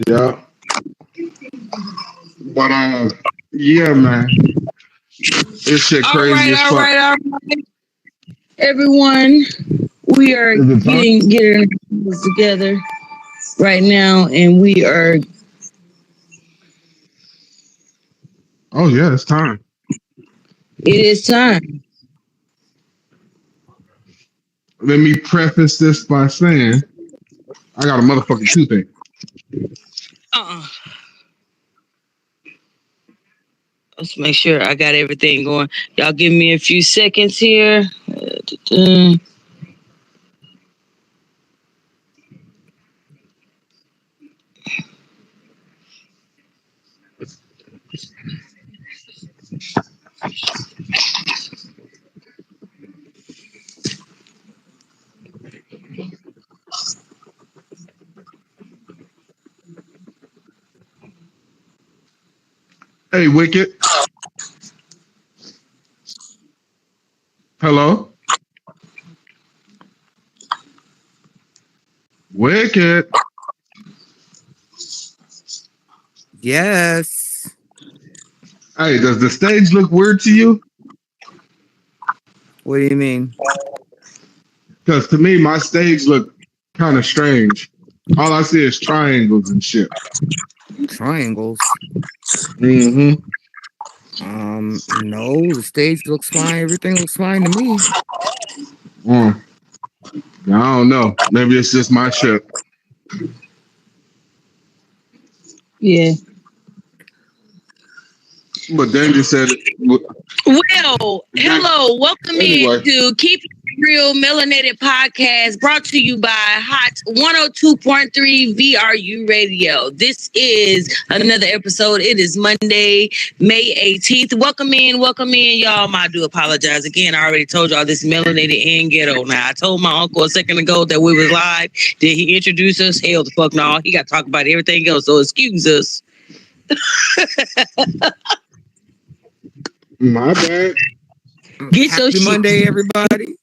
Yeah. But yeah, man. This shit All crazy right, as all fuck. right, all right. Everyone, we are Is it time? getting this together right now, and we are. Oh yeah, it's time. It is time. Let me preface this by saying I got a motherfucking toothache. Uh-uh. Let's make sure I got everything going. Y'all give me a few seconds here. Hey, Wicked. Hello? Wicked. Yes. Hey, does the stage look weird to you? What do you mean? Because to me, my stage look kind of strange. All I see is triangles and shit. Triangles. Mm-hmm. No, the stage looks fine. Everything looks fine to me. I don't know. Maybe it's just my shit. Yeah. But then you said, Well, hello. Welcome anyway. in to Keep Real Melanated Podcast, brought to you by Hot 102.3 VRU Radio. This is another episode. It is Monday, May 18th. Welcome in, y'all. I do apologize again. I already told y'all this is Melanated and Ghetto. Now, I told my uncle a second ago that we was live. Did he introduce us? Hell the fuck no. He got to talk about everything else, so excuse us. My bad. Get your Happy shit. Monday, everybody.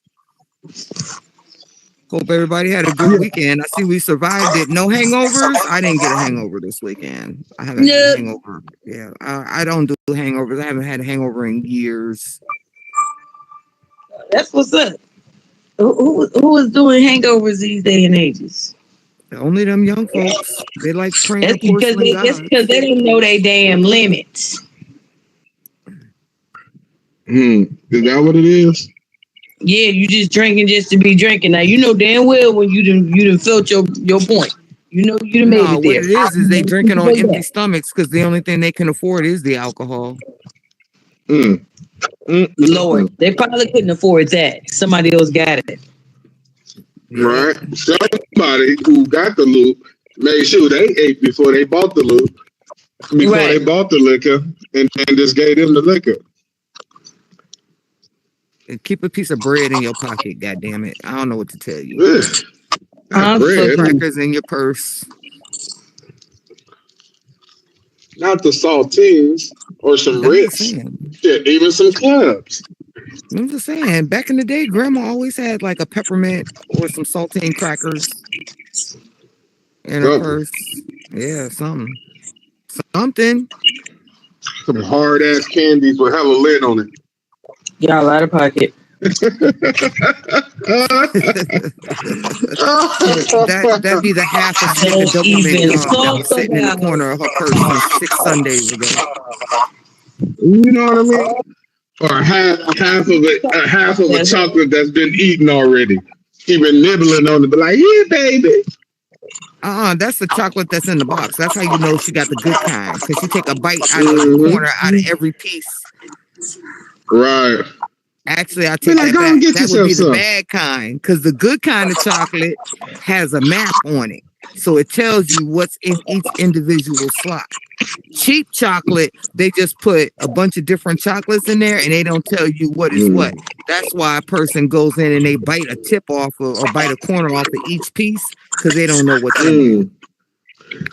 Hope everybody had a good weekend. I see we survived it. No hangovers. I didn't get a hangover this weekend. I haven't had a hangover. Yeah, I don't do hangovers. I haven't had a hangover in years. That's what's up. Who is doing hangovers these day and ages? Only them young folks. They like praying That's to porcelain because gods. they don't know they damn limits. Is that what it is? Yeah, you just drinking just to be drinking. Now you know damn well when you done felt your point. You know you done made it What there. it is they drinking on empty stomachs because the only thing they can afford is the alcohol. Lord, they probably couldn't afford that. Somebody else got it. Right. Somebody who got the loot made sure they ate before they bought the loot, before they bought the liquor, and just gave them the liquor. And keep a piece of bread in your pocket, goddamn it! I don't know what to tell you. Bread. Crackers in your purse. Not the saltines or some Ritz. Shit, even some clubs. I'm just saying, back in the day, Grandma always had like a peppermint or some saltine crackers in her purse. Yeah, something. Some hard ass candies with hella lid on it. Y'all out of pocket. That'd be the half of the doublemint that was sitting in the corner of her purse from 6 Sundays ago. You know what I mean? Or half of a chocolate that's been eaten already. She been nibbling on it, but like, yeah, baby. That's the chocolate that's in the box. That's how you know she got the good kind, because she take a bite out of the corner out of every piece. Right. Actually, I take that back. That would be the bad kind, because the good kind of chocolate has a map on it, so it tells you what's in each individual slot. Cheap chocolate, they just put a bunch of different chocolates in there, and they don't tell you what is what. That's why a person goes in and they bite a tip off or bite a corner off of each piece, because they don't know what's in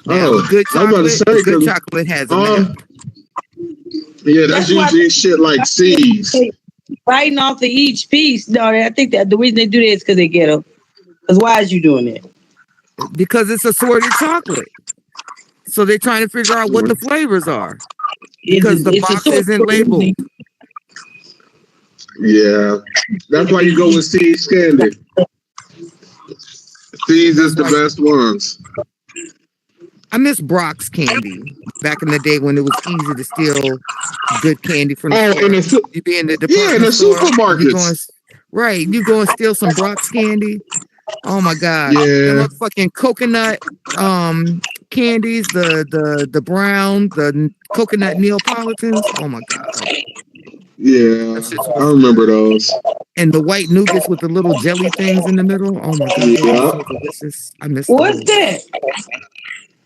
there. Now, good chocolate has a map. Yeah, that's usually shit like C's. Biting off of each piece. No, I think that the reason they do that is because they get them. Because why is you doing it? because it's assorted chocolate. So they're trying to figure out what the flavors are because the box isn't labeled. Yeah, that's why you go with Seeds candy. Seeds is the best ones. I miss Brock's candy back in the day when it was easy to steal good candy from the store. You be in the department store, supermarkets. You go and steal some Brock's candy. Oh my God! Yeah, the motherfucking coconut candies, the brown, the coconut Neapolitans. Oh my God! Yeah, I remember those. And the white nougats with the little jelly things in the middle. Oh my God, those are so delicious. I miss those. What's that?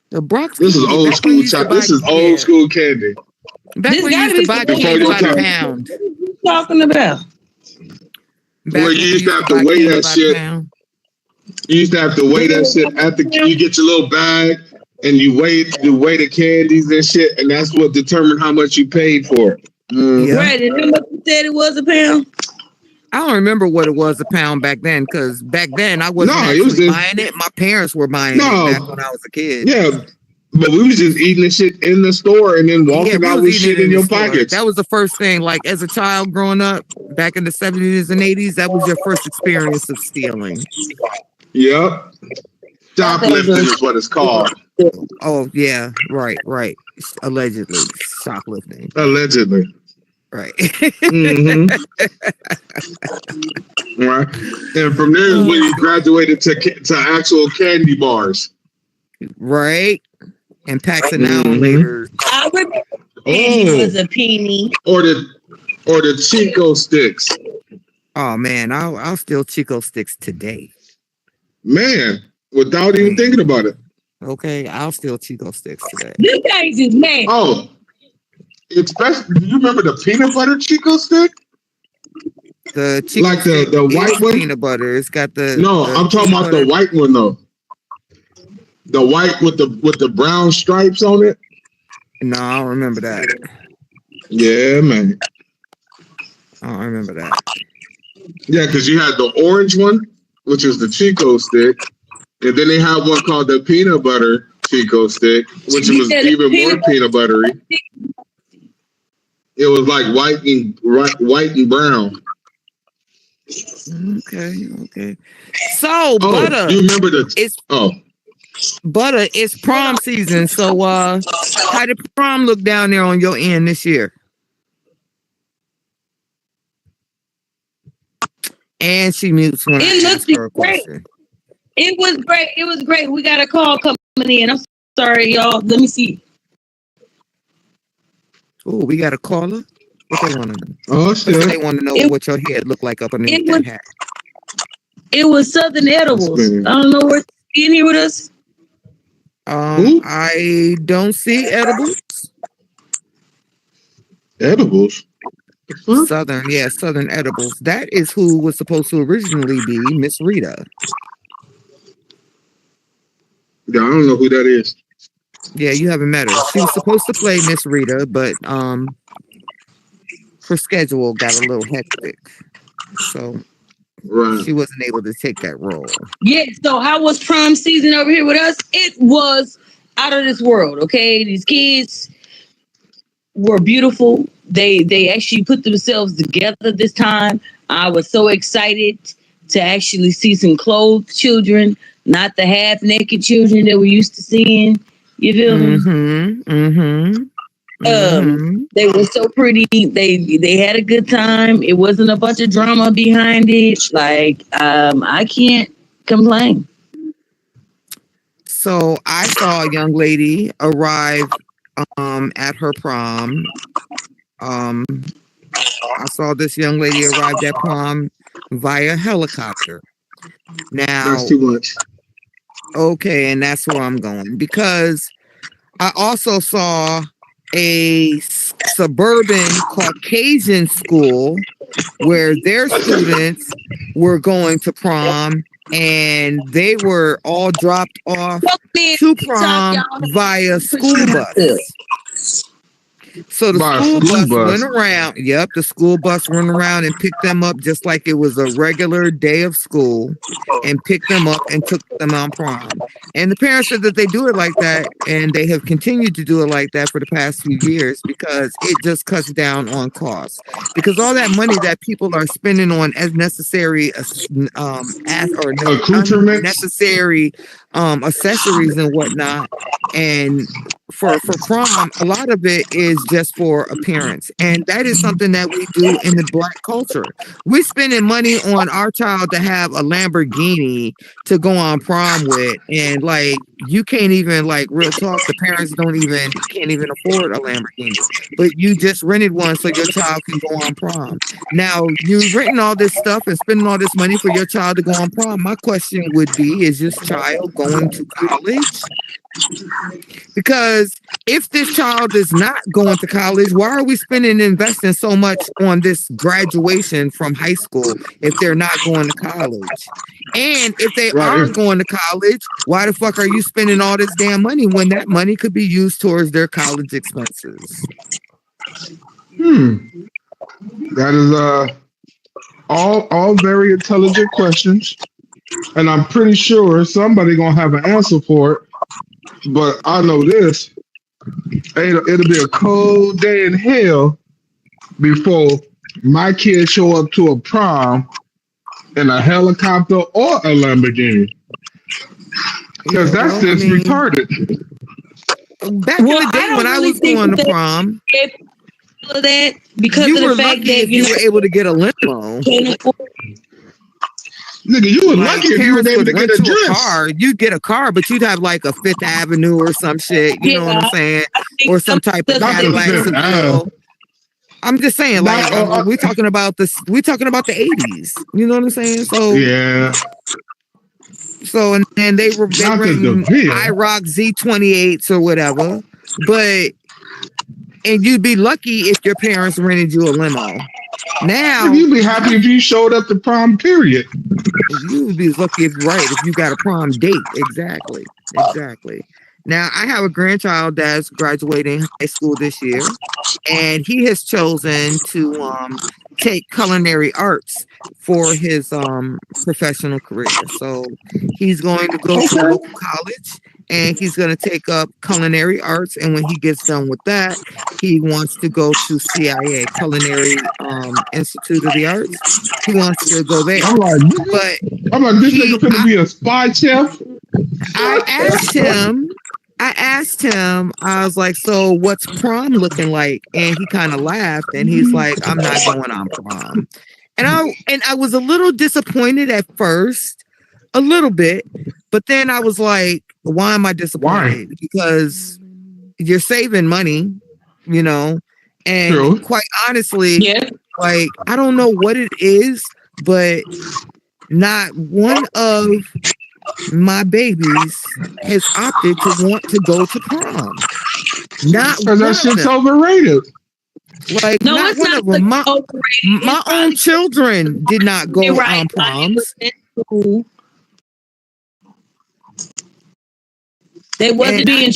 The Brock's. This is old school chocolate. This is old school candy. Back when you used to buy candy by the pound. What are you talking about? Where you used to have to weigh that shit. You used to have to weigh that shit after you get your little bag and you weigh the candies and shit, and that's what determined how much you paid for it. Yeah. Right, and how much you said it was a pound? I don't remember what it was a pound back then, because back then I wasn't buying it. My parents were buying it back when I was a kid. Yeah, but we was just eating the shit in the store and then walking out with shit in your pockets. That was the first thing. Like as a child growing up back in the 70s and 80s, that was your first experience of stealing. Yep. Shoplifting is what it's called. Oh yeah, right. Allegedly shoplifting. Allegedly. Right. Mm-hmm. Right. And from there is when you graduated to actual candy bars. Right. And packs an hour later. I remember it was a penny. Or the Chico sticks. Oh man, I'll steal Chico sticks today. Man, without even thinking about it. Okay, I'll steal Chico sticks today. This thing is mad. Oh. Especially, do you remember the peanut butter Chico stick? The Chico like the white one? Peanut butter. It's got the I'm talking about the white one though. The white with the brown stripes on it. No, I don't remember that. Yeah, man. I don't remember that. Yeah, because you had the orange one, which is the Chico stick, and then they had one called the peanut butter Chico stick, which was even more peanut buttery. It was like white and brown. Okay. So butter. You remember butter? It's prom season. So how did prom look down there on your end this year? And she mutes when I ask her a question. It was great. It was great. We got a call coming in. I'm sorry, y'all. Let me see. Oh, we got a caller. What they want to know? Oh, sure. They want to know what your head looked like up underneath that hat. It was Southern Edibles. I don't know what's in here with us. I don't see edibles. Edibles? Southern Edibles. That is who was supposed to originally be Miss Rita. Yeah, I don't know who that is. Yeah, you haven't met her. She was supposed to play Miss Rita, but her schedule got a little hectic, so she wasn't able to take that role. Yeah. So how was prom season over here with us? It was out of this world. Okay, these kids were beautiful. They actually put themselves together this time. I was so excited to actually see some clothed children, not the half-naked children that we're used to seeing. You feel me? They were so pretty. They had a good time. It wasn't a bunch of drama behind it. Like, I can't complain. So I saw a young lady arrive at her prom. I saw this young lady arrived at prom via helicopter. Now, that's too much. Okay, and that's where I'm going, because I also saw a suburban Caucasian school where their students were going to prom, and they were all dropped off to prom via school bus. So the school bus went around. Yep, the school bus went around and picked them up just like it was a regular day of school, and picked them up and took them on prom. And the parents said that they do it like that, and they have continued to do it like that for the past few years because it just cuts down on costs. Because all that money that people are spending on as necessary, unnecessary accessories and whatnot, and for prom, a lot of it is just for appearance, and that is something that we do in the Black culture. We're spending money on our child to have a Lamborghini to go on prom with, and like you can't even, like, real talk, the parents can't even afford a Lamborghini, but you just rented one so your child can go on prom. Now you've written all this stuff and spending all this money for your child to go on prom. My question would be, is this child going to college? Because if this child is not going to college, why are we spending and investing so much on this graduation from high school if they're not going to college? And if they are going to college, why the fuck are you spending all this damn money when that money could be used towards their college expenses? That is all very intelligent questions, and I'm pretty sure somebody gonna have an answer for it. But I know this: it'll be a cold day in hell before my kids show up to a prom in a helicopter or a Lamborghini, because that's just retarded. Back in the day when I was going to prom, that because you of were the fact lucky that if you were able to get a limo. Nigga, you were lucky if you were able to get a car. You'd get a car, but you'd have like a Fifth Avenue or some shit. You know what I'm saying? Or some type of Cadillac. I'm just saying, like, we're talking about the 80s. You know what I'm saying? So yeah. So and then they were IROC Z28s or whatever, and you'd be lucky if your parents rented you a limo. Now you'd be happy if you showed up to prom. Period. You'd be lucky if you got a prom date. Exactly. Now I have a grandchild that's graduating high school this year, and he has chosen to take culinary arts for his professional career. So he's going to go to a local college, and he's going to take up culinary arts. And when he gets done with that, he wants to go to CIA, Culinary Institute of the Arts. He wants to go there. I'm like, this nigga gonna be a spy chef. I asked him, I was like, so what's prom looking like? And he kind of laughed, and he's like, I'm not going on prom. And I was a little disappointed at first, a little bit, but then I was like, why am I disappointed? Why? Because you're saving money, you know, and True. Quite honestly, like, I don't know what it is, but not one of my babies has opted to want to go to prom. Not because that shit's overrated. Like, no, not one of them. My own children did not go on proms. They wasn't being.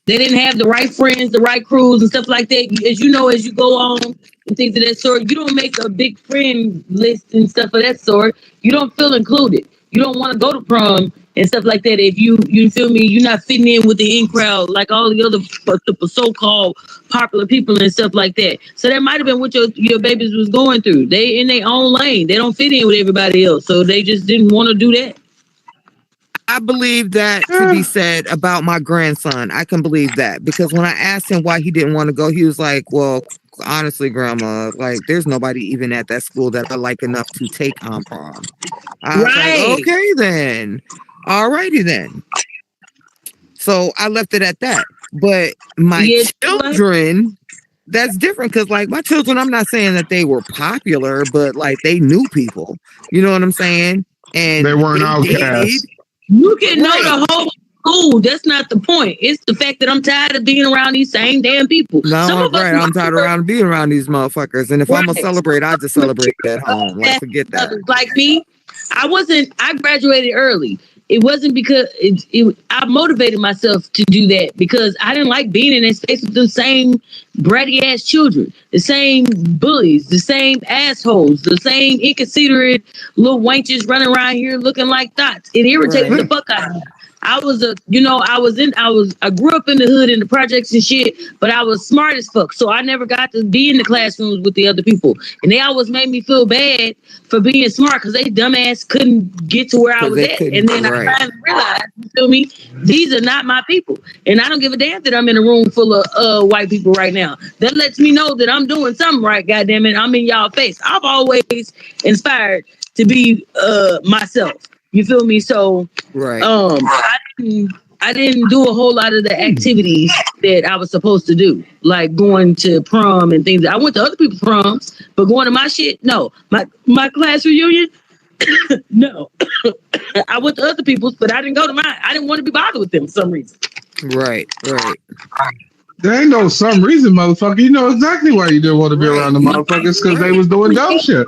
They didn't have the right friends, the right crews, and stuff like that. As you know, as you go on and things of that sort, you don't make a big friend list and stuff of that sort. You don't feel included. You don't want to go to prom and stuff like that. If you feel me, you're not fitting in with the in crowd like all the other so-called popular people and stuff like that. So that might have been what your babies was going through. They in their own lane. They don't fit in with everybody else. So they just didn't want to do that. I believe that to be said about my grandson. I can believe that, because when I asked him why he didn't want to go, he was like, well, honestly, Grandma, like, there's nobody even at that school that I like enough to take on prom. I was like, okay, then. Alrighty, then. So I left it at that. But my children, that's different, because, like, my children, I'm not saying that they were popular, but, like, they knew people. You know what I'm saying? And they weren't outcasts. You can know the whole school. That's not the point. It's the fact that I'm tired of being around these same damn people. No, I'm tired of being around these motherfuckers. And if I'm gonna celebrate, I just celebrate at home. Like, forget that. Like me, I graduated early. it wasn't because I motivated myself to do that because I didn't like being in that space with the same bratty ass children, the same bullies, the same assholes, the same inconsiderate little wenches running around here looking like thoughts. It irritated the fuck out of me. I grew up in the hood in the projects and shit, but I was smart as fuck. So I never got to be in the classrooms with the other people. And they always made me feel bad for being smart because they dumbass couldn't get to where I was at. And then I finally realized, you feel me? These are not my people. And I don't give a damn that I'm in a room full of white people right now. That lets me know that I'm doing something right, goddamn it. I'm in y'all face. I've always inspired to be myself. You feel me? So I didn't do a whole lot of the activities that I was supposed to do, like going to prom and things. I went to other people's proms, but going to my shit, no. My class reunion, no. I went to other people's, but I didn't go to mine. I didn't want to be bothered with them for some reason. Right. There ain't no some reason, motherfucker. You know exactly why you didn't want to be around the motherfuckers, because they was doing dumb shit.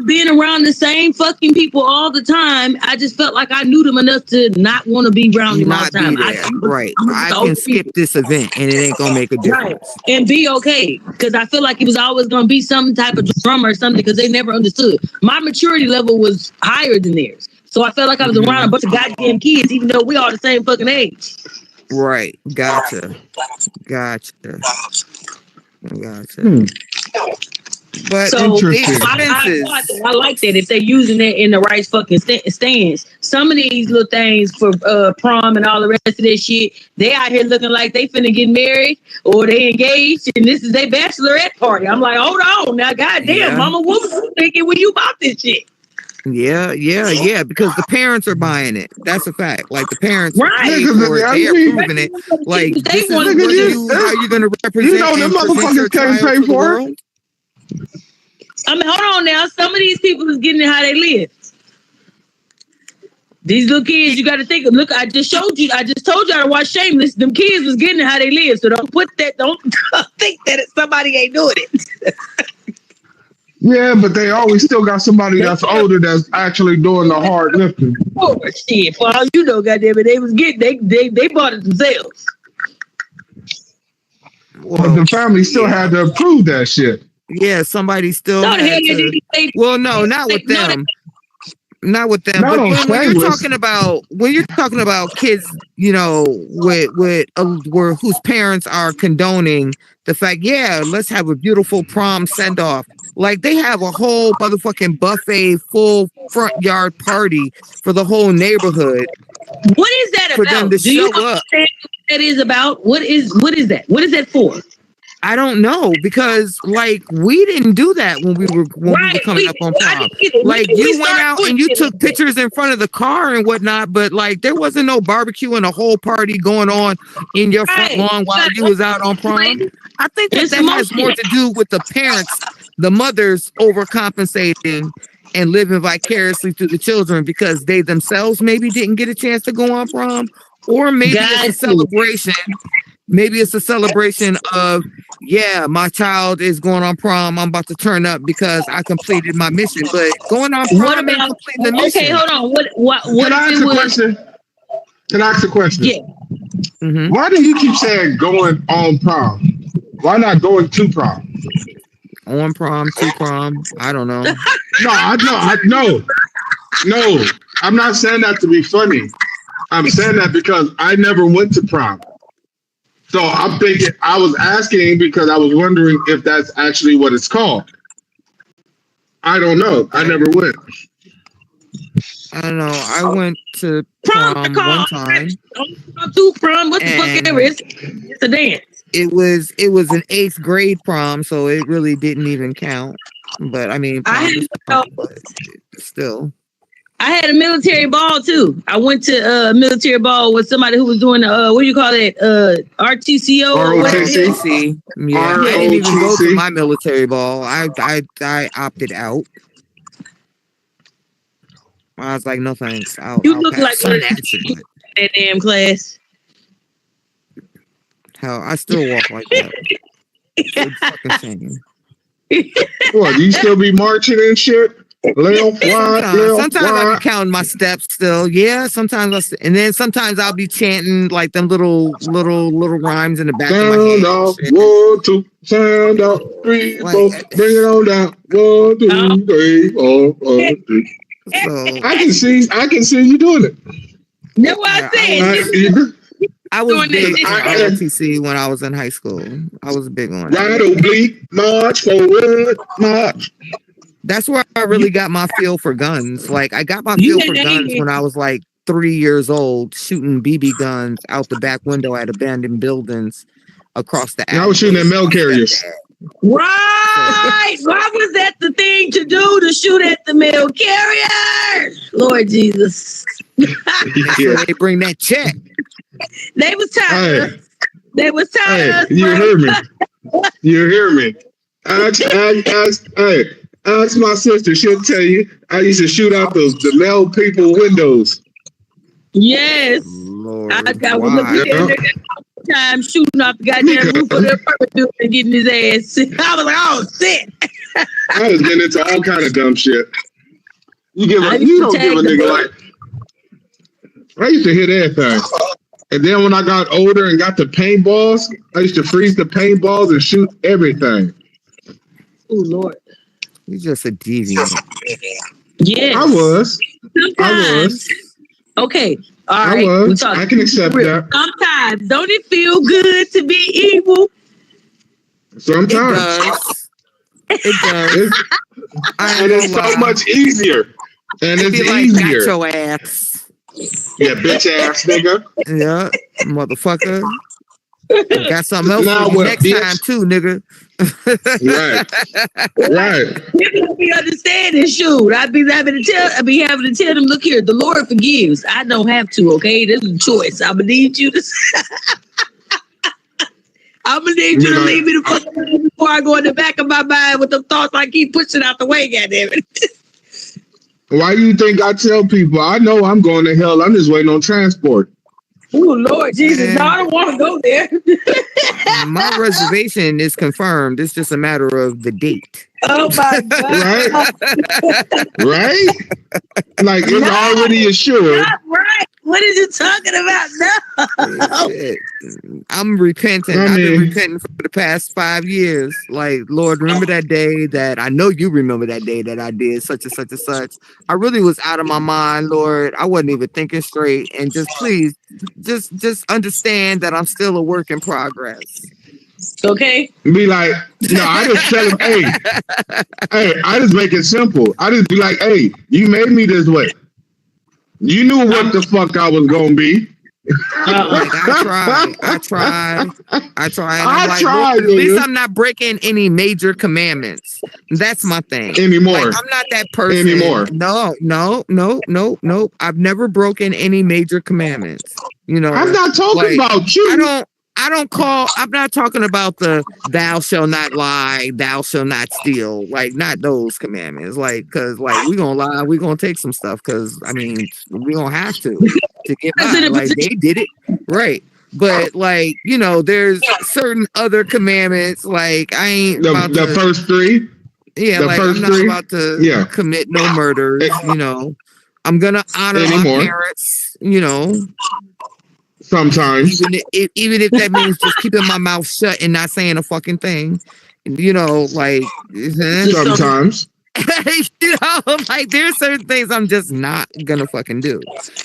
Being around the same fucking people all the time, I just felt like I knew them enough to not want to be around them all the time. I can skip this event and it ain't gonna make a difference. And be okay, because I feel like it was always gonna be some type of drama or something, because they never understood. My maturity level was higher than theirs, so I felt like I was around a bunch of goddamn kids, even though we all the same fucking age. Right. Gotcha. But so I like that if they're using it in the right fucking stance. Some of these little things for prom and all the rest of that shit, they out here looking like they finna get married or they engaged, and this is their bachelorette party. I'm like, hold on now, goddamn, mama, what was you thinking when you bought this shit? Yeah, because the parents are buying it. That's a fact. Like the parents right. They are proving it. Like this is how you're gonna represent. You know the motherfuckers can't pay for it. I mean, hold on now. Some of these people is getting it how they live. These little kids, you got to think. Look, I just told y'all to watch Shameless. Them kids was getting it how they live. So don't think that somebody ain't doing it. Yeah, but they always still got somebody that's older that's actually doing the hard lifting. Oh shit! For all you know, goddamn it, they was getting they bought it themselves. But the family still had to approve that shit. Yeah, somebody still. Not with them. Not with them. But when you're talking about kids, you know, whose parents are condoning the fact, yeah, let's have a beautiful prom send off. Like they have a whole motherfucking buffet, full front yard party for the whole neighborhood. What is that for about? Them to Do you understand what that is about? What is that? What is that for? I don't know, because like we didn't do that when we were coming up on prom. Like you went out and you took pictures in front of the car and whatnot, but like there wasn't no barbecue and a whole party going on in your front lawn while you was out on prom. I think that has more to do with the parents, the mothers overcompensating and living vicariously through the children because they themselves maybe didn't get a chance to go on prom, or maybe it's a celebration. Maybe it's a celebration of, yeah, my child is going on prom. I'm about to turn up because I completed my mission. But going on prom ain't completing the mission. Okay, hold on. What Can I ask a question? Can I ask a question? Yeah. Mm-hmm. Why do you keep saying going on prom? Why not going to prom? On prom, to prom. I don't know. No. I'm not saying that to be funny. I'm saying that because I never went to prom. So I'm thinking, I was asking because I was wondering if that's actually what it's called. I don't know. I never went. I don't know. I went to prom one time. To prom, what the fuck ever? It's a dance. It was an 8th grade prom, so it really didn't even count. But I mean, still. I had a military ball too. I went to a military ball with somebody who was doing what do you call it? RTCO. ROTC. Yeah, I didn't even go to my military ball. I opted out. I was like, no thanks. You look like that damn class. Hell, I still walk like that. It's fucking shame. What? Do you still be marching and shit? left, right, left, sometimes right. I be counting my steps still. Yeah, sometimes and then sometimes I'll be chanting like them little rhymes in the back of my head. Sound off, 1, 2, sound off, 3, 4, bring it on down. 1, 2, 3, 4, 5, 6. So I can see you doing it. That's what I said. I was big in ROTC when I was in high school. I was big on right oblique, march forward, march. That's where I really got my feel for guns. Like I got my feel for guns when I was like 3 years old, shooting BB guns out the back window at abandoned buildings across the alley. I was shooting at mail carriers. Right. Why was that the thing to do, to shoot at the mail carrier? Lord Jesus. So they bring that check. They was tired. Hey. They was tired. Hey, you hear me? You hear me? Ask my sister. She'll tell you. I used to shoot out the mail people windows. Yes. Lord, I was looking at time shooting off the goddamn roof of the apartment building and getting his ass. I was like, oh shit. I was getting into all kind of dumb shit. You don't give a nigga like. I used to hit everything. And then when I got older and got the paintballs, I used to freeze the paintballs and shoot everything. Oh Lord. You're just a deviant. Yes. I was. Okay. All right. I can accept that. Sometimes, don't it feel good to be evil? Sometimes. It does. And it's so much easier. And it's easier. Got your ass. Yeah, bitch ass nigga. Yeah, motherfucker. I got something else for you next time too, nigga. Right. People be understanding. Shoot, I'd be having to tell them, look here, the Lord forgives. I don't have to. Okay, this is a choice. I'm gonna need you to. I'm gonna need you to leave me the fuck alone before I go in the back of my mind with the thoughts I keep pushing out the way. Goddammit. Why do you think I tell people? I know I'm going to hell. I'm just waiting on transport. Oh, Lord Jesus. No, I don't want to go there. My reservation is confirmed. It's just a matter of the date. Oh, my God. Right? Like, it's already assured. Not right. What are you talking about now? I'm repenting. I've been repenting for the past 5 years. Like, Lord, remember that day that I know you remember that day that I did such and such and such. I really was out of my mind, Lord. I wasn't even thinking straight. And just please, just understand that I'm still a work in progress. Okay. Be like, no, I just tell him, hey, I just make it simple. I just be like, hey, you made me this way. You knew what the fuck I was gonna be. I tried. At least I'm not breaking any major commandments. That's my thing. Anymore. Like, I'm not that person. Anymore. No. I've never broken any major commandments. You know, I'm not talking about you. I'm not talking about the thou shall not lie, thou shall not steal, like not those commandments, like, cause like we gonna lie, we gonna take some stuff, cause I mean we gonna have to get by. Like they did it, right? But like, you know, there's certain other commandments, like I ain't the first three. Yeah, like I'm not about to commit no murders, you know. I'm gonna honor my parents, you know. Sometimes. Even if that means just keeping my mouth shut and not saying a fucking thing. You know, like sometimes. You know, like there's certain things I'm just not gonna fucking do.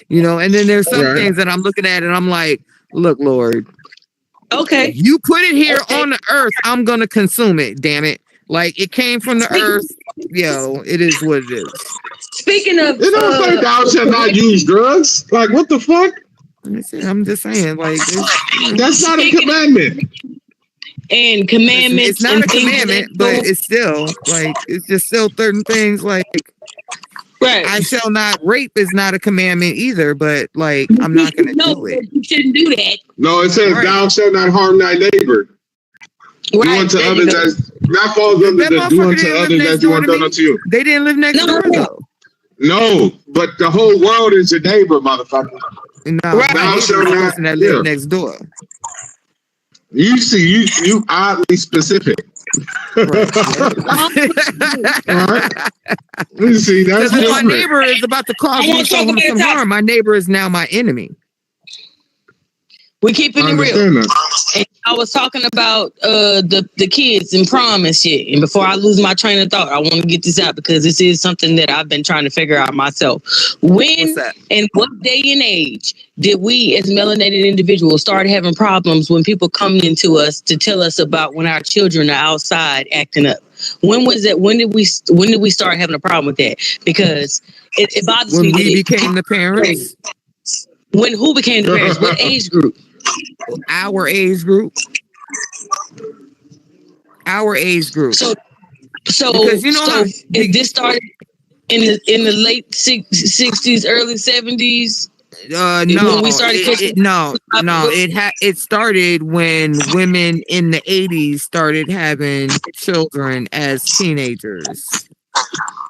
You know, and then there's some things that I'm looking at and I'm like, look, Lord. Okay. You put it here on the earth, I'm gonna consume it, damn it. Like it came from the earth. Yo, it is what it is. Speaking of it don't say thou shalt not use drugs. Like what the fuck? I'm just saying, like that's not a commandment. And commandments. It's not a commandment, but it's still like it's just still certain things like I shall not rape is not a commandment either, but like I'm not gonna do it. You shouldn't do that. No, it says thou shalt not harm thy neighbor. Do unto others as that falls under the do unto others as you want done unto you. They didn't live next door though. No, but the whole world is your neighbor, motherfucker. No, thou shalt not that live next door. You see, you oddly specific. You see, that's if my neighbor is about to cause me some harm, my neighbor is now my enemy. We're keeping it real. And I was talking about the kids and prom and shit. And before I lose my train of thought, I want to get this out because this is something that I've been trying to figure out myself. When and what day and age did we as melanated individuals start having problems when people come into us to tell us about when our children are outside acting up? When was that? When did we start having a problem with that? Because it bothers me. When we became the parents. Who became the parents? What age group? Our age group. So because if this started in the late 60s, early 70s. No, we started it started when women in the 80s started having children as teenagers.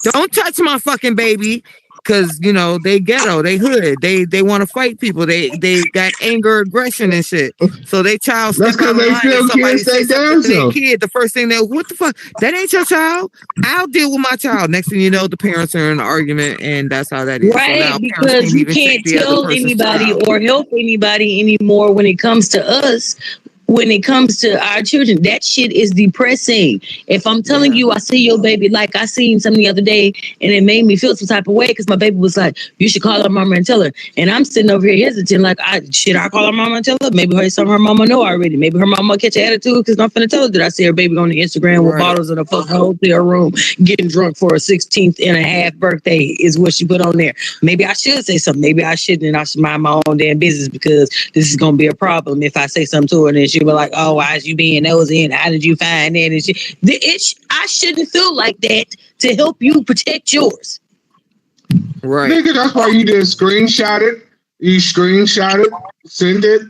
Don't touch my fucking baby. Because, they ghetto, they hood, they want to fight people, they got anger, aggression and shit. So they child step out of line and somebody say something to their kid, the first thing what the fuck? That ain't your child. I'll deal with my child. Next thing you know, the parents are in an argument, and that's how that is. Right, so because you can't tell anybody or help anybody anymore when it comes to us. When it comes to our children, that shit is depressing. If I'm telling you, I see your baby, like I seen something the other day, and it made me feel some type of way because my baby was like, "You should call her mama and tell her." And I'm sitting over here hesitant, like, I call her mama and tell her? Maybe her mama know already. Maybe her mama catch an attitude because I'm finna tell her that I see her baby on the Instagram with bottles in a fucking hotel room, getting drunk for her 16th and a half birthday is what she put on there. Maybe I should say something. Maybe I shouldn't, and I should mind my own damn business because this is gonna be a problem if I say something to her and then she be like, "Oh, why is you being nosy? And how did you find that?" And I shouldn't feel like that to help you protect yours. Right. Nigga, that's why you did screenshot it. You screenshot it, send it,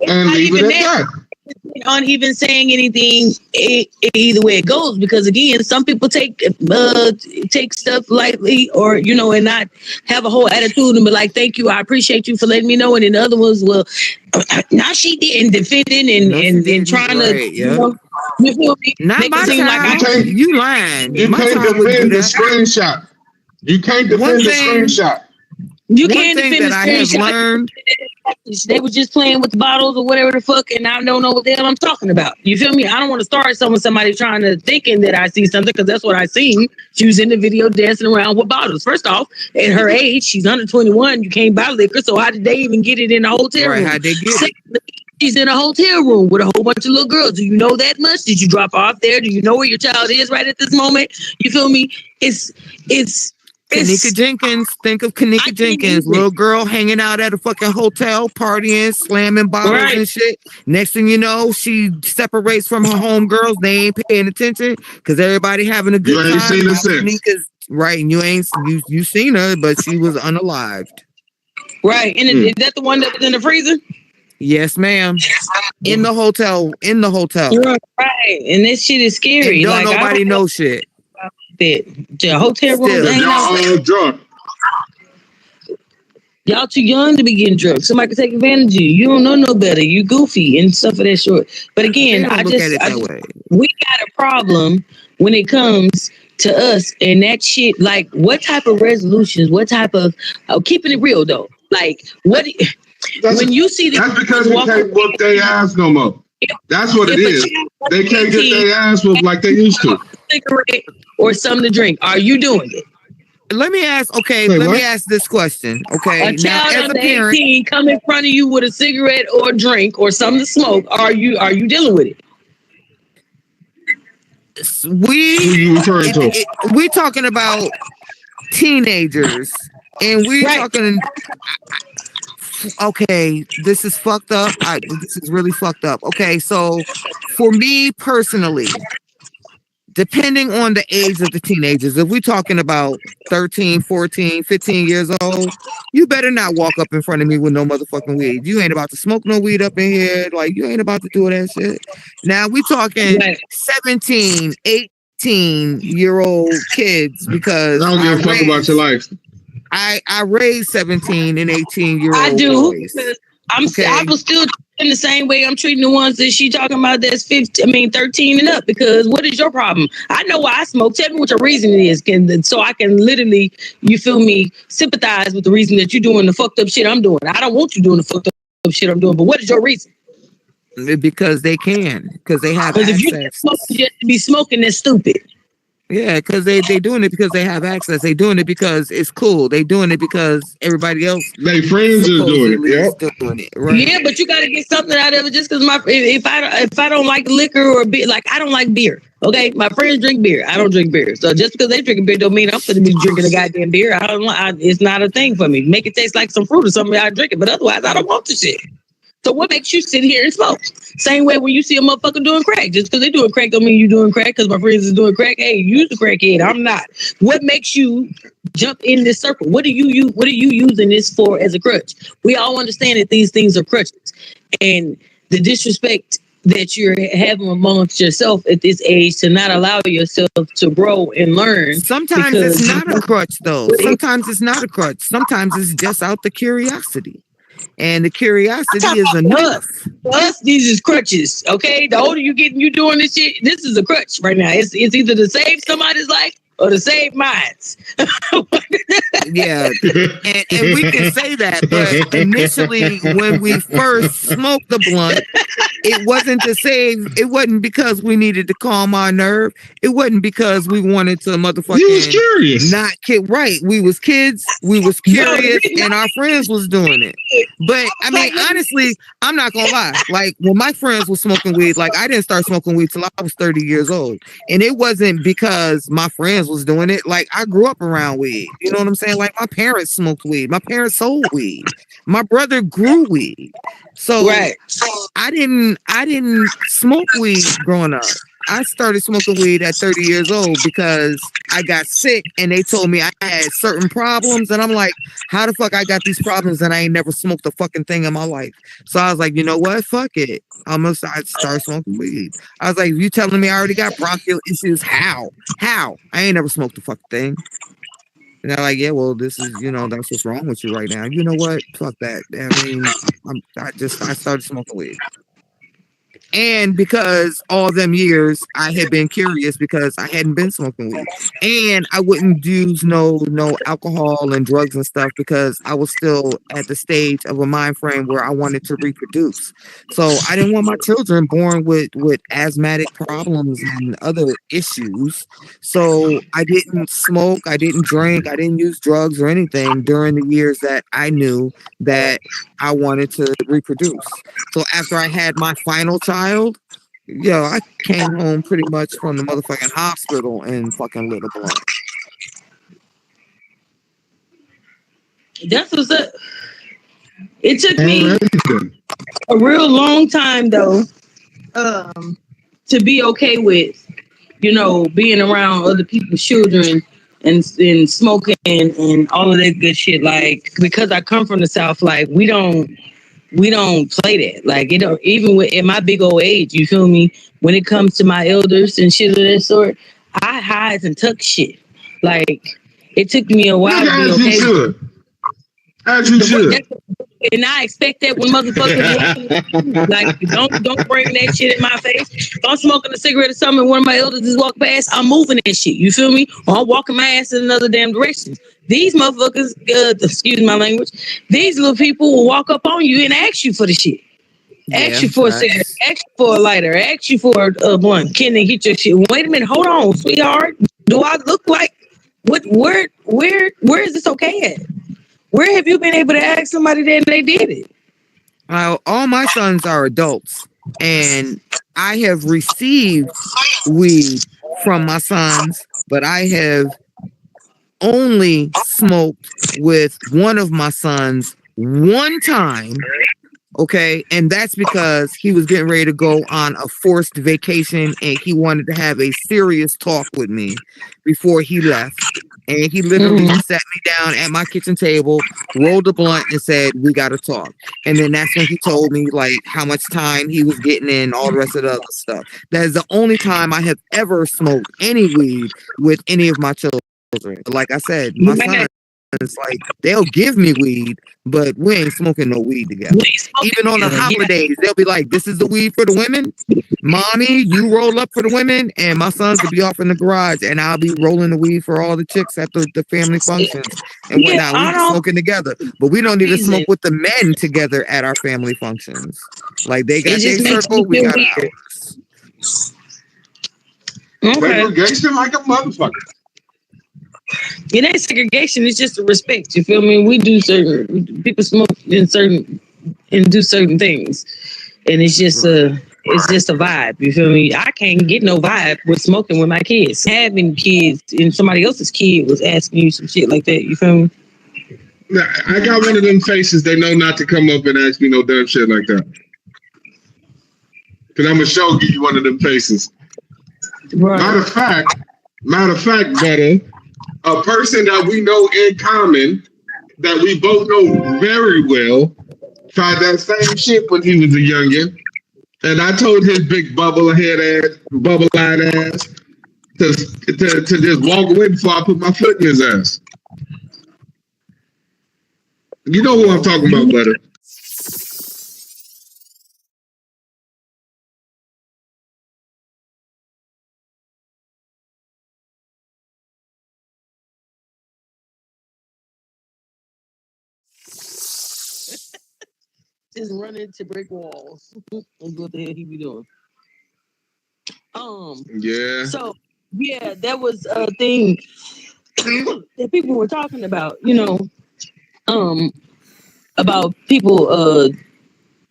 and leave it at that. On even saying anything, either way it goes, because again, some people take stuff lightly, or and not have a whole attitude and be like, "Thank you, I appreciate you for letting me know," and then the other ones will, now she did and defending and trying to, you feel me? Not my child. Like you lying. You can't defend the screenshot. You can't defend the screenshot. You can't defend the screenshot. They were just playing with the bottles or whatever the fuck, and I don't know what the hell I'm talking about. You feel me? I don't want to start somebody trying to thinking that I see something, because that's what I seen. She was in the video dancing around with bottles. First off, at her age, she's under 21. You can't buy liquor, so how did they even get it in a hotel room? How'd they get it? She's in a hotel room with a whole bunch of little girls. Do you know that much? Did you drop off there? Do you know where your child is right at this moment? You feel me? It's Kanika Jenkins. Think of Kanika Jenkins, little girl hanging out at a fucking hotel, partying, slamming bottles and shit. Next thing you know, she separates from her homegirls. They ain't paying attention because everybody having a good time. You ain't seen her since. And you seen her, but she was unalived. Right, and is that the one that was in the freezer? Yes, ma'am. In the hotel. Right, and this shit is scary. And nobody know shit. The hotel room. Y'all drunk. Y'all too young to be getting drunk. Somebody can take advantage of you. You don't know no better. You goofy and stuff of that sort. But again, we got a problem when it comes to us and that shit. Like, what type of resolutions? What type of keeping it real though? Like, what? When you see that's because we can't whoop their ass no more. That's what it is. They can't get their ass whooped like they used to. Cigarette or something to drink. Are you doing it? Let me ask. Okay, let me ask this question. Okay, a child under 18 come in front of you with a cigarette or a drink or something to smoke. Are you dealing with it? We talking about teenagers, and we talking. Okay, this is fucked up. This is really fucked up. Okay, so for me personally, depending on the age of the teenagers, if we're talking about 13, 14, 15 years old, you better not walk up in front of me with no motherfucking weed. You ain't about to smoke no weed up in here. Like, you ain't about to do that shit. Now, we talking 17, 18-year-old kids, because I don't give a fuck about your life. I raised 17 and 18-year-old I do. boys. I was still in the same way I'm treating the ones that she talking about that's 13 and up, because what is your problem? I know why I smoke. Tell me what your reason is, so I can literally, you feel me, sympathize with the reason that you're doing the fucked up shit I'm doing. I don't want you doing the fucked up shit I'm doing, but what is your reason? Because they can, because they have access. If you just be smoking, that's stupid. Yeah, because they doing it because they have access. They doing it because it's cool. They doing it because everybody else, they friends are doing it. Doing it, right? Yeah, but you got to get something out of it. Just because if I don't like liquor or beer, like I don't like beer. Okay, my friends drink beer. I don't drink beer. So just because they drink beer don't mean I'm going to be drinking a goddamn beer. It's not a thing for me. Make it taste like some fruit or something, I drink it. But otherwise, I don't want the shit. So what makes you sit here and smoke? Same way when you see a motherfucker doing crack. Just because they doing crack don't mean you doing crack because my friends is doing crack. Hey, you's a crackhead. I'm not. What makes you jump in this circle? What are you using this for as a crutch? We all understand that these things are crutches. And the disrespect that you're having amongst yourself at this age to not allow yourself to grow and learn. Sometimes it's not a crutch, though. Sometimes it's not a crutch. Sometimes it's just out the curiosity. And the curiosity is enough. Us, these is crutches, okay? The older you get and you doing this shit, this is a crutch right now. It's either to save somebody's life or to save mine. Yeah, and we can say that, but initially when we first smoked the blunt, it wasn't to save. It wasn't because we needed to calm our nerve. It wasn't because we wanted to motherfucking. You was curious. Not kid. Right. We was kids. We was curious, and our friends was doing it. But I mean, honestly, I'm not gonna lie. Like when my friends were smoking weed, like I didn't start smoking weed till I was 30 years old, and it wasn't because my friends was doing it. Like I grew up around weed. You know what I'm saying? Like my parents smoked weed. My parents sold weed. My brother grew weed. So right. I didn't smoke weed growing up. I started smoking weed at 30 years old because I got sick and they told me I had certain problems. And I'm like, how the fuck I got these problems and I ain't never smoked a fucking thing in my life? So I was like, you know what? Fuck it. I'm gonna start smoking weed. I was like, you telling me I already got bronchial issues? How? I ain't never smoked a fucking thing. And they're like, yeah, well, this is, that's what's wrong with you right now. You know what? Fuck that. I mean, I started smoking weed. And because all them years I had been curious because I hadn't been smoking weed, and I wouldn't use no alcohol and drugs and stuff because I was still at the stage of a mind frame where I wanted to reproduce. So I didn't want my children born with asthmatic problems and other issues. So I didn't smoke, I didn't drink, I didn't use drugs or anything during the years that I knew that I wanted to reproduce. So after I had my final child, I came home pretty much from the motherfucking hospital and fucking lit a blunt. That's what's up. It took me a real long time though, to be okay with, being around other people's children and smoking and all of that good shit. Like, because I come from the South, like we don't play that. Like, even in my big old age, you feel me? When it comes to my elders and shit of that sort, I hide and tuck shit. Like, it took me a while to be okay. As you should. And I expect that when motherfuckers like, don't bring that shit in my face. If I'm smoking a cigarette or something and one of my elders just walk past, I'm moving that shit. You feel me? Or I'm walking my ass in another damn direction. These motherfuckers, excuse my language, these little people will walk up on you and ask you for the shit. Ask you for a cigarette, ask you for a lighter, ask you for a blunt. Can they get your shit? Wait a minute, hold on, sweetheart. Do I look like where is this okay at? Where have you been able to ask somebody that they did it? All my sons are adults, and I have received weed from my sons, but I have only smoked with one of my sons one time. Okay, and that's because he was getting ready to go on a forced vacation and he wanted to have a serious talk with me before he left. And he literally sat me down at my kitchen table, rolled a blunt, and said, "We got to talk." And then that's when he told me like how much time he was getting in, all the rest of the other stuff. That is the only time I have ever smoked any weed with any of my children. Like I said, my son. like they'll give me weed, but we ain't smoking no weed together. Even on the holidays, they'll be like, "This is the weed for the women. Mommy, you roll up for the women, and my sons will be off in the garage, and I'll be rolling the weed for all the chicks at the family functions and whatnot. We be smoking together, but we don't need to smoke with the men together at our family functions. Like they got their circle, we got ours." Okay. Segregation like a motherfucker. It ain't segregation, it's just a respect. You feel me? We do people smoke and do certain things. And it's just a vibe. You feel me? I can't get no vibe with smoking with my kids. Having kids and somebody else's kid was asking you some shit like that. You feel me? I got one of them faces they know not to come up and ask me no dumb shit like that. Cause I'm gonna give you one of them faces. Right. Matter of fact, brother, a person that we know in common, that we both know very well, tried that same shit when he was a youngin'. And I told his big bubble-eyed ass to just walk away before I put my foot in his ass. You know who I'm talking about, brother. Just running to brick walls. That's what the hell he be doing. Yeah. So yeah, that was a thing that people were talking about. About people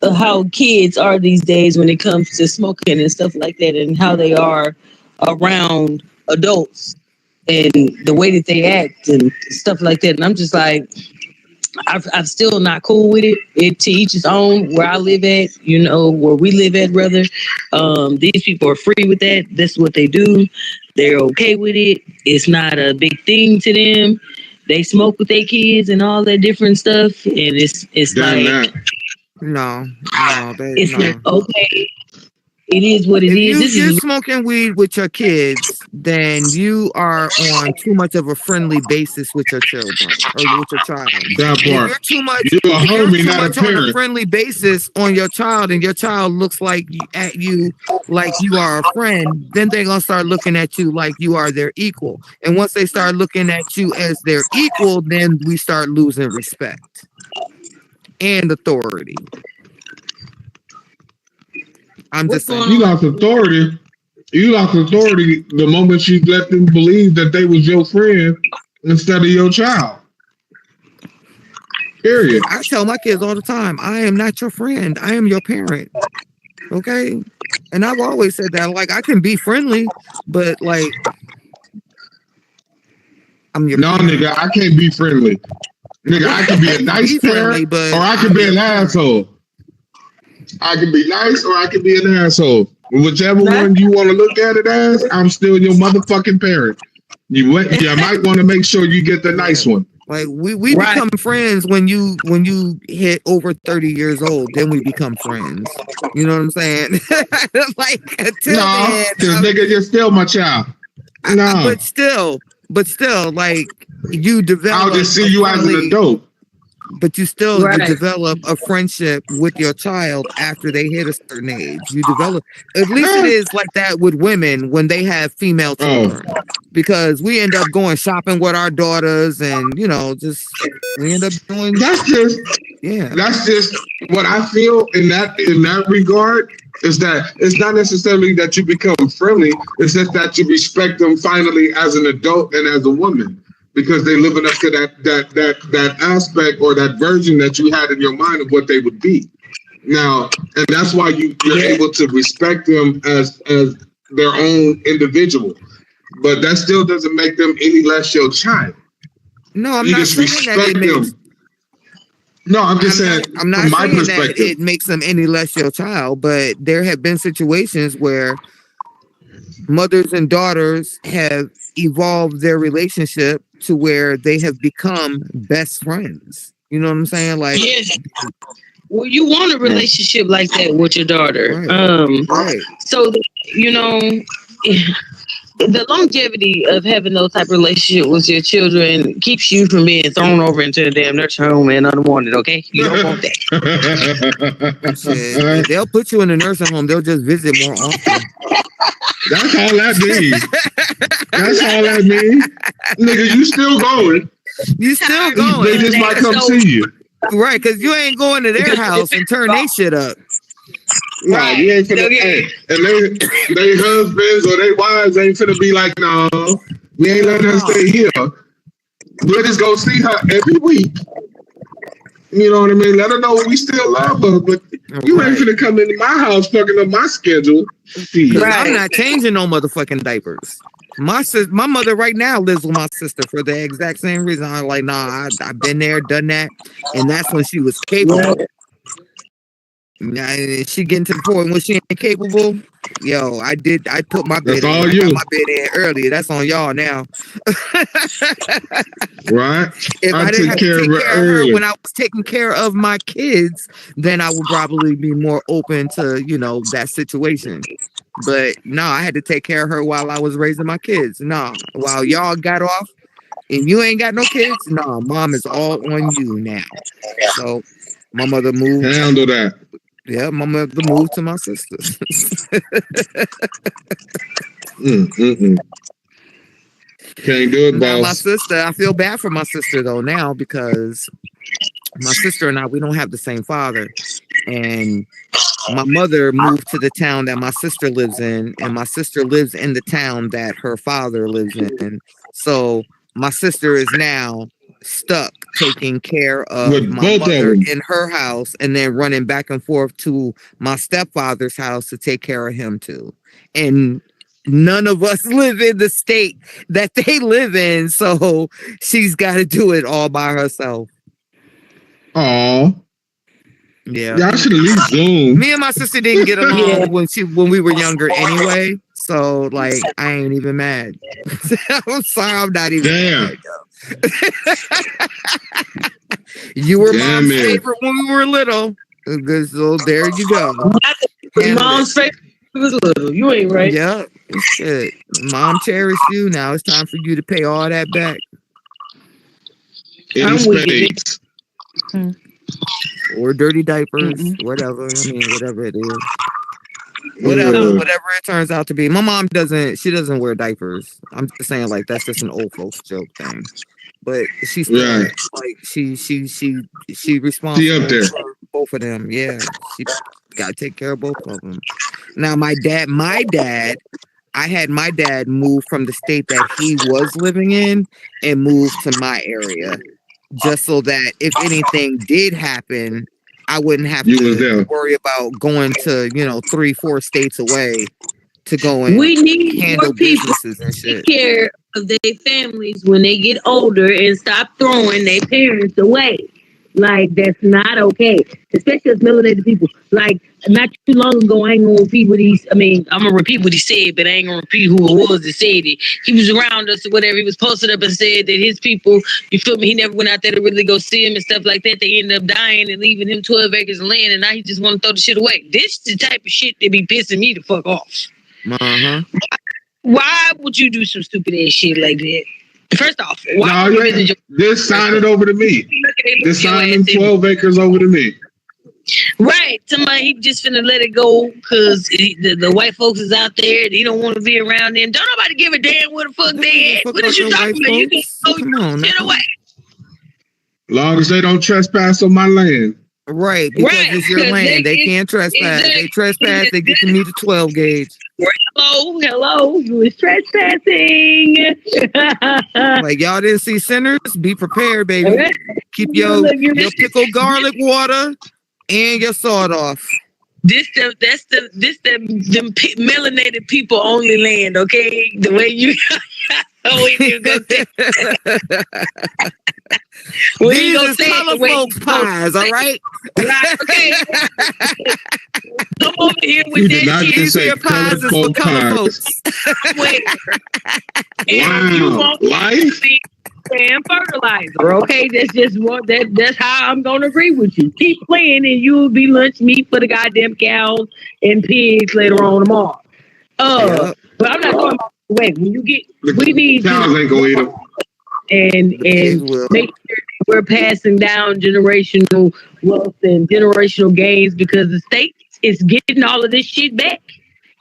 how kids are these days when it comes to smoking and stuff like that, and how they are around adults and the way that they act and stuff like that. And I'm just like, I'm still not cool with it. To each his own. Where I live at, where we live at, rather. These people are free with that. That's what they do. They're okay with it. It's not a big thing to them. They smoke with their kids and all that different stuff, and it's like no, it's like okay. It is what it is. If you're smoking weed with your kids, then you are on too much of a friendly basis with your children or with your child. That part. If you're too much, on a friendly basis on your child, and your child looks at you like you are a friend, then they're gonna start looking at you like you are their equal. And once they start looking at you as their equal, then we start losing respect and authority. I'm just saying. You lost authority. You lost authority the moment you let them believe that they was your friend instead of your child. Period. I tell my kids all the time, I am not your friend. I am your parent. Okay? And I've always said that. Like, I can be friendly, but like, I'm your parent. Nigga, I can't be friendly. Nigga, I can be a nice parent, or I can be an asshole. I can be nice or I can be an asshole. Whichever one you want to look at it as, I'm still your motherfucking parent. You might want to make sure you get the nice one. Like we become friends when you hit over 30 years old, then we become friends. You know what I'm saying? Like until then, nigga, you're still my child. No, but still, like you develop. I'll just see you as an adult. But you still develop a friendship with your child after they hit a certain age. You develop, at least it is like that with women when they have female children, because we end up going shopping with our daughters, and we end up doing. That's just what I feel in that regard. Is that it's not necessarily that you become friendly. It's just that you respect them finally as an adult and as a woman. Because they living up to that aspect or that version that you had in your mind of what they would be. Now, and that's why you're able to respect them as their own individual. But that still doesn't make them any less your child. No, I'm not saying that it makes. No, I'm just saying. I'm not saying that it makes them any less your child, but there have been situations where mothers and daughters have evolved their relationship to where they have become best friends. You know what I'm saying? Like, well, you want a relationship like that with your daughter. Right. So the longevity of having those type of relationship with your children keeps you from being thrown over into a damn nursing home and unwanted, okay? You don't want that. Shit, they'll put you in a nursing home. They'll just visit more often. That's all that means. That's all that means. Nigga, you still going. You still going. They just might come see you. Right, because you ain't going to their house and turn their shit up. Right, you ain't finna, and they husbands or they wives ain't finna be like, no, we ain't letting her stay here. We'll just go see her every week. You know what I mean? Let her know we still love her, but you ain't finna come into my house fucking up my schedule. Right. I'm not changing no motherfucking diapers. My mother right now lives with my sister for the exact same reason. I'm like, nah, I've been there, done that, and that's when she was capable. She getting to the point when she ain't capable. Yo, I put my bed in. I got my bed in earlier. That's on y'all now. Right. If I didn't have to take care of her when I was taking care of my kids, then I would probably be more open to, that situation. But no, I had to take care of her while I was raising my kids. No, while y'all got off and you ain't got no kids, no, mom is all on you now. So my mother moved. Handle that. Yeah, my mother moved to my sister. Can't do it, boss. My sister, I feel bad for my sister though now because my sister and I, we don't have the same father. And my mother moved to the town that my sister lives in, and my sister lives in the town that her father lives in. So my sister is now stuck taking care of my mother in her house and then running back and forth to my stepfather's house to take care of him too. And none of us live in the state that they live in, so she's got to do it all by herself. Oh. Yeah, I should at least Zoom. Me and my sister didn't get along when we were younger anyway, so like I ain't even mad. I'm sorry, I'm not even mad. You were mom's favorite when we were little. So there you go. Mom's favorite was little. You ain't right. Yeah, shit. Mom cherished you. Now it's time for you to pay all that back. In spades. Or dirty diapers, whatever. I mean, whatever it is. Whatever it turns out to be. My mom doesn't wear diapers. I'm just saying, like, that's just an old folks joke thing. But she's still like she responsible for both of them. Yeah. She gotta take care of both of them. Now my dad, I had my dad move from the state that he was living in and move to my area. Just so that if anything did happen, I wouldn't have to worry about going to, 3-4 states away to go and handle businesses and shit. Take care of their families when they get older and stop throwing their parents away. Like, that's not okay. Especially as melanated people. Like, not too long ago, I ain't gonna repeat I'm gonna repeat what he said, but I ain't gonna repeat who it was that said it. He was around us or whatever. He was posted up and said that his people, you feel me, he never went out there to really go see him and stuff like that. They ended up dying and leaving him 12 acres of land, and now he just want to throw the shit away. This is the type of shit that be pissing me the fuck off. Uh-huh. Why would you do some stupid ass shit like that? First off, just sign it over to me. Just sign them 12 acres over to me. Right. Somebody, he just finna let it go because the white folks is out there. They don't want to be around them. Don't nobody give a damn where the fuck they at. What is you talking about? You can go get away. Long as they don't trespass on my land. Right, because it's your land. They can't trespass. They trespass, they get to meet a 12 gauge. Hello, you was trespassing. Like, y'all didn't see sinners? Be prepared, baby. Keep your pickled garlic water and your sawed off. This the melanated people only land, okay? The way you These is color folks pies, all right? Okay. Come over here with that shit. These your pies is for color folks. And you won't see damn fertilizer, okay? That's just that's how I'm gonna agree with you. Keep playing and you'll be lunch meat for the goddamn cows and pigs later on tomorrow. But I'm not talking about Wait, when you get, we need cows ain't gonna eat them. And make sure we're passing down generational wealth and generational gains because the state is getting all of this shit back.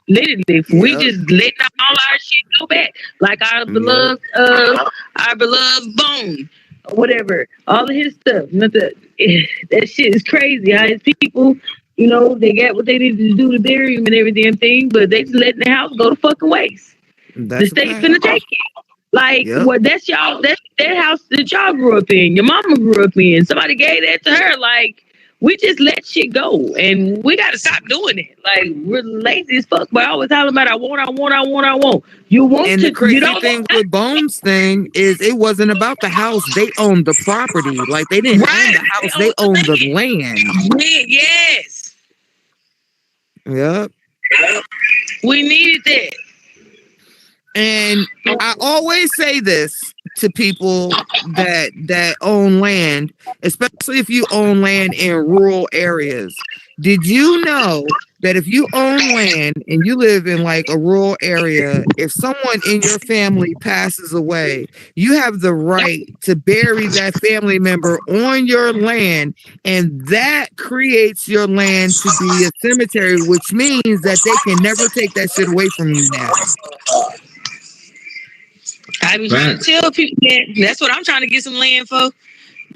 Literally, if we just letting all our shit go back, like our beloved Bone, or whatever, all of his stuff. That shit is crazy. How his people, you know, they got what they needed to do to bury him and every damn thing, but they just letting the house go to fucking waste. The state's finna take it. Like, what? That's y'all. That's that house that y'all grew up in. Your mama grew up in. Somebody gave that to her. Like, we just let shit go, and we got to stop doing it. Like, we're lazy as fuck. But I always talking about I want. You want and to. The crazy thing with Bones thing is it wasn't about the house. They owned the property. Like they didn't own the house. They owned the land. Yes. Yep. We needed that. And I always say this to people that own land, especially if you own land in rural areas. Did you know that if you own land and you live in like a rural area, if someone in your family passes away, you have the right to bury that family member on your land, and that creates your land to be a cemetery, which means that they can never take that shit away from you now. I be trying to tell people that. That's what I'm trying to get some land for.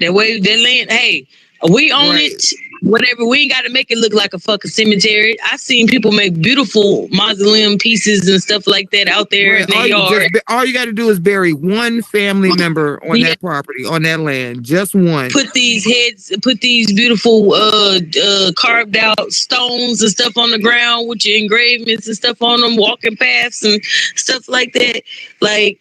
That way, that land, hey, we own it. Whatever, we ain't got to make it look like a fucking cemetery. I've seen people make beautiful mausoleum pieces and stuff like that out there in their yard. All you got to do is bury one family member on that property, on that land, just one. Put these beautiful carved out stones and stuff on the ground with your engravings and stuff on them, walking paths and stuff like that. Like,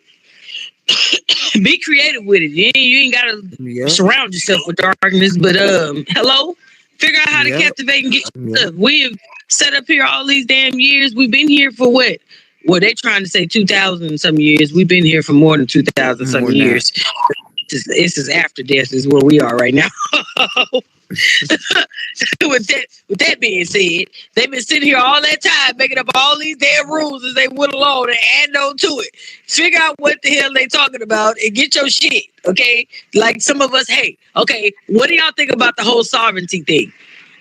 be creative with it. You ain't gotta surround yourself with darkness, but hello, figure out how to captivate and get your stuff. We have set up here all these damn years. We've been here for what? Well, they trying to say 2,000 some years. We've been here for more than 2,000 some years. This is after death is where we are right now. With that being said, they've been sitting here all that time making up all these damn rules as they went along and add on to it. Figure out what the hell they talking about and get your shit, okay? Like some of us, hey, okay, what do y'all think about the whole sovereignty thing?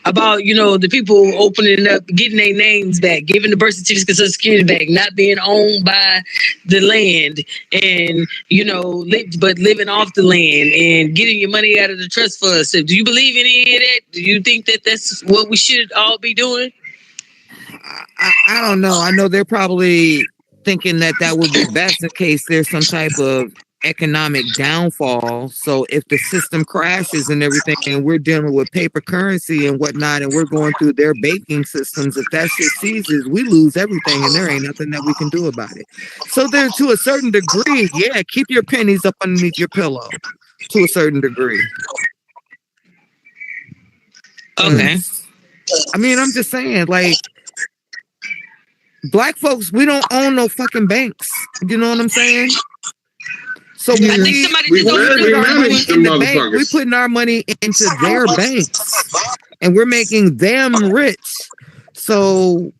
About, you know, the people opening up, getting their names back, giving the birth certificates and Social Security back, not being owned by the land, and, you know, but living off the land and getting your money out of the trust fund. So do you believe in any of that? Do you think that that's what we should all be doing? I don't know. I know they're probably thinking that would be best in case there's some type of economic downfall. So if the system crashes and everything, and we're dealing with paper currency and whatnot, and we're going through their banking systems, if that shit seizes, we lose everything, and there ain't nothing that we can do about it. So there, to a certain degree, keep your pennies up underneath your pillow. To a certain degree. Okay. I mean, I'm just saying, like, black folks, we don't own no fucking banks. You know what I'm saying? So we putting our money into their banks, and we're making them rich. So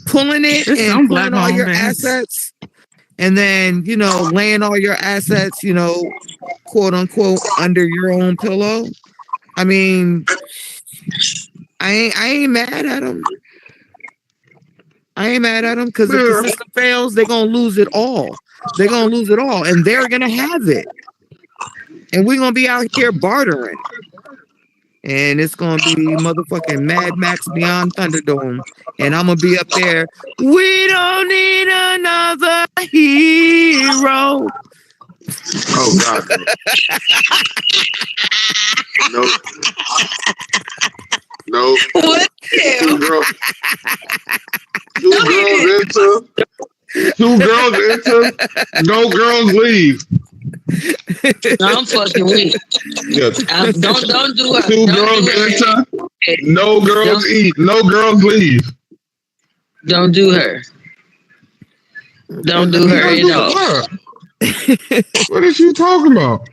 pulling it and pulling all your assets, and then, you know, laying all your assets, you know, quote unquote, under your own pillow. I mean, I ain't mad at them. Because if the system fails, they're gonna lose it all. They're gonna lose it all, and they're gonna have it, and we're gonna be out here bartering, and it's gonna be motherfucking Mad Max Beyond Thunderdome, and I'm gonna be up there. We don't need another hero. Oh God! No. What? Two girls into no girls leave. No, I'm fucking weak. Yeah. Don't do it. Two girls enter, no girls eat, no girls leave. Don't do her. Don't do her at all. What is you talking about?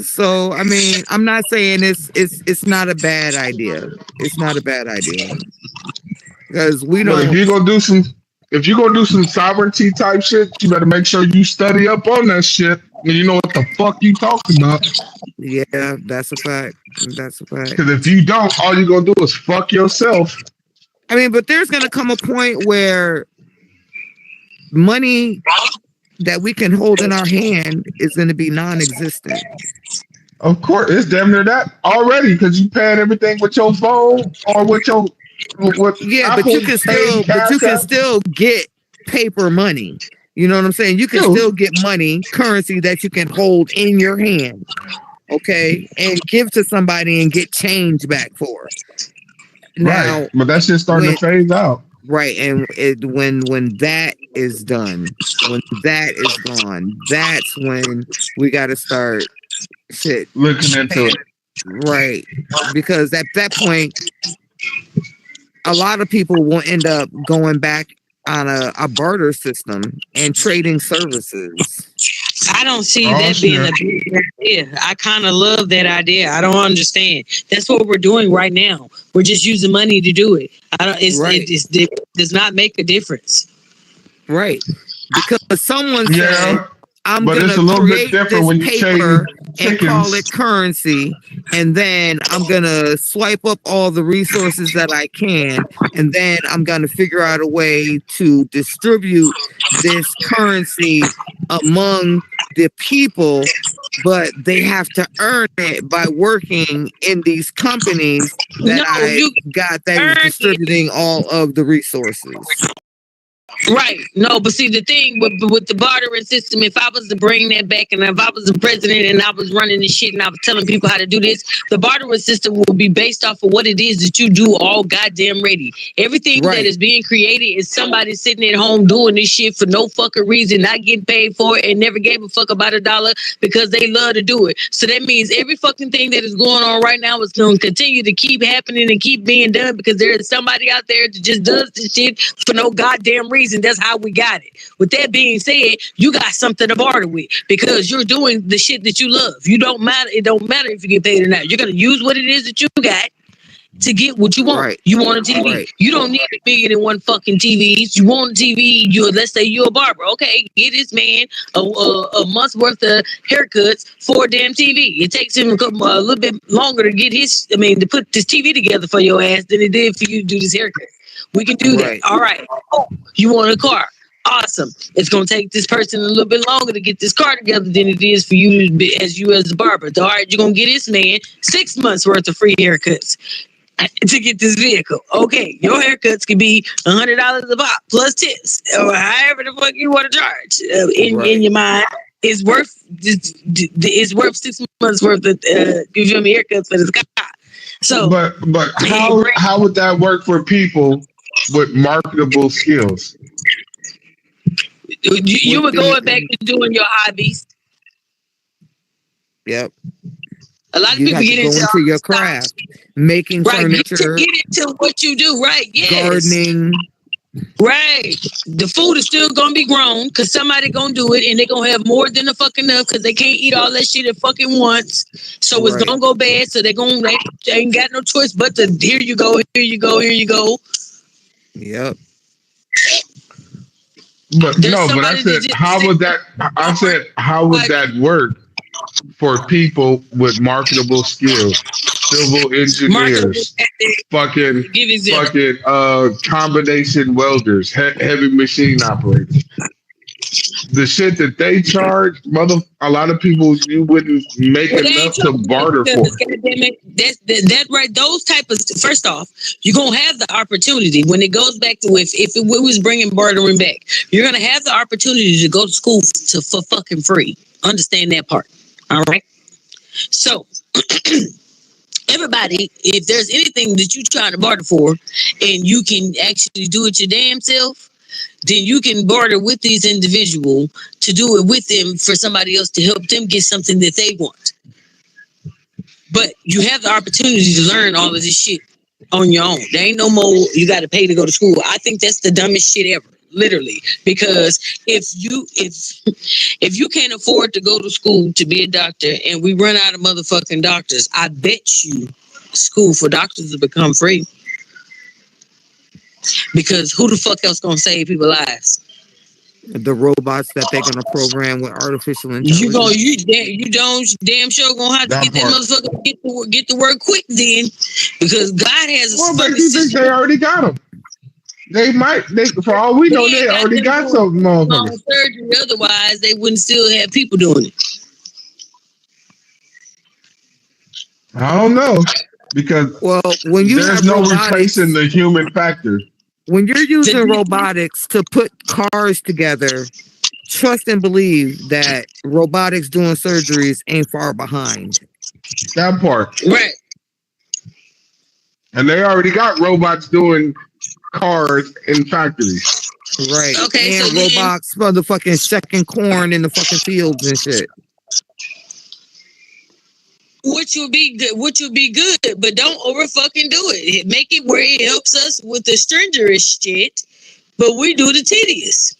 So I mean, I'm not saying it's not a bad idea. It's not a bad idea because we don't. If you gonna do some if you're gonna do some sovereignty type shit, you better make sure you study up on that shit and you know what the fuck you talking about. Yeah, that's a fact. That's a fact. Because if you don't, all you're gonna do is fuck yourself. I mean, but there's gonna come a point where money that we can hold in our hand is gonna be non-existent. Of course, it's damn near that already because you paying everything with your phone or with your yeah, but you can still get paper money. You know what I'm saying? You can still get money, currency that you can hold in your hand, okay, and give to somebody and get change back for. Now, right, but that shit's starting to phase out. Right, and when that is done, when that is gone, that's when we got to start looking into it. Right, because at that point, a lot of people will end up going back on a barter system and trading services. I don't see that being a big idea. I kind of love that idea. I don't understand. That's what we're doing right now. We're just using money to do it. It does not make a difference. Right. Because someone said, I'm but gonna it's a little create bit different when you paper and call it currency, and then I'm gonna swipe up all the resources that I can, and then I'm gonna figure out a way to distribute this currency among the people, but they have to earn it by working in these companies that are distributing all of the resources. Right. No, but see, the thing with the bartering system, if I was to bring that back and if I was the president and I was running this shit and I was telling people how to do this, the bartering system will be based off of what it is that you do all goddamn ready. Everything that is being created is somebody sitting at home doing this shit for no fucking reason, not getting paid for it, and never gave a fuck about $1 because they love to do it. So that means every fucking thing that is going on right now is going to continue to keep happening and keep being done because there is somebody out there that just does this shit for no goddamn reason. That's how we got it. With that being said, you got something to barter with because you're doing the shit that you love. You don't matter. It don't matter if you get paid or not. You're going to use what it is that you got to get what you want. Right. You want a TV. Right. You don't need $1,000,000 fucking TVs. You want a TV. Let's say you're a barber. Okay, get this man a month's worth of haircuts for a damn TV. It takes him a little bit longer to get to put this TV together for your ass than it did for you to do this haircut. We can do that. All right. Oh, you want a car? Awesome. It's going to take this person a little bit longer to get this car together than it is for you to be, as a barber. All right, you're going to get this man 6 months worth of free haircuts to get this vehicle. Okay, your haircuts could be $100 a pop plus tips or however the fuck you want to charge. In your mind, it's worth 6 months worth of haircuts for this guy. So, but how would that work for people with marketable skills? You were going back to doing your hobbies. Yep. A lot of people get into your craft, making furniture. Get into what you do, right? Yes. Gardening. Right. The food is still going to be grown because somebody going to do it and they're going to have more than fucking enough because they can't eat all that shit at fucking once. So it's going to go bad. So they ain't got no choice but to, here you go, here you go, here you go. Yep. But I said, how would that work for people with marketable skills? Civil engineers, fucking combination welders, heavy machine operators. The shit that they charge, a lot of people you wouldn't make enough to barter for. That right, those type of, first off, you're gonna have the opportunity when it goes back to if it was bringing bartering back, you're gonna have the opportunity to go to school for fucking free. Understand that part, all right? So. Everybody, if there's anything that you're trying to barter for and you can actually do it your damn self, then you can barter with these individuals to do it with them for somebody else to help them get something that they want. But you have the opportunity to learn all of this shit on your own. There ain't no more you got to pay to go to school. I think that's the dumbest shit ever. Literally, because if you can't afford to go to school to be a doctor and we run out of motherfucking doctors, I bet you school for doctors will become free. Because who the fuck else gonna save people's lives? The robots that they're gonna program with artificial intelligence. You damn sure gonna have to get that motherfucker get to work quick then, because God has a fucking system. They already got them. They might. For all we know, they already got some motherfuckers. Surgery, otherwise they wouldn't still have people doing it. I don't know, because when you there's no replacing the human factor. When you're using robotics to put cars together, trust and believe that robotics doing surgeries ain't far behind. That part. Right. And they already got robots doing cars in factories. Right. Okay. And so robots motherfucking shucking corn in the fucking fields and shit. Which would be good, but don't over fucking do it. Make it where it helps us with the strenuous shit, but we do the tedious.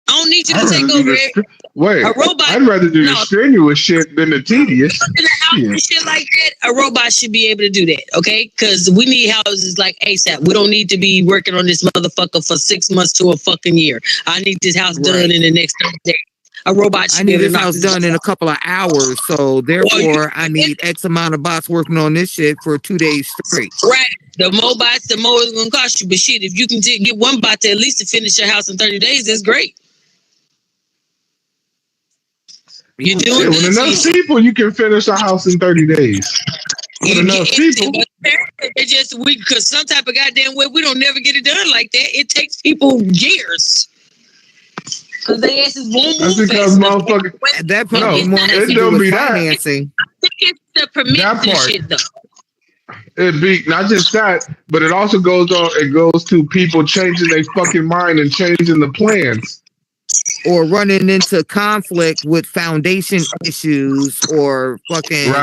I don't need you to take over it. Wait, a robot. I'd rather do the strenuous shit than the tedious. Shit like that, a robot should be able to do that, okay? Because we need houses like ASAP. We don't need to be working on this motherfucker for 6 months to a fucking year. I need this house done in the next 30 days. A robot should be able to this house done in a couple of hours, so therefore I need X amount of bots working on this shit for 2 days straight. Right. The more bots, the more it's gonna cost you. But shit, if you can get one bot to at least to finish your house in 30 days, that's great. You're doing with enough people, you can finish a house in 30 days. With enough people. It's just because some type of goddamn way we don't never get it done like that. It takes people years. Because they asses won't move. That's because motherfuckers. It don't be financing. It's the permission shit though. It'd be not just that, but it also goes on. It goes to people changing their fucking mind and changing the plans. Or running into conflict with foundation issues or fucking,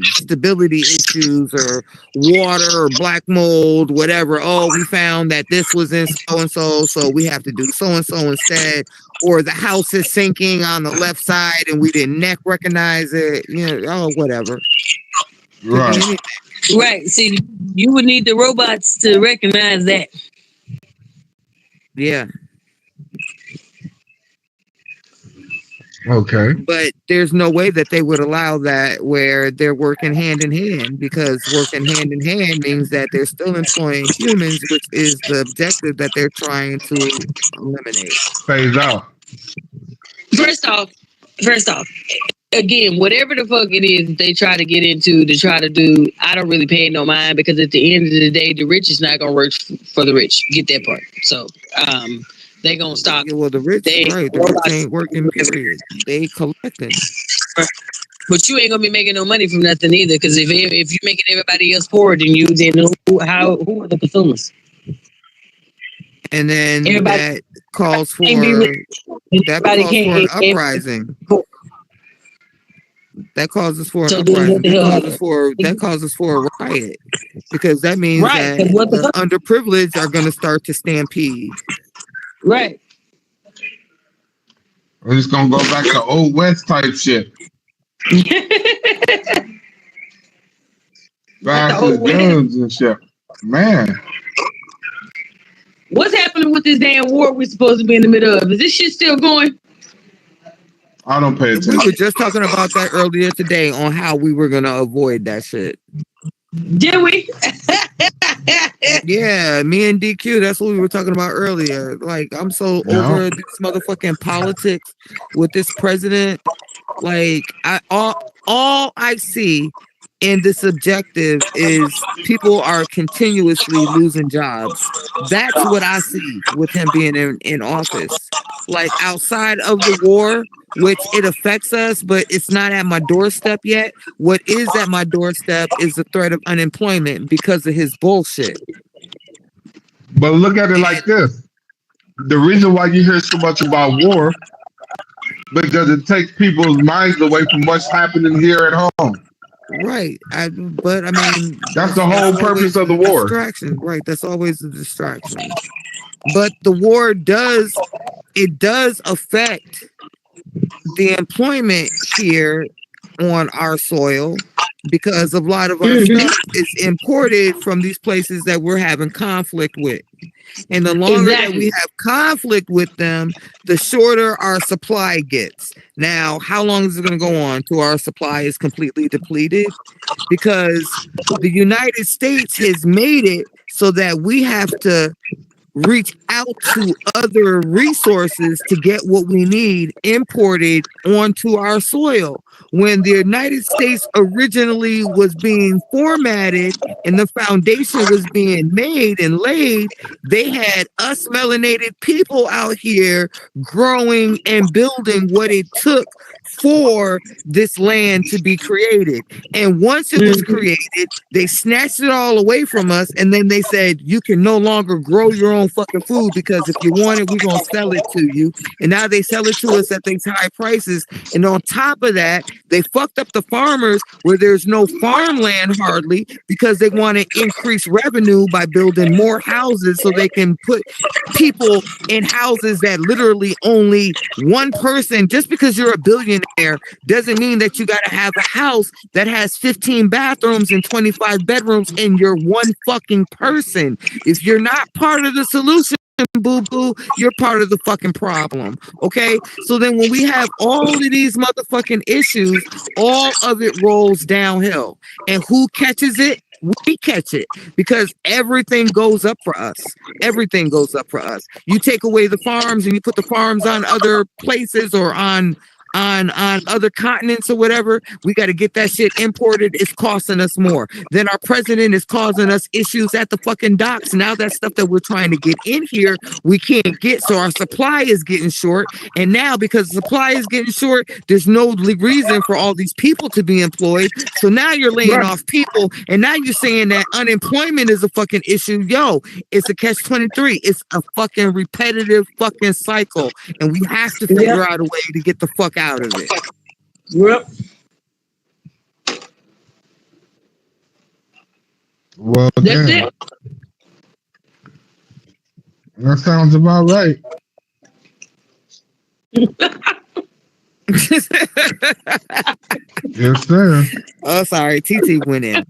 stability issues or water or black mold, whatever. Oh, we found that this was in so-and-so, so we have to do so-and-so instead. Or the house is sinking on the left side and we didn't recognize it. Whatever. Right. Right. See, you would need the robots to recognize that. Yeah. Okay. But there's no way that they would allow that where they're working hand in hand, because working hand in hand means that they're still employing humans, which is the objective that they're trying to eliminate. Phase out. First off, again, whatever the fuck it is that they try to get into to try to do, I don't really pay no mind, because at the end of the day, the rich is not going to work for the rich. Get that part. So, they gonna stop. Well, the rich, the rich ain't working, period. They collecting. But you ain't gonna be making no money from nothing either, because if you're making everybody else poorer than you, then who are the consumers? And then that calls for an uprising. That causes for an uprising. That causes for a riot, because that means that the underprivileged are going to start to stampede. Right. We're just gonna go back to old West type shit. Back to guns and shit. Man. What's happening with this damn war we're supposed to be in the middle of? Is this shit still going? I don't pay attention. We were just talking about that earlier today on how we were gonna avoid that shit. Did we? Yeah, me and DQ, that's what we were talking about earlier. Like, I'm so over this motherfucking politics with this president. Like, all I see in this objective is people are continuously losing jobs. That's what I see with him being in office. Like, outside of the war, which it affects us, but it's not at my doorstep yet. What is at my doorstep is the threat of unemployment because of his bullshit. But look at it like this. The reason why you hear so much about war, because it takes people's minds away from what's happening here at home. Right. But I mean, that's the whole purpose of the war. Distraction. Right. That's always a distraction. But the war does affect the employment here on our soil, because a lot of our stuff is imported from these places that we're having conflict with. And the longer that we have conflict with them, the shorter our supply gets. Now, how long is it going to go on till our supply is completely depleted? Because the United States has made it so that we have to reach out to other resources to get what we need imported onto our soil. When the United States originally was being formatted and the foundation was being made and laid, they had us melanated people out here growing and building what it took for this land to be created. And once it was created, they snatched it all away from us, and then they said, you can no longer grow your own fucking food, because if you want it, we're gonna sell it to you. And now they sell it to us at these high prices. And on top of that, they fucked up the farmers where there's no farmland hardly, because they want to increase revenue by building more houses so they can put people in houses that literally only one person. Just because you're a billionaire doesn't mean that you got to have a house that has 15 bathrooms and 25 bedrooms and you're one fucking person. If you're not part of the solution, boo-boo, you're part of the fucking problem. Okay? So then when we have all of these motherfucking issues, all of it rolls downhill. And who catches it? We catch it, because everything goes up for us. Everything goes up for us. You take away the farms and you put the farms on other places or on other continents or whatever, we got to get that shit imported. It's costing us more. Then our president is causing us issues at the fucking docks. Now that stuff that we're trying to get in here, we can't get. So our supply is getting short. And now because the supply is getting short, there's no reason for all these people to be employed. So now you're laying off people. And now you're saying that unemployment is a fucking issue. Yo, it's a catch-22. It's a fucking repetitive fucking cycle. And we have to figure out a way to get the fuck out of it. Yep. Well, That's it. That sounds about right. Yes, sir. Oh, sorry. TT went in.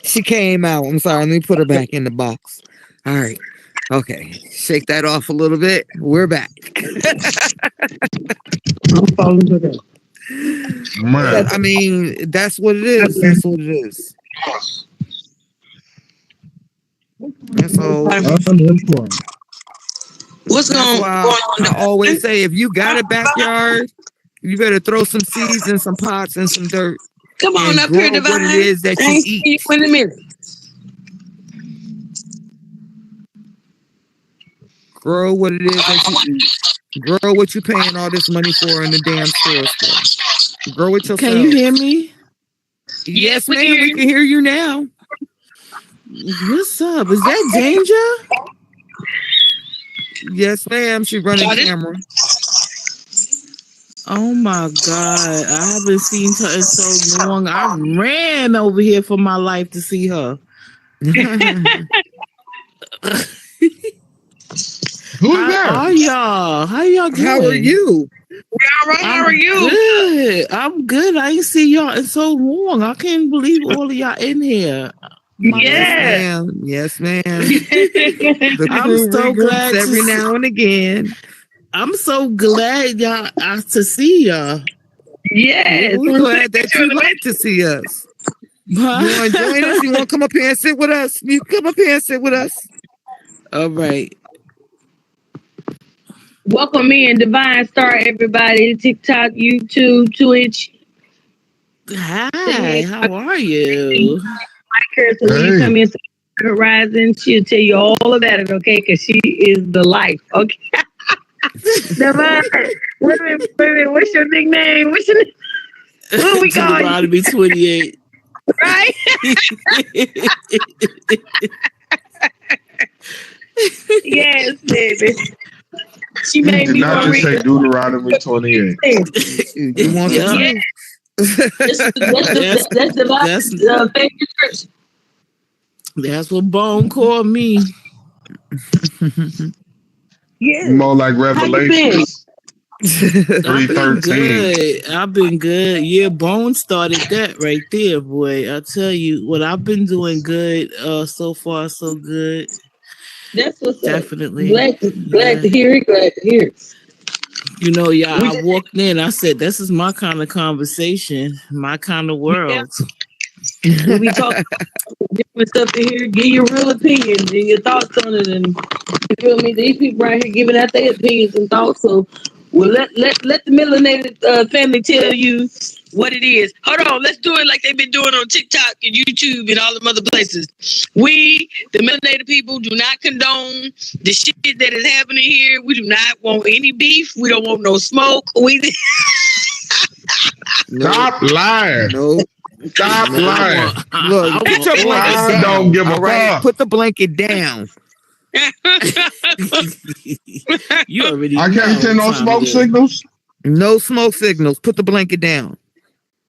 She came out. I'm sorry. Let me put her back in the box. All right. Okay. Shake that off a little bit. We're back. I'm falling to that. I mean, that's what it is. That's what it is. And so what's going on? I always say, if you got a backyard, you better throw some seeds in some pots and some dirt. Come on up here, Divine. What it is that you eat. In a minute. Grow what it is that you eat. Grow what you're paying all this money for in the damn store. Grow it yourself. Can you hear me? Yes, ma'am. We can hear you now. What's up? Is that Danger? Yes, ma'am. She's running the camera. Oh my God. I haven't seen her in so long. I ran over here for my life to see her. Who's there? How are y'all? How y'all doing? How are you? How are you? Good. I'm good. I ain't seen y'all in so long. I can't believe all of y'all in here. Yes, ma'am. Yes, ma'am. The crew so glad every now and again. I'm so glad y'all to see y'all. Yes. We're glad that you like to see us. You want to join us? You want to come up here and sit with us? You come up here and sit with us. All right. Welcome in, Divine Star, everybody. TikTok, YouTube, Twitch. Hi, how are you? So when you come in to Horizon, she'll tell you all about it, okay? Because she is the life, okay? Divine, wait a minute, what's your nickname? What's your name? What we calling you? To be 28. Right? Yes, baby. She made me not just say Deuteronomy 28. You want to? That's the favorite scripture. That's what Bone called me. Yeah. More like Revelations. I've been good. Yeah, Bone started that right there, boy. I tell you what, I've been doing good. So far, so good. That's what's definitely glad to hear it. Glad to hear it. You know, I walked in. I said, "This is my kind of conversation, my kind of world." Yeah. We talk different stuff in here. Give your real opinions and your thoughts on it, and you feel me? These people right here giving out their opinions and thoughts. So, well, let the melanated family tell you what it is. Hold on, let's do it like they've been doing on TikTok and YouTube and all them other places. We, the melanated people, do not condone the shit that is happening here. We do not want any beef. We don't want no smoke. Stop lying. No. Stop lying. Look, get your blanket down. I don't give a fuck. Put the blanket down. You already I can't send no smoke signals. No smoke signals. Put the blanket down.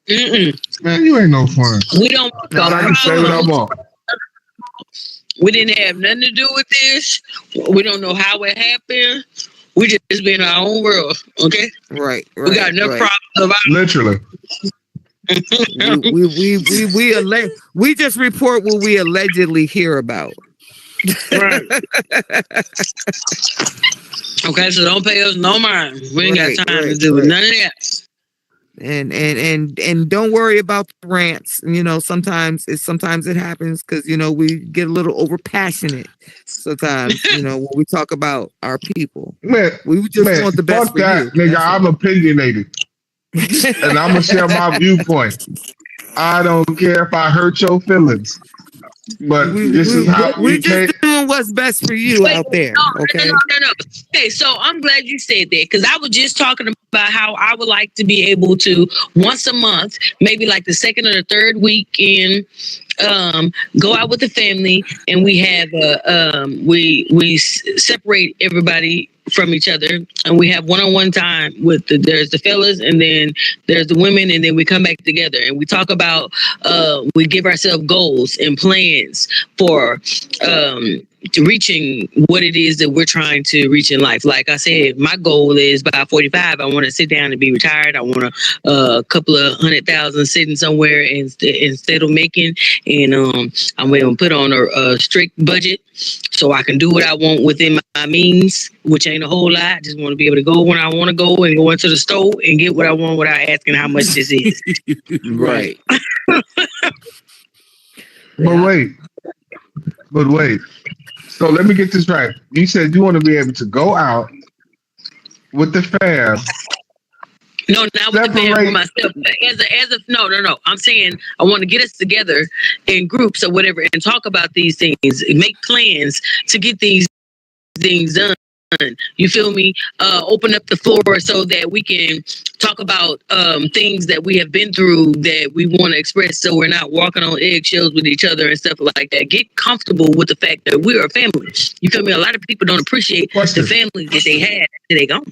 Man, you ain't no fun. We don't. I can say what I want. We didn't have nothing to do with this. We don't know how it happened. We just been in our own world. Okay. Right. We got enough problems of our literally. we just report what we allegedly hear about. Right. Okay, so don't pay us no mind. We ain't got time to do none of that. And don't worry about the rants. You know, sometimes it happens because we get a little over passionate. Sometimes when we talk about our people, man, we just want the best for that, you. Nigga, I'm opinionated, and I'm gonna share my viewpoint. I don't care if I hurt your feelings. But this is how we just doing what's best for you out there. Okay. No. Okay, so I'm glad you said that because I was just talking about how I would like to be able to once a month, maybe like the second or the third weekend, go out with the family and we have we separate everybody from each other and we have one-on-one time with there's the fellas and then there's the women and then we come back together and we talk about we give ourselves goals and plans for to reaching what it is that we're trying to reach in life. Like I said, my goal is by 45, I want to sit down and be retired. I want a couple of 100,000 sitting somewhere instead of making, and I'm going to put on a strict budget so I can do what I want within my means, which ain't a whole lot. I just want to be able to go when I want to go and go into the store and get what I want without asking how much this is. Right. But wait. So let me get this right. You said you want to be able to go out with the fam. No, not with the fam, for myself. No. I'm saying I want to get us together in groups or whatever and talk about these things, make plans to get these things done. You feel me? Open up the floor so that we can talk about things that we have been through that we want to express so we're not walking on eggshells with each other and stuff like that. Get comfortable with the fact that we're a family. You feel me? A lot of people don't appreciate the family that they had after they gone.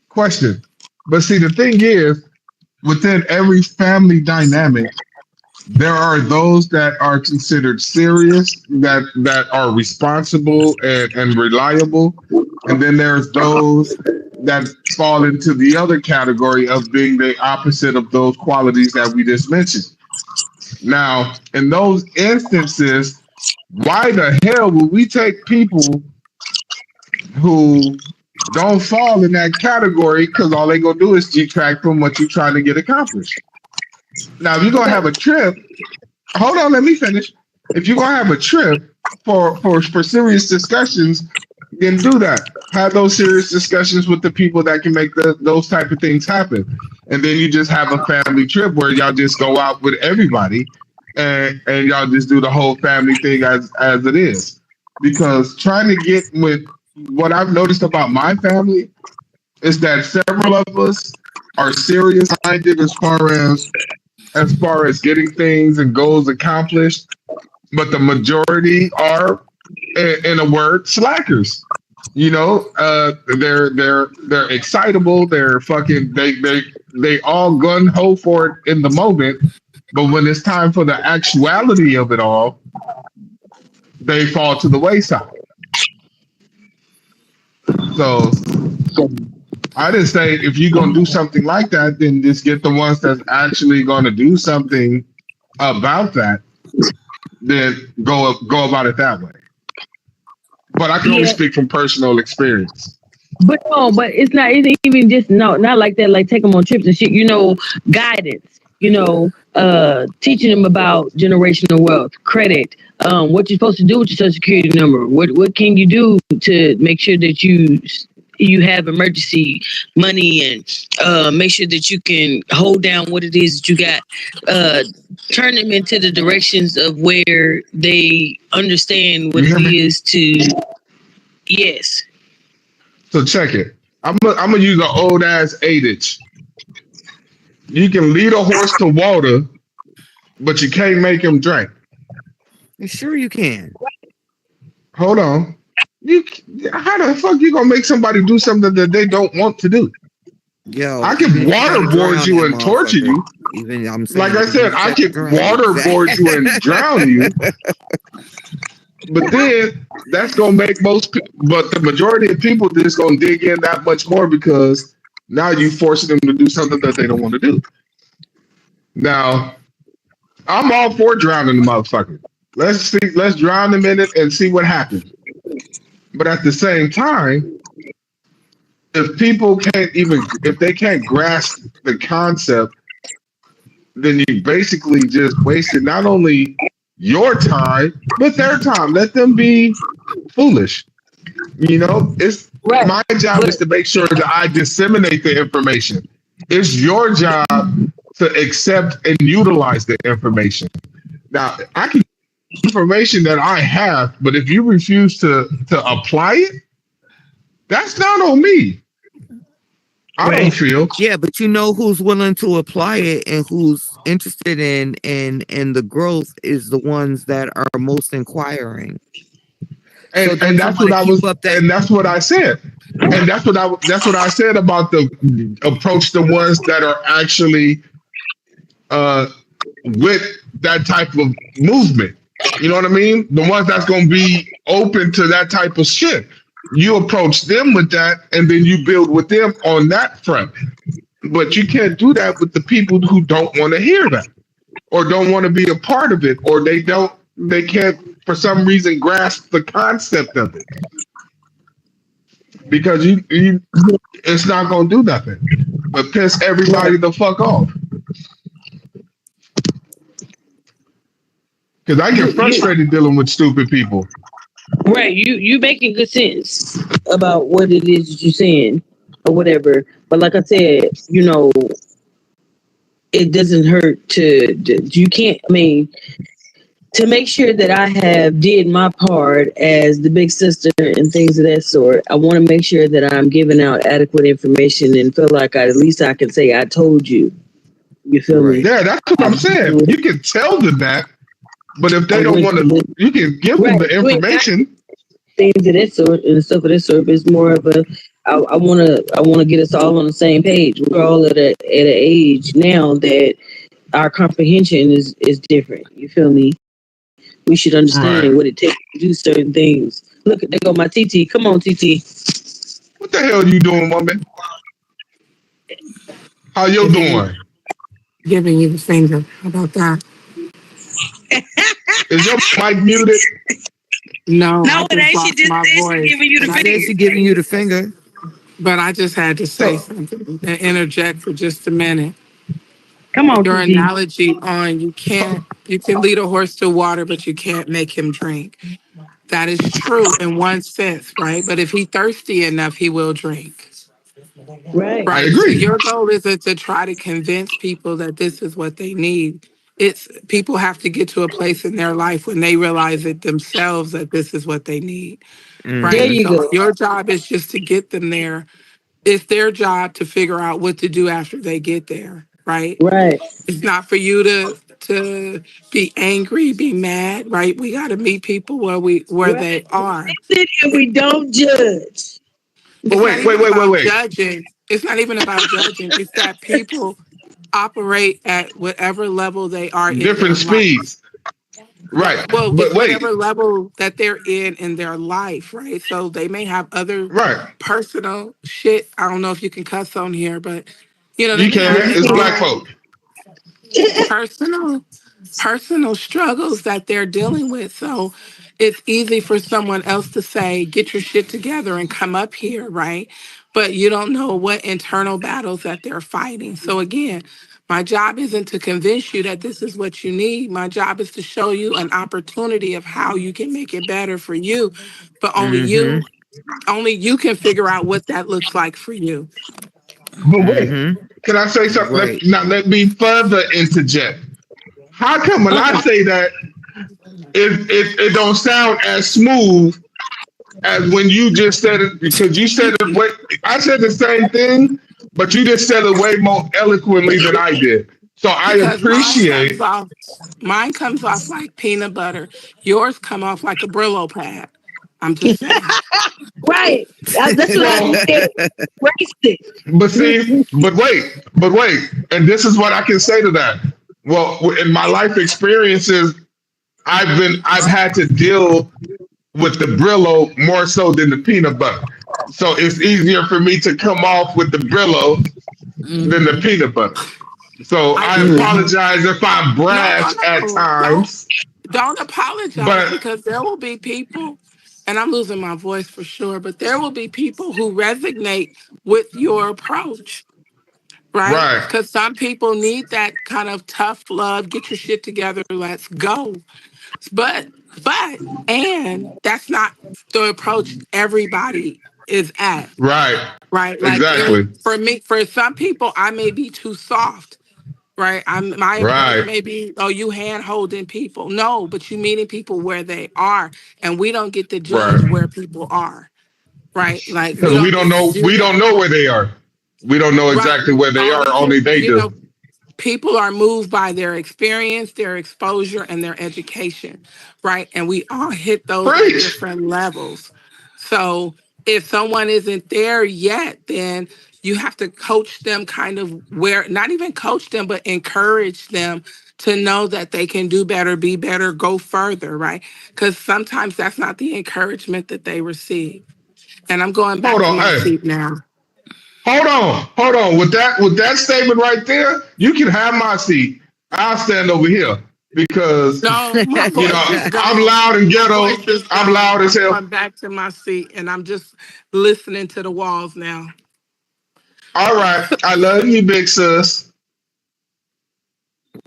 Question. But see, the thing is, within every family dynamic, there are those that are considered serious, that are responsible and reliable. And then there's those that fall into the other category of being the opposite of those qualities that we just mentioned. Now, in those instances, why the hell would we take people who don't fall in that category because all they gonna do is detract from what you're trying to get accomplished? Now, if you're gonna have a trip, hold on, let me finish. If you're gonna have a trip for serious discussions, then do that. Have those serious discussions with the people that can make those type of things happen. And then you just have a family trip where y'all just go out with everybody and y'all just do the whole family thing as it is. Because trying to get with what I've noticed about my family is that several of us are serious minded as far as getting things and goals accomplished, but the majority are, in a word, slackers. You know, they're excitable. They're fucking. They all gun ho for it in the moment, but when it's time for the actuality of it all, they fall to the wayside. So I didn't say if you're gonna do something like that, then just get the ones that's actually gonna do something about that. Then go about it that way. But I can only speak from personal experience. But no, but it's not even just not like that. Like take them on trips and shit. Guidance. Teaching them about generational wealth, credit, what you're supposed to do with your social security number. What can you do to make sure that you have emergency money and make sure that you can hold down what it is that you got. Turn them into the directions of where they understand what it is to. Yes. So check it. I'm gonna use an old ass adage. You can lead a horse to water, but you can't make him drink. Sure you can. Hold on. How the fuck you gonna make somebody do something that they don't want to do? Yo, I can waterboard you and torture you. Even I'm saying, like I said, I can waterboard you and drown you. But then that's gonna make but the majority of people just gonna dig in that much more because now you forcing them to do something that they don't want to do. Now, I'm all for drowning the motherfucker. Let's drown them in it and see what happens. But at the same time, if they can't grasp the concept, then you basically just wasted not only your time, but their time. Let them be foolish. It's right. My job is to make sure that I disseminate the information. It's your job to accept and utilize the information. Now, I can information that I have, but if you refuse to apply it, that's not on me. I don't feel. Yeah, but who's willing to apply it and who's interested in the growth is the ones that are most inquiring. And that's what I was. And that's what I said. And that's what I said about the approach the ones that are actually with that type of movement. You know what I mean? The ones that's going to be open to that type of shit. You approach them with that, and then you build with them on that front. But you can't do that with the people who don't want to hear that, or don't want to be a part of it, or they can't for some reason grasp the concept of it. Because it's not going to do nothing but piss everybody the fuck off. Because I get frustrated dealing with stupid people. Right, you making good sense about what it is that you're saying or whatever. But like I said, it doesn't hurt to make sure that I have did my part as the big sister and things of that sort. I want to make sure that I'm giving out adequate information and feel like at least I can say I told you. You feel me? Yeah, that's what I'm saying. You can tell them that. But if they don't want to, you can give them the information. Things of that sort and stuff of that sort. It's more of a. I want to get us all on the same page. We're all at an age now that our comprehension is different. You feel me? We should understand what it takes to do certain things. Look, there go my TT. Come on, TT. What the hell are you doing, woman? How you doing? Giving you the finger. How about that? Is your mic muted? No, it ain't. She just said she's giving you the finger. She's giving you the finger. But I just had to say something and interject for just a minute. Come on, your analogy on you can lead a horse to water, but you can't make him drink. That is true in one sense, right? But if he's thirsty enough, he will drink. Right. I agree. So your goal isn't to try to convince people that this is what they need. It's people have to get to a place in their life when they realize it themselves that this is what they need. Right. There you go. Your job is just to get them there. It's their job to figure out what to do after they get there. Right. Right. It's not for you to be angry, be mad. Right. We got to meet people where they are. And we don't judge. Wait. Judging. It's not even about judging. It's that people operate at whatever level they are. Different speeds. Right. Well, But it's wait. whatever level that they're in their life, right? So they may have other Right. personal shit. I don't know if you can cuss on here, but they You may have can. their It's black own folk. personal personal struggles that they're dealing with. So it's easy for someone else to say, get your shit together and come up here, right? But you don't know what internal battles that they're fighting. So again, my job isn't to convince you that this is what you need. My job is to show you an opportunity of how you can make it better for you. But Mm-hmm. only you can figure out what that looks like for you. But wait, Mm-hmm. can I say something? Right. Let me further interject. How come when I say that it don't sound as smooth as when you just said it? Because you said it way, I said the same thing, but you just said it way more eloquently than I did. So I Because appreciate. mine comes off like peanut butter. Yours come off like a Brillo pad. I'm just saying. Right. That's what I So, said. Waste it. but see, but wait, and this is what I can say to that. Well, in my life experiences, I've had to deal with the Brillo more so than the peanut butter. So it's easier for me to come off with the Brillo than the peanut butter. So I I get it. apologize if I'm No, brash no, at no. times, Don't apologize, but because there will be people, and I'm losing my voice for sure, but there will be people who resonate with your approach, right? right, Because some people need that kind of tough love, get your shit together, let's go. But and that's not the approach everybody is at, right, right? Like exactly, for me, for some people, I may be too soft, right? My approach right, may be, oh, you hand holding people. No, but you meeting people where they are, and we don't get to judge right. where people are, right? Like we Because don't get to do we don't that, know where they are. We don't know right? exactly where they All are. we Only can, they do. people are moved by their experience, their exposure, and their education, right? And we all hit those at Preach. different levels. So if someone isn't there yet, then you have to coach them kind of where, not even coach them, but encourage them to know that they can do better, be better, go further, right? Because sometimes that's not the encouragement that they receive. And I'm going back Hold to on. my Hey, seat now. hold on. With that statement right there, you can have my seat. I'll stand over here because No, my voice is I'm gone. loud and My ghetto. voice is I'm gone. loud as I'm hell. going back to my seat and I'm just listening to the walls now. All right, I love you, big sis.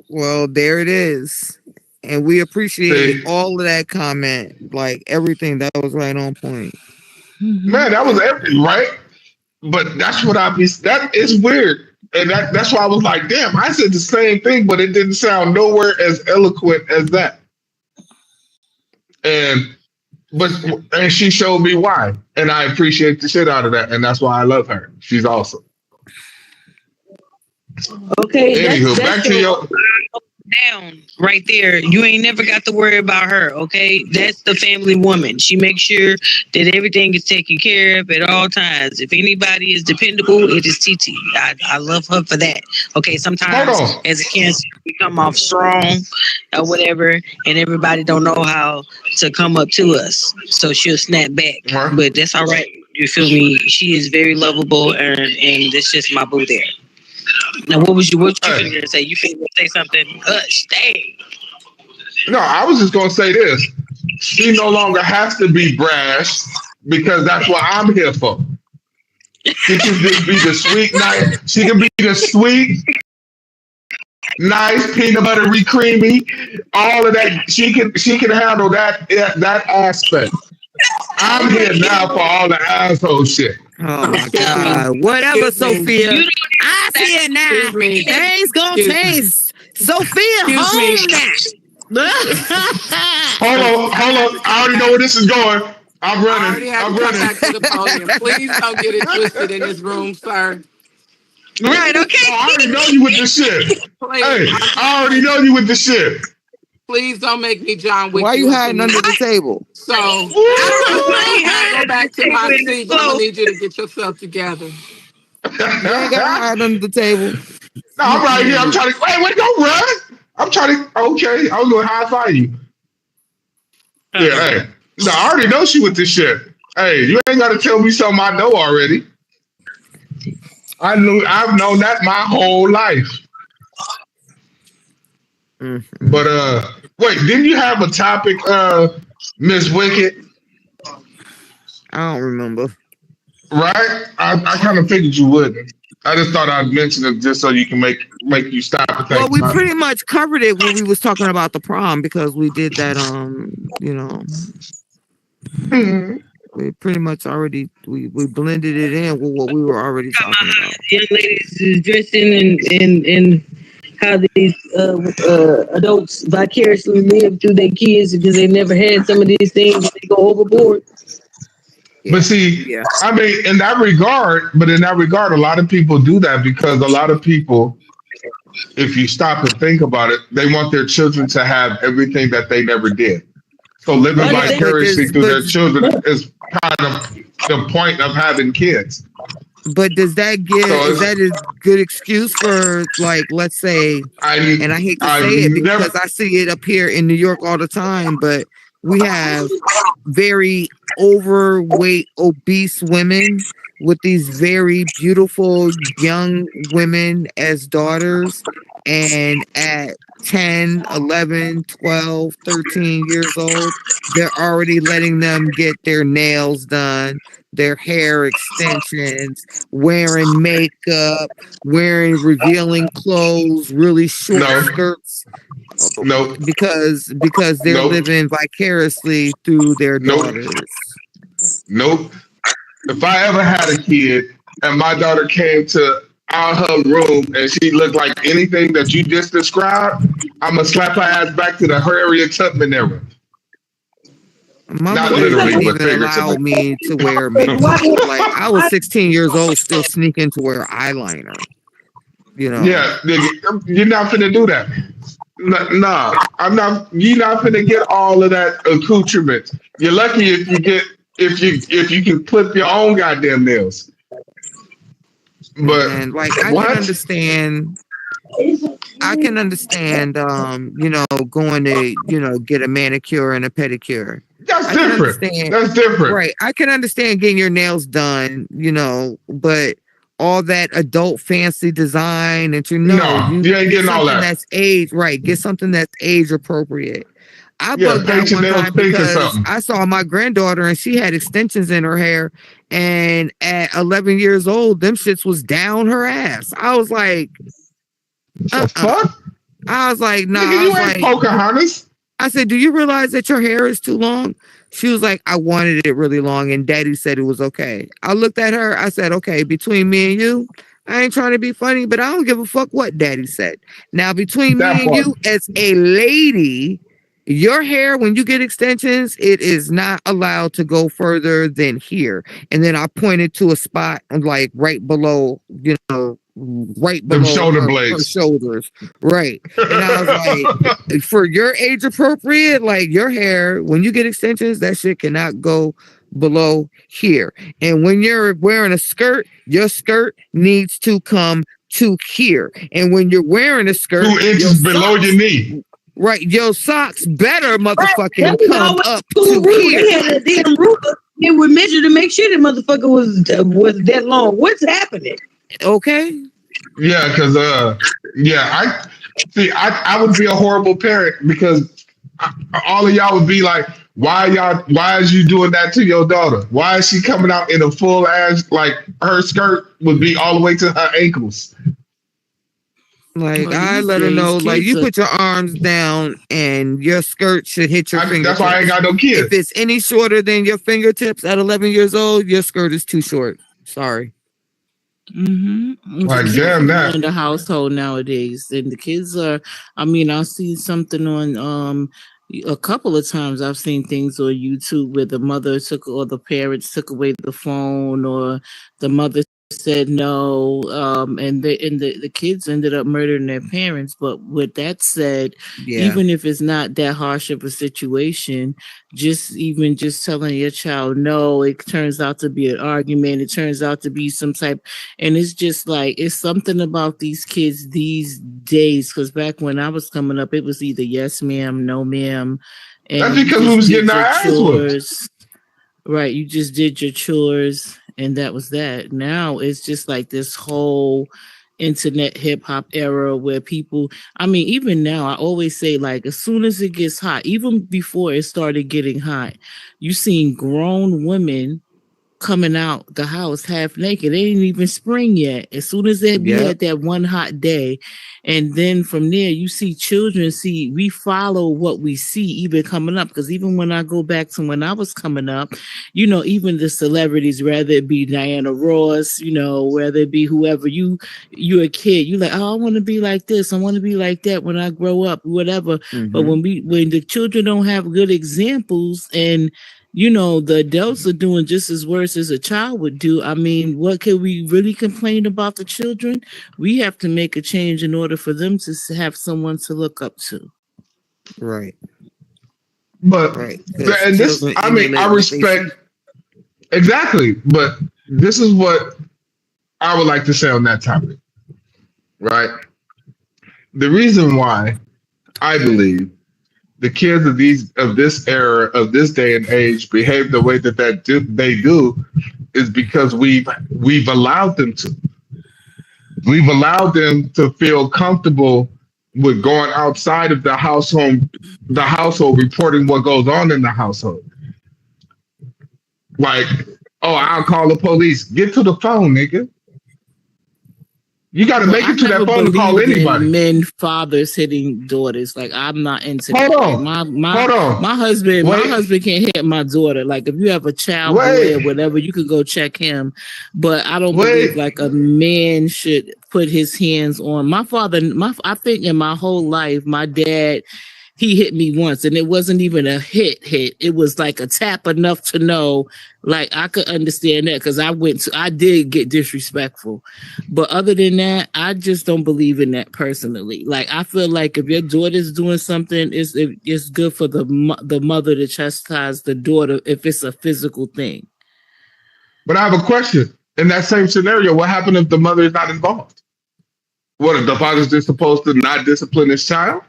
Well, there it is. And we appreciate See, all of that comment. Like everything that was right on point. man, that was everything, right? But that's what I be. That is weird, and that's why I was like, damn. I said the same thing, but it didn't sound nowhere as eloquent as that. And but and she showed me why, and I appreciate the shit out of that, and that's why I love her. She's awesome. Okay, Anywho, that's back to your your Down right there. You ain't never got to worry about her, okay? That's the family woman. She makes sure that everything is taken care of at all times. If anybody is dependable, it is TT. I love her for that. Okay, hold sometimes on. as a cancer, we come off strong or whatever, and everybody don't know how to come up to us. So she'll snap back. Huh? But that's all right. You feel me? She is very lovable, and that's just my boo there. Now, what you Hey, finna say? You finna say something? Hush, dang. no, I was just gonna say this. She no longer has to be brash because that's what I'm here for. She can just be the sweet, nice. She can be the sweet, nice, peanut buttery, creamy, all of that. She can handle that aspect. I'm here now for all the asshole shit. Oh So my excuse me. God. Whatever, Excuse me. Sophia. You don't I see it Excuse now. me. Things gonna Excuse me. change. Sophia, Excuse me. home now. Hold on. I already know where this is going. I'm I already running. had to I'm come running. back to the podium. Please don't get it twisted in this room, sir. right, okay. Oh, I already know you with this shit. Please, Hey, I already know you with this shit. please don't make me John Wick Why you you up in hiding under this. the table? So I I go back to my ain't seat, but I'm gonna so need you to get yourself together. You ain't gotta No, hide under the table. I'm right here. I'm trying to. Wait, don't run. I'm trying to. Okay, I was going to high five you. Yeah, hey. No, I already know she with this shit. Hey, you ain't gotta tell me something I know already. I've known that my whole life. Mm-hmm. But wait, didn't you have a topic, Miss Wicked? I don't remember. Right? I kind of figured you wouldn't. I just thought I'd mention it just so you can make you stop and think Well, we about pretty it. much covered it when we was talking about the prom because we did that. We pretty much already we blended it in with what we were already talking about. Young ladies is dressing and how these adults vicariously live through their kids because they never had some of these things and they go overboard. Yeah. But see, yeah. I mean, in that regard, a lot of people do that because a lot of people, if you stop and think about it, they want their children to have everything that they never did. So living Yeah, vicariously through their children is kind of the point of having kids. But does that is that a good excuse for, like, let's say, and I hate to say it because I see it up here in New York all the time, but we have very overweight, obese women with these very beautiful young women as daughters, and at 10, 11, 12, 13 years old, they're already letting them get their nails done, their hair extensions, wearing makeup, wearing revealing clothes, really short skirts. Nope. Because they're living vicariously through their daughters. Nope. If I ever had a kid and my daughter came to her room and she looked like anything that you just described, I'm gonna slap her ass back to the Harriet Tubman era. My mother didn't even allow me to wear makeup. Like, I was 16 years old, still sneaking to wear eyeliner. Yeah, you're not finna do that. Nah, I'm not. You're not finna get all of that accoutrement. You're lucky if you get if you can clip your own goddamn nails. But and like I can understand going to get a manicure and a pedicure. That's different. That's different. Right. I can understand getting your nails done, but all that adult fancy design and you ain't getting all that. That's age, right. Get something that's age appropriate. I bugged out one time because I saw my granddaughter and she had extensions in her hair, and at 11 years old, them shits was down her ass. I was like, fuck? I was like, nah. Nigga, you ain't Pocahontas. I said, do you realize that your hair is too long? She was like, I wanted it really long, and Daddy said it was okay. I looked at her. I said, okay, between me and you, I ain't trying to be funny, but I don't give a fuck what Daddy said. Now, between me and you, as a lady, your hair, when you get extensions, it is not allowed to go further than here. And then I pointed to a spot like right below, right below shoulder blades, her shoulders, right. And I was like, for your age appropriate, like your hair, when you get extensions, that shit cannot go below here. And when you're wearing a skirt, your skirt needs to come to here. And when you're wearing a skirt, 2 inches below your knee. Right, your socks better motherfucking come up to here. They had a damn ruler. It would measure to make sure the motherfucker was that long. What's happening? Okay. Yeah, because I would be a horrible parent because all of y'all would be like, why is you doing that to your daughter? Why is she coming out in a full ass, like her skirt would be all the way to her ankles? Like, I let her know, like, you put your arms down and your skirt should hit your fingertips. That's why I ain't got no kids. If it's any shorter than your fingertips at 11 years old, your skirt is too short. Sorry. Mm-hmm. Like, damn that. In the household nowadays, and the kids are. I mean, I'll see something on a couple of times. I've seen things on YouTube where the mother or the parents took away the phone, or the mother said no, and the kids ended up murdering their parents. But with that said, even if it's not that harsh of a situation, just telling your child no, it turns out to be an argument. It turns out to be some type, and it's just like, it's something about these kids these days. Because back when I was coming up, it was either yes ma'am, no ma'am. And that's because we was getting our ass whooped. Right, you just did your chores and that was that. Now it's just like this whole internet hip hop era where people, I mean, even now I always say, like, as soon as it gets hot, even before it started getting hot, you seen grown women coming out the house half naked. It ain't even spring yet. As soon as we had that one hot day, and then from there you see children we follow what we see even coming up. Because even when I go back to when I was coming up, you know, even the celebrities, whether it be Diana Ross, you know, whether it be whoever, you're a kid, you like, oh, I want to be like this, I want to be like that when I grow up, whatever. But when the children don't have good examples, and you know, the adults are doing just as worse as a child would do. I mean, what can we really complain about the children? We have to make a change in order for them to have someone to look up to. Right. But, and this, I mean, I respect, exactly, but this is what I would like to say on that topic, right? The reason why I believe the kids of this era, of this day and age, behave the way that they do is because we've allowed them to. We've allowed them to feel comfortable with going outside of the household, reporting what goes on in the household. Like, oh, I'll call the police. Get to the phone, nigga. You got to make it to that phone to call anybody. Men, fathers hitting daughters. Like, I'm not into that. Hold on. My husband can't hit my daughter. Like, if you have a child boy or whatever, you can go check him. But I don't believe like a man should put his hands on my father. I think in my whole life, my dad, he hit me once, and it wasn't even a hit. It was like a tap enough to know, like, I could understand that, because I did get disrespectful. But other than that, I just don't believe in that personally. Like, I feel like if your daughter's doing something, it's good for the mother to chastise the daughter if it's a physical thing. But I have a question. In that same scenario, what happened if the mother is not involved? What, if the father's just supposed to not discipline his child?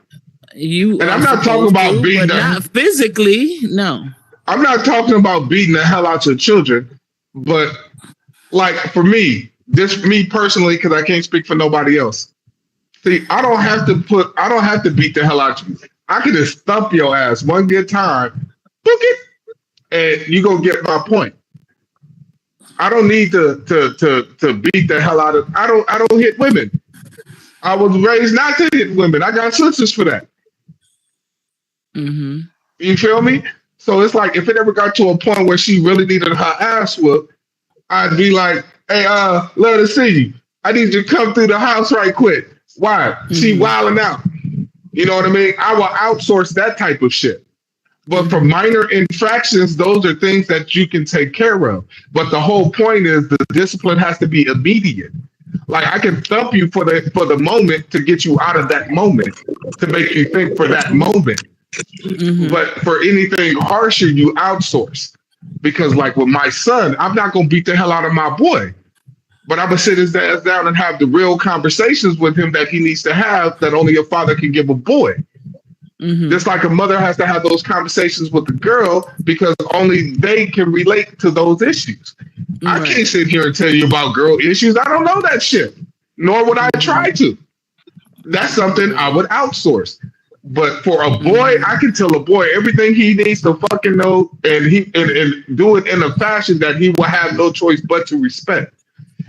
And I'm not talking about beating not physically, no. I'm not talking about beating the hell out your children, but like for me, me personally, because I can't speak for nobody else. See, I don't have to beat the hell out of you. I can just stump your ass one good time, and you gonna get my point. I don't need to beat the hell out of. I don't hit women. I was raised not to hit women. I got sisters for that. Mm-hmm. You feel me? So it's like, if it ever got to a point where she really needed her ass whooped, I'd be like, hey, let her see you. I need you to come through the house right quick. Why? Mm-hmm. She wilding out. You know what I mean? I will outsource that type of shit. But for minor infractions, those are things that you can take care of. But the whole point is the discipline has to be immediate. Like, I can thump you for the moment to get you out of that moment, to make you think for that moment. Mm-hmm. But for anything harsher, you outsource. Because like with my son, I'm not going to beat the hell out of my boy. But I'm going to sit his ass down and have the real conversations with him that he needs to have, that only a father can give a boy. Mm-hmm. Just like a mother has to have those conversations with the girl, because only they can relate to those issues. Right. I can't sit here and tell you about girl issues. I don't know that shit, nor would I try to. That's something I would outsource. But for a boy, I can tell a boy everything he needs to fucking know, and do it in a fashion that he will have no choice but to respect.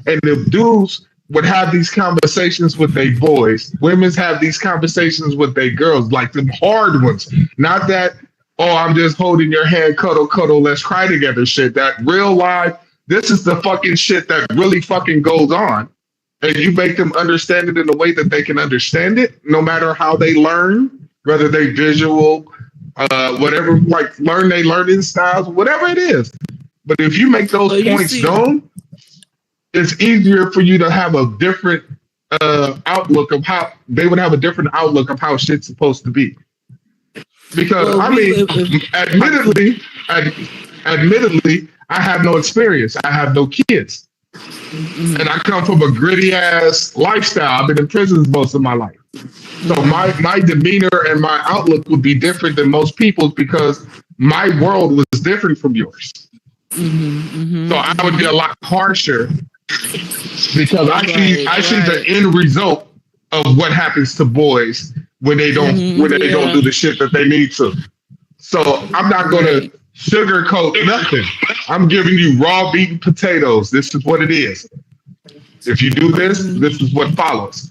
And if dudes would have these conversations with their boys, women's have these conversations with their girls, like them hard ones. Not that, oh, I'm just holding your hand, cuddle, let's cry together shit. That real life, this is the fucking shit that really fucking goes on. And you make them understand it in a way that they can understand it, no matter how they learn, whether they visual, whatever, like learn they learning styles, whatever it is. But if you make those points known, it's easier for you to have a different outlook of how they would have a different outlook of how shit's supposed to be. Because admittedly, I have no experience. I have no kids. And I come from a gritty ass lifestyle. I've been in prisons most of my life. So my demeanor and my outlook would be different than most people's because my world was different from yours. So I would be a lot harsher because I see the end result of what happens to boys when they don't don't do the shit that they need to. So I'm not gonna sugarcoat nothing. I'm giving you raw beaten potatoes. This is what it is. If you do this, this is what follows.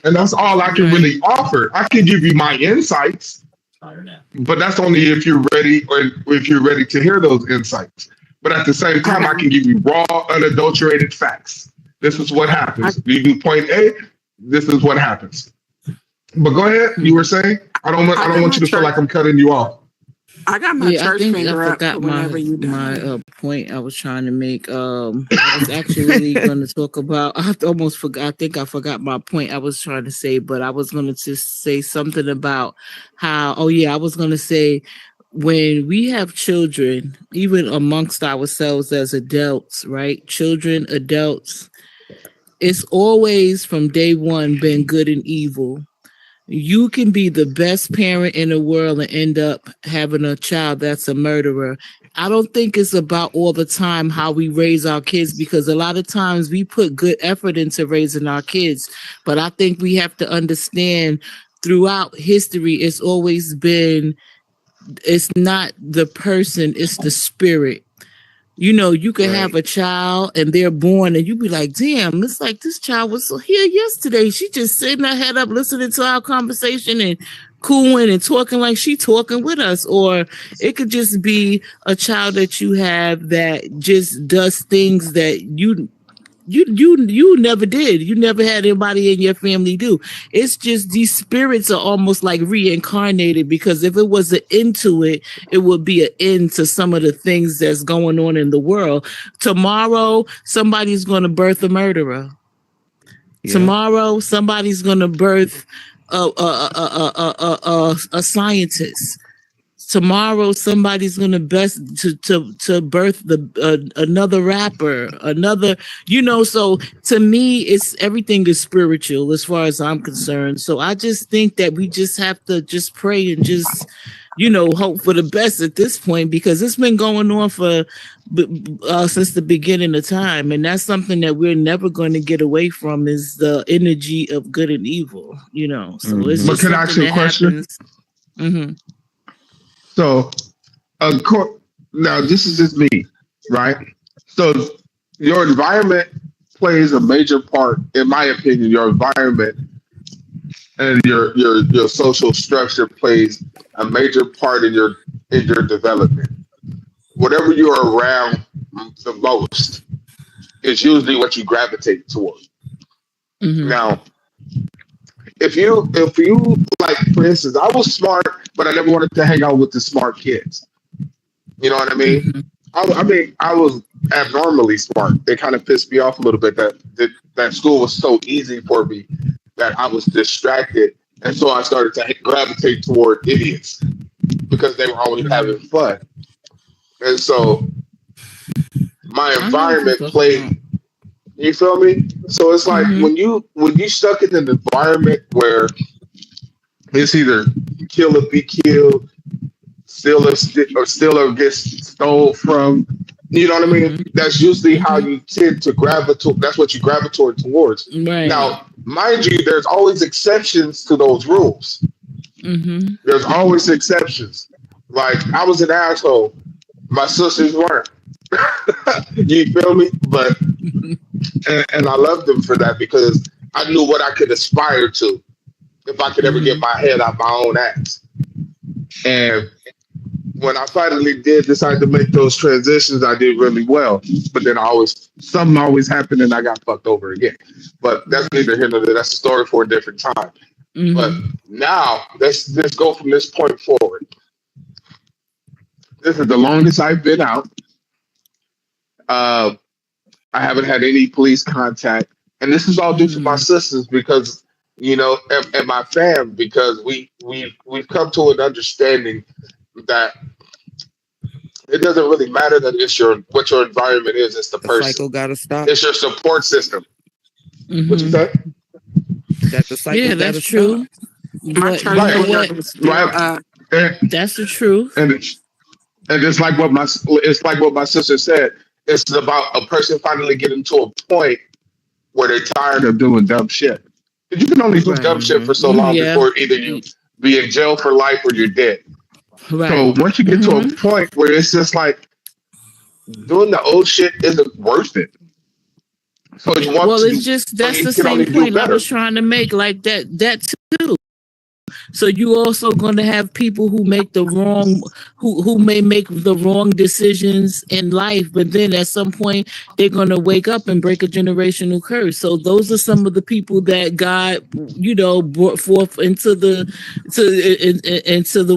And that's all I can really offer. I can give you my insights, but that's only if you're ready or if you're ready to hear those insights. But at the same time, I can give you raw, unadulterated facts. This is what happens. You do point A, this is what happens. But go ahead. You were saying? I don't want you to feel like I'm cutting you off. I got my church finger up forgot whenever you done. my point I was trying to make. I was actually going to talk about. I almost forgot. I think I forgot my point I was trying to say, but I was going to just say something about how. Oh yeah, I was going to say when we have children, even amongst ourselves as adults, right? Children, adults. It's always from day one been good and evil. You can be the best parent in the world and end up having a child that's a murderer. I don't think it's about all the time how we raise our kids, because a lot of times we put good effort into raising our kids. But I think we have to understand throughout history, it's always been, it's not the person, it's the spirit. You know, you can have a child and they're born and you be like, damn, it's like this child was here yesterday. She just sitting her head up, listening to our conversation and cooing and talking like she talking with us. Or it could just be a child that you have that just does things that you never did. You never had anybody in your family do. It's just these spirits are almost like reincarnated, because if it was an end to it, it would be an end to some of the things that's going on in the world. Tomorrow, somebody's going to birth a murderer. Yeah. Tomorrow, somebody's going to birth a scientist. Tomorrow, somebody's gonna birth another rapper, another, you know. So to me, it's everything is spiritual as far as I'm concerned. So I just think that we just have to just pray and just, you know, hope for the best at this point, because it's been going on for since the beginning of time, and that's something that we're never going to get away from, is the energy of good and evil. You know, so it's just can I ask you a question? So, now this is just me, right? So, your environment plays a major part, in my opinion. Your environment and your social structure plays a major part in your development. Whatever you're around the most is usually what you gravitate toward. Now, if you like, for instance, I was smart, but I never wanted to hang out with the smart kids. You know what I mean? I was abnormally smart. It kind of pissed me off a little bit that school was so easy for me that I was distracted, and so I started to gravitate toward idiots because they were always having fun. And so my environment played. You feel me? So it's like when you stuck in an environment where it's either kill or be killed, steal or get stole from, you know what I mean? That's usually how you tend to gravitate. That's what you gravitate towards. Right. Now, mind you, there's always exceptions to those rules. There's always exceptions. Like, I was an asshole. My sisters weren't. You feel me? But and I loved them for that, because I knew what I could aspire to if I could ever get my head out my own ass. And when I finally did decide to make those transitions, I did really well. But then something always happened and I got fucked over again. But that's neither here nor there. That's a story for a different time. But now let's go from this point forward. This is the longest I've been out. I haven't had any police contact, and this is all due to my sisters, because, you know, and my fam, because we've come to an understanding that it doesn't really matter that what your environment is. It's the person. Cycle gotta stop. It's your support system. What you say? that the cycle got to stop. My church finger is still up. That's the truth. And it's like what my sister said. It's about a person finally getting to a point where they're tired of doing dumb shit. You can only do dumb shit for so long before either you be in jail for life or you're dead. Right. So once you get to a point where it's just like doing the old shit isn't worth it. So you want it's just that's the same point I was trying to make. Like that too. So you also going to have people who make the wrong, who may make the wrong decisions in life, but then at some point they're going to wake up and break a generational curse. So those are some of the people that God, brought forth into the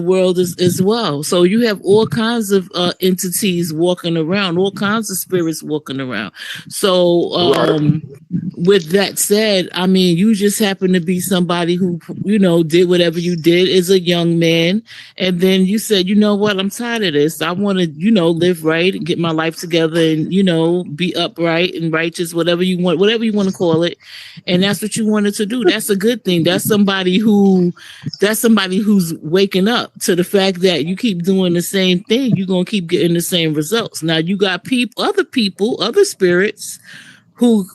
world as well. So you have all kinds of entities walking around, all kinds of spirits walking around. So with that said, I mean, you just happen to be somebody who, did whatever you did as a young man. And then you said, you know what, I'm tired of this. I want to, live right and get my life together and, be upright and righteous, whatever you want to call it. And that's what you wanted to do. That's a good thing. That's somebody who's waking up to the fact that you keep doing the same thing. You're going to keep getting the same results. Now you got other spirits who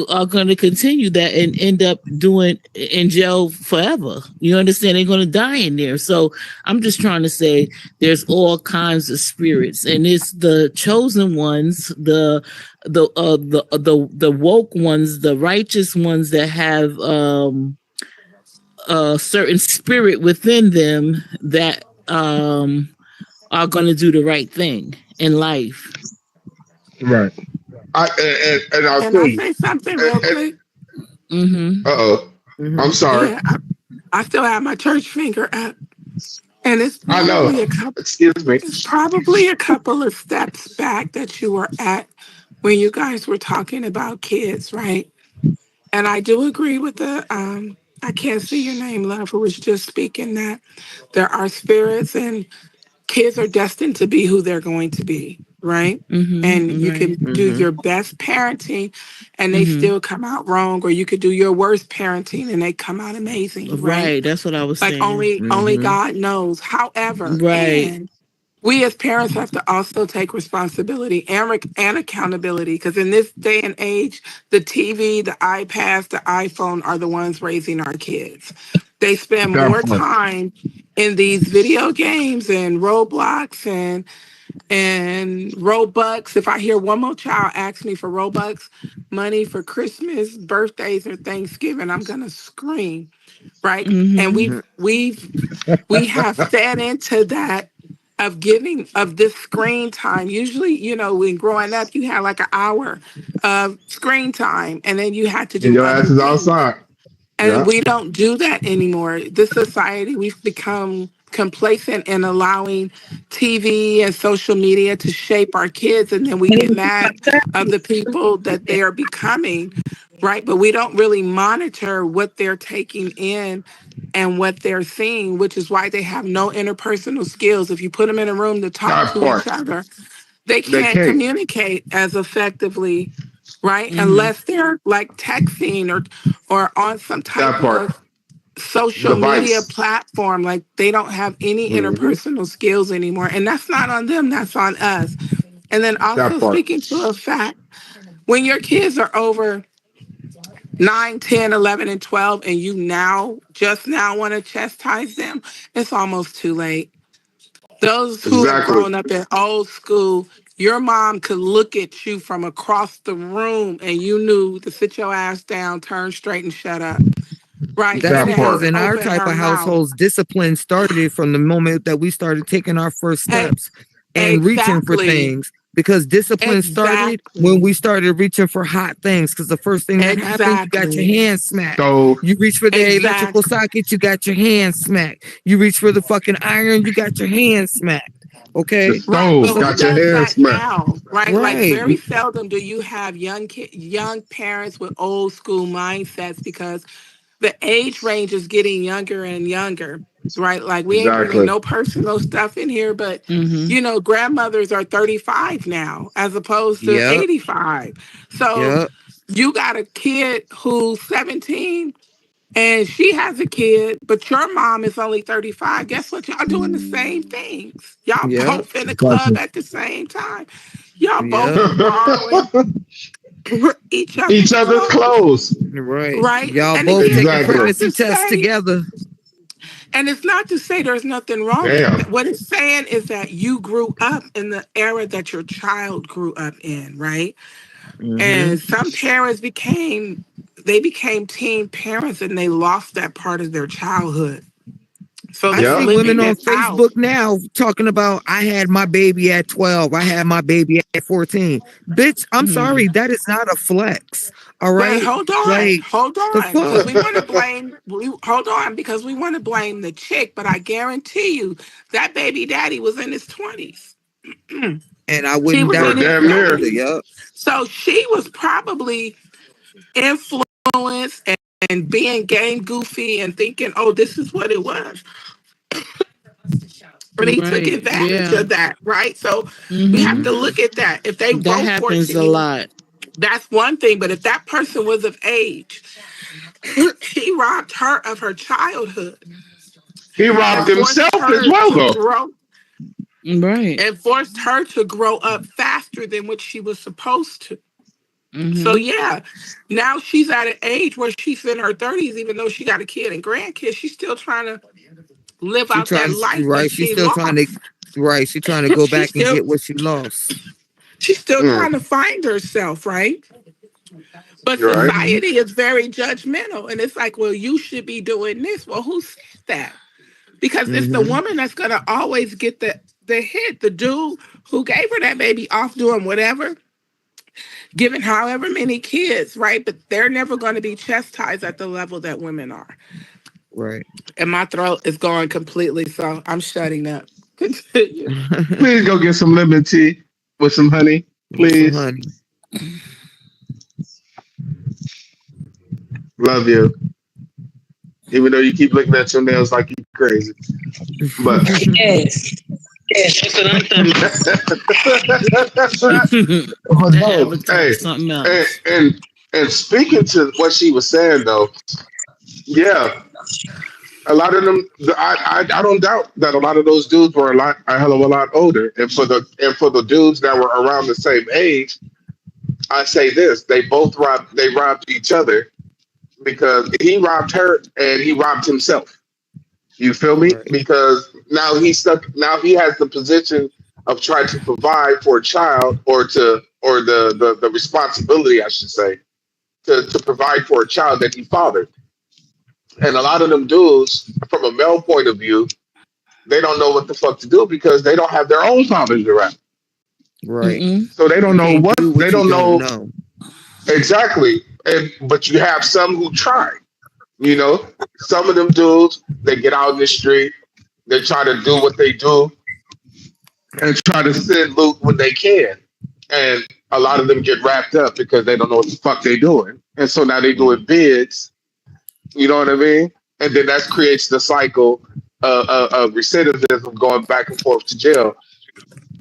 are going to continue that and end up doing in jail forever. You understand? They're going to die in there. So I'm just trying to say there's all kinds of spirits, and it's the chosen ones, the woke ones, the righteous ones that have a certain spirit within them that are going to do the right thing in life. Right. Can I say something real quick? I'm sorry. Yeah, I still have my church finger up, and it's probably It's probably a couple of steps back that you were at when you guys were talking about kids, right? And I do agree with I can't see your name, love, who was just speaking that there are spirits and kids are destined to be who they're going to be, right? And you can do your best parenting and they still come out wrong, or you could do your worst parenting and they come out amazing, right? That's what I was like saying. only God knows. However, and we as parents have to also take responsibility and accountability, because in this day and age, the TV, the iPads, the iPhone are the ones raising our kids. They spend more time in these video games and Roblox and Robux. If I hear one more child ask me for Robux money for Christmas, birthdays, or Thanksgiving, I'm gonna scream, right? And we have fed into that of giving of this screen time. Usually, when growing up, you had like an hour of screen time, and then you had to do your other ass is things. outside. And we don't do that anymore. This society, we've become complacent in allowing TV and social media to shape our kids, and then we get mad of the people that they are becoming, right? But we don't really monitor what they're taking in and what they're seeing, which is why they have no interpersonal skills. If you put them in a room to talk to each other, they can't communicate as effectively, right? Unless they're like texting or on some type of social media platform. Like they don't have any interpersonal skills anymore. And that's not on them, that's on us. And then also speaking to a fact, when your kids are over 9, 10, 11, and 12, and you just now want to chastise them, it's almost too late. Those who have grown up in old school, your mom could look at you from across the room and you knew to sit your ass down, turn straight, and shut up. Right. That's because in our type of households, discipline started from the moment that we started taking our first steps and reaching for things. Because discipline started when we started reaching for hot things. Because the first thing that happened, you got your hand smacked. So you reach for the electrical socket, you got your hand smacked. You reach for the fucking iron, you got your hand smacked. Okay. The stove got your hand smacked. Right. Like very seldom do you have young parents with old school mindsets, because the age range is getting younger and younger, right? Like we ain't bringing no personal stuff in here, but grandmothers are 35 now as opposed to 85. So you got a kid who's 17 and she has a kid, but your mom is only 35. Guess what? Y'all doing the same things. Y'all Yep. both in the club at the same time. Y'all both Yep. are borrowing each Each other's other's clothes, clothes. Right. right? Y'all And both again, taking it's Exactly. not to pregnancy tests say, together. and it's not to say there's nothing wrong with Damn. that. What it's saying is that you grew up in the era that your child grew up in, right? Mm-hmm. And some parents became teen parents and they lost that part of their childhood. So I they're see Yep. women living on it out. Facebook now talking about I had my baby at 12. I had my baby at 14. Bitch, I'm Mm. sorry. That is not a flex. All But right. Like hold the on, because fuck. we hold on because we want to blame the chick. But I guarantee you that baby daddy was in his 20s. And I He wouldn't was Or doubt in his that damn near. either. 30s. Yup. So she was probably influenced and being game goofy and thinking, oh, this is what it was. And he took Right. advantage Yeah. of that, right? So we have Hmm. to Mm-hmm. look at that. If they That both happens a 14, lot. that's one thing. But if that person was of age, he robbed her of her childhood He and robbed forced himself as her well, to though. grow Right. up faster than what she was supposed to. So Hmm. yeah, now she's at an age where she's in her 30s, even though she got a kid and grandkids, she's still trying to live She out that trying to life that right. She's she still trying to lost. right. She trying to go she's back and still get what she lost. she's still Mm, trying to find herself, right? But you're right. Mm-hmm. society is very judgmental. And it's like, well, you should be doing this. Well, who said that? Because it's the Mm-hmm. woman that's gonna always get the hit. The dude who gave her that baby off doing whatever, giving however many kids, right? But they're never gonna be chastised at the level that women are. Right. And my throat is going completely, so I'm shutting up. Continue. Please go get some lemon tea with some honey, With some please. honey. Love you. Even though you keep looking at your nails like you crazy. But Yes. Yes, that's what I'm talking about. but The no, avatar hey, is something and else. and speaking to what she was saying though, yeah, a lot of them. I don't doubt that a lot of those dudes were a hell of a lot older, and for the dudes that were around the same age, I say this: they robbed each other because he robbed her and he robbed himself. You feel me? Right. Because now he's stuck. Now he has the position of trying to provide for a child, or the responsibility, I should say, to provide for a child that he fathered. And a lot of them dudes, from a male point of view, they don't know what the fuck to do because they don't have their own fathers around. Right. Mm-mm. So they You don't know can't what do they what you don't don't know know. exactly. And but you have some who try. You know, some of them dudes they get out in the street, they try to do what they do, and try to send loot when they can. And a lot of them get wrapped up because they don't know what the fuck they doing. And so now they doing Mm. bids, you know what I mean? And then that creates the cycle of recidivism going back and forth to jail.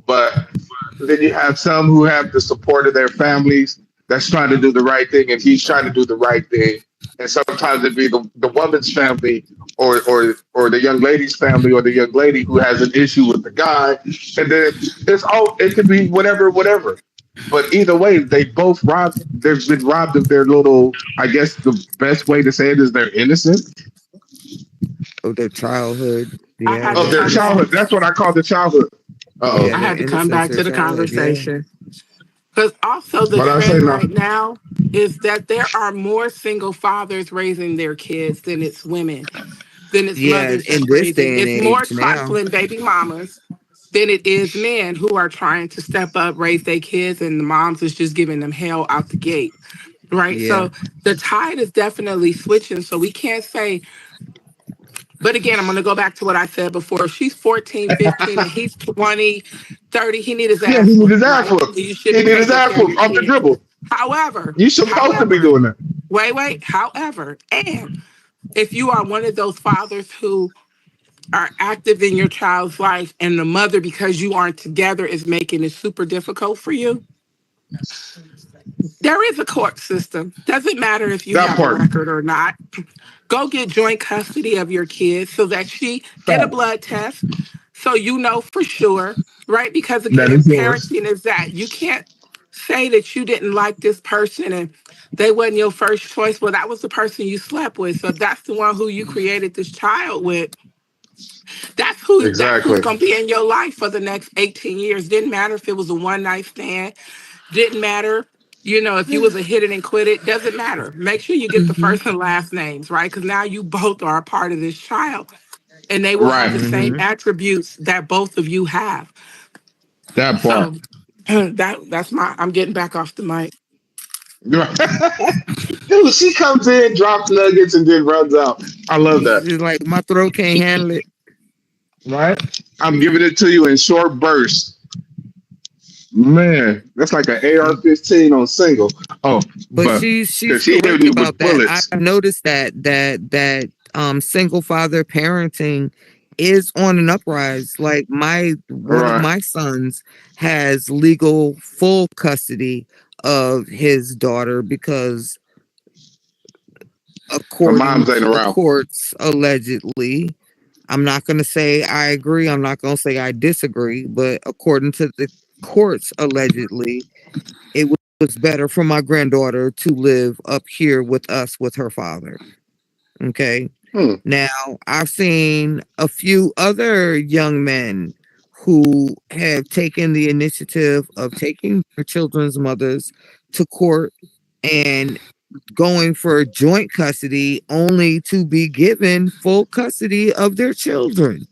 But then you have some who have the support of their families that's trying to do the right thing, and he's trying to do the right thing. And sometimes it be the woman's family or the young lady's family or the young lady who has an issue with the guy. And then it could be whatever. But either way, they've been robbed of their little, I guess the best way to say it is they're innocent Of their childhood. I Yeah, had to of their their come back. childhood. innocence. That's what I call the childhood. Uh Yeah, I oh. their had to come innocence, back their to the childhood. Yeah. conversation. Because also the But I say trend no. right now is that there are more single fathers raising their kids than it's women, than it's Yeah, mothers in that's this raising. day and It's more age now. trifling baby mamas than it is men who are trying to step up, raise their kids, and the moms is just giving them hell out the gate. Right. Yeah. So the tide is definitely switching. So we can't say, but again, I'm going to go back to what I said before. If she's 14, 15, and he's 20, 30, he need his Yeah, ass he need his whooped, ass right? whooped. You should He be need his taking ass care of whooped your off the kids. dribble. However, You supposed to be however, doing that. however, and if you are one of those fathers who are active in your child's life and the mother, because you aren't together, is making it super difficult for you, There is a court system. Doesn't matter if you have a record or not. Go get joint custody of your kids so that she get a blood test so you know for sure, right? Because again, parenting is that you can't say that you didn't like this person and they wasn't your first choice. Well, that was the person you slept with. So if that's the one who you created this child with, that's who's gonna be in your life for the next 18 years. Didn't matter if it was a one night stand, didn't matter. If you was a hit it and quit it, doesn't matter. Make sure you get the first and last names, right? Because now you both are a part of this child. And they will have the same attributes that both of you have. That part. So that's I'm getting back off the mic. Dude, she comes in, drops nuggets, and then runs out. I love that. It's like my throat can't handle it. Right? I'm giving it to you in short bursts. Man, that's like an AR-15 on single. Oh, but she's correct about that. I've noticed that single father parenting is on an uprise. Like one of my sons has legal full custody of his daughter because according to the courts, allegedly. I'm not going to say I agree. I'm not going to say I disagree. But according to the courts, allegedly, it was better for my granddaughter to live up here with us with her father. Okay. Now, I've seen a few other young men who have taken the initiative of taking their children's mothers to court and going for joint custody only to be given full custody of their children.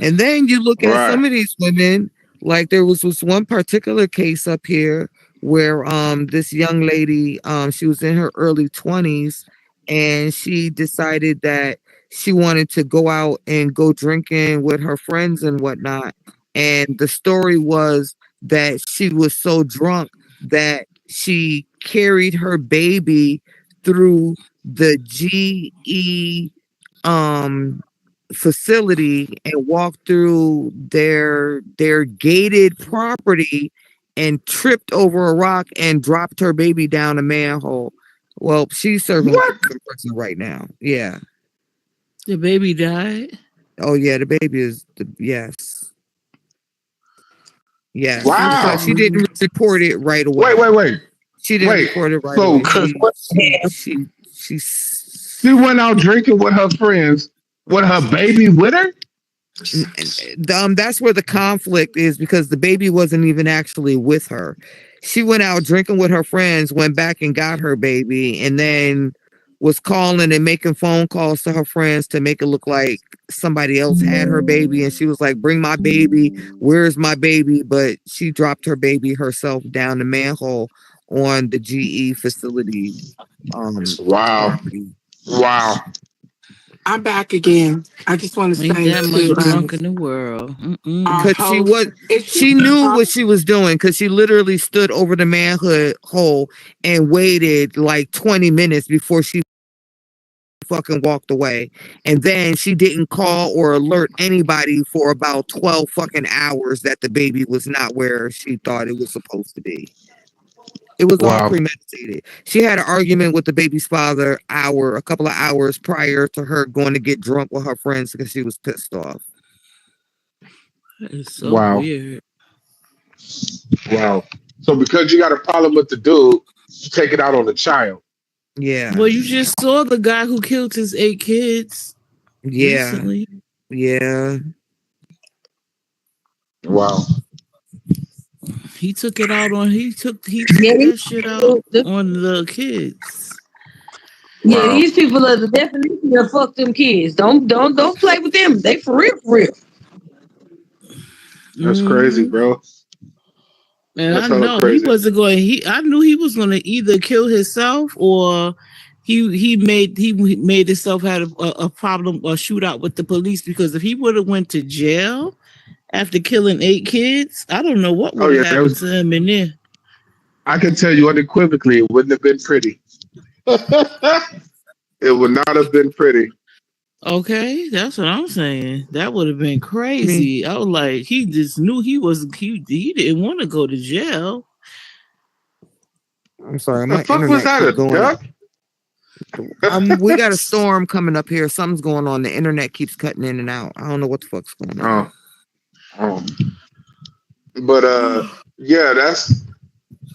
And then you look at some of these women, like there was this one particular case up here where this young lady, she was in her early 20s and she decided that she wanted to go out and go drinking with her friends and whatnot. And the story was that she was so drunk that she carried her baby through the GE facility and walked through their gated property and tripped over a rock and dropped her baby down a manhole. Well, she's serving prison right now. Yeah. The baby died? Oh yeah, the baby is yes. Yes. Wow. Because she didn't report it right away. Wait. She didn't report it right away. She went out drinking with her friends with her baby with her? That's where the conflict is because the baby wasn't even actually with her. She went out drinking with her friends, went back and got her baby, and then was calling and making phone calls to her friends to make it look like somebody else had her baby. And she was like, bring my baby. Where's my baby? But she dropped her baby herself down the manhole on the GE facility. Property. Wow. I'm back again. I just want to say that much drunk in the world. Because she knew what she was doing because she literally stood over the manhole and waited like 20 minutes before she fucking walked away. And then she didn't call or alert anybody for about 12 fucking hours that the baby was not where she thought it was supposed to be. It was all premeditated. She had an argument with the baby's father a couple of hours prior to her going to get drunk with her friends because she was pissed off. That is so weird. Wow. So because you got a problem with the dude, you take it out on the child. Yeah. Well, you just saw the guy who killed his 8 kids. Yeah. Recently. Yeah. Wow. He took it out on that shit out on the kids. Yeah, these people are the definition of fuck them kids. Don't play with them. They for real. That's crazy, bro. And I know he wasn't going. I knew he was going to either kill himself or he made himself had a problem or shootout with the police because if he would have went to jail after killing 8 kids, I don't know what would have happened to him in there. I can tell you unequivocally, it wouldn't have been pretty. It would not have been pretty. Okay, that's what I'm saying. That would have been crazy. I was like, he just knew he didn't want to go to jail. I'm sorry, The my fuck was internet that? keep A going duck? We got a storm coming up here. Something's going on. The internet keeps cutting in and out. I don't know what the fuck's going on. Oh. But yeah,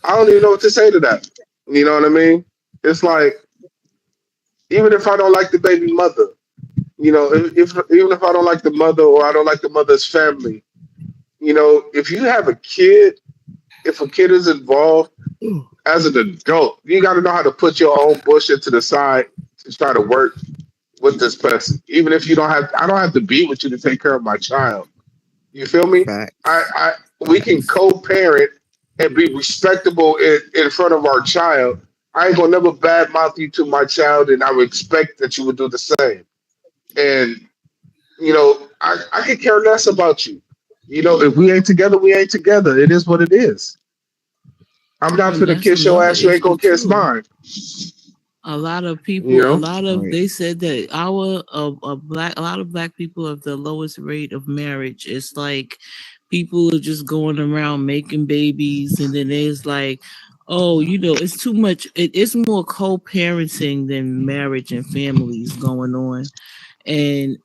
I don't even know what to say to that. You know what I mean? It's like, even if I don't like the baby mother, you know, if even if I don't like the mother or I don't like the mother's family, you know, if you have a kid, if a kid is involved as an adult, you got to know how to put your own bullshit to the side to try to work with this person. Even if I don't have to be with you to take care of my child. You feel me? Facts. We can co-parent and be respectable in front of our child. I ain't gonna never badmouth you to my child, and I would expect that you would do the same. And you know, I could care less about you. You know, if we ain't together, we ain't together. It is what it is. I'm not And finna that's kiss your another ass. You ain't issue gonna kiss too. mine. A lot of You people, know, they said that a lot of black people have the lowest rate of marriage. It's like people are just going around making babies, and then there's like, oh, you know, it's too much. It's more co-parenting than marriage and families going on, and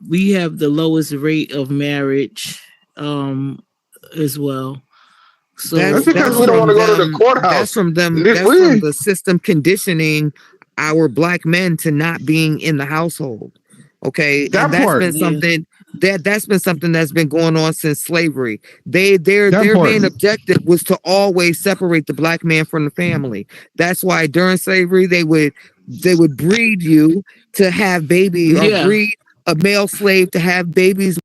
we have the lowest rate of marriage as well. So that's because we don't want to go to the courthouse. That's from the system conditioning our black men to not being in the household. Okay, that and that's part. been something that's been something that's been going on since slavery. Their part. main objective was to always separate the black man from the family. That's why during slavery they would breed you to have baby, or breed a male slave to have babies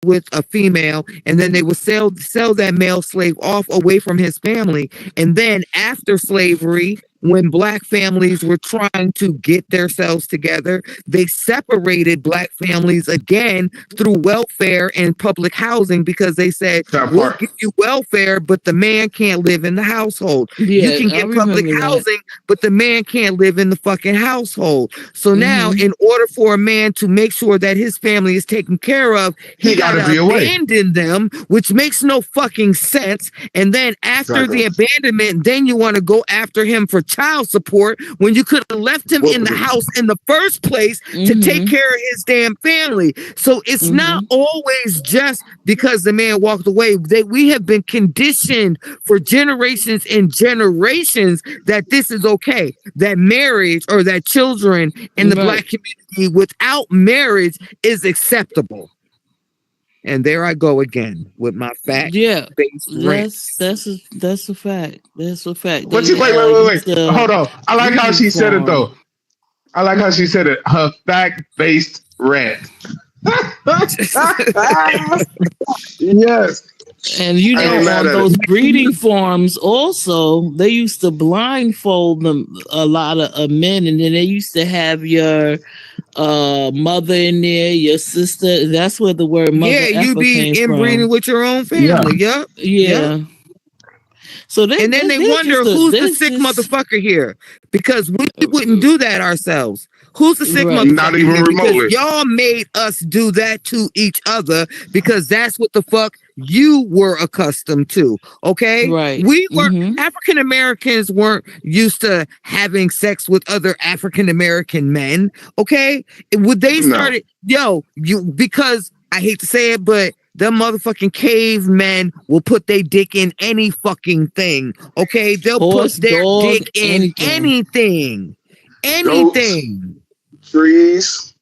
with a female, and then they would sell that male slave off away from his family. And then after slavery, when black families were trying to get themselves together, they separated black families again through welfare and public housing, because they said, we'll give you welfare, but the man can't live in the household. You can get public housing, but the man can't live in the fucking household. So now, in order for a man to make sure that his family is taken care of, he got to abandon them, which makes no fucking sense. And then after the abandonment, then you want to go after him for child support when you could have left him in the house in the first place to take care of his damn family. So it's not always just because the man walked away. We have been conditioned for generations and generations that this is okay, that marriage or that children in the black community without marriage is acceptable. And there I go again with my fact. that's a fact. That's a fact. Wait. Hold on. I like how she said it though. I like how she said it. Her fact-based rant. Yes. And you know, on those breeding farms, also they used to blindfold them, a lot of men, and then they used to have your mother in there, your sister. That's where the word mother you be inbreeding with your own family. Yeah. So and then they wonder who's the sick motherfucker here, because we wouldn't do that ourselves. Who's the sick motherfucker? Not even here? Remotely. Because y'all made us do that to each other, because that's what the fuck you were accustomed to. Okay, right? We were African Americans weren't used to having sex with other African American men. Okay, would they started because I hate to say it, but them motherfucking cavemen will put their dick in any fucking thing. Okay, they'll put their dick in anything. Goats, trees,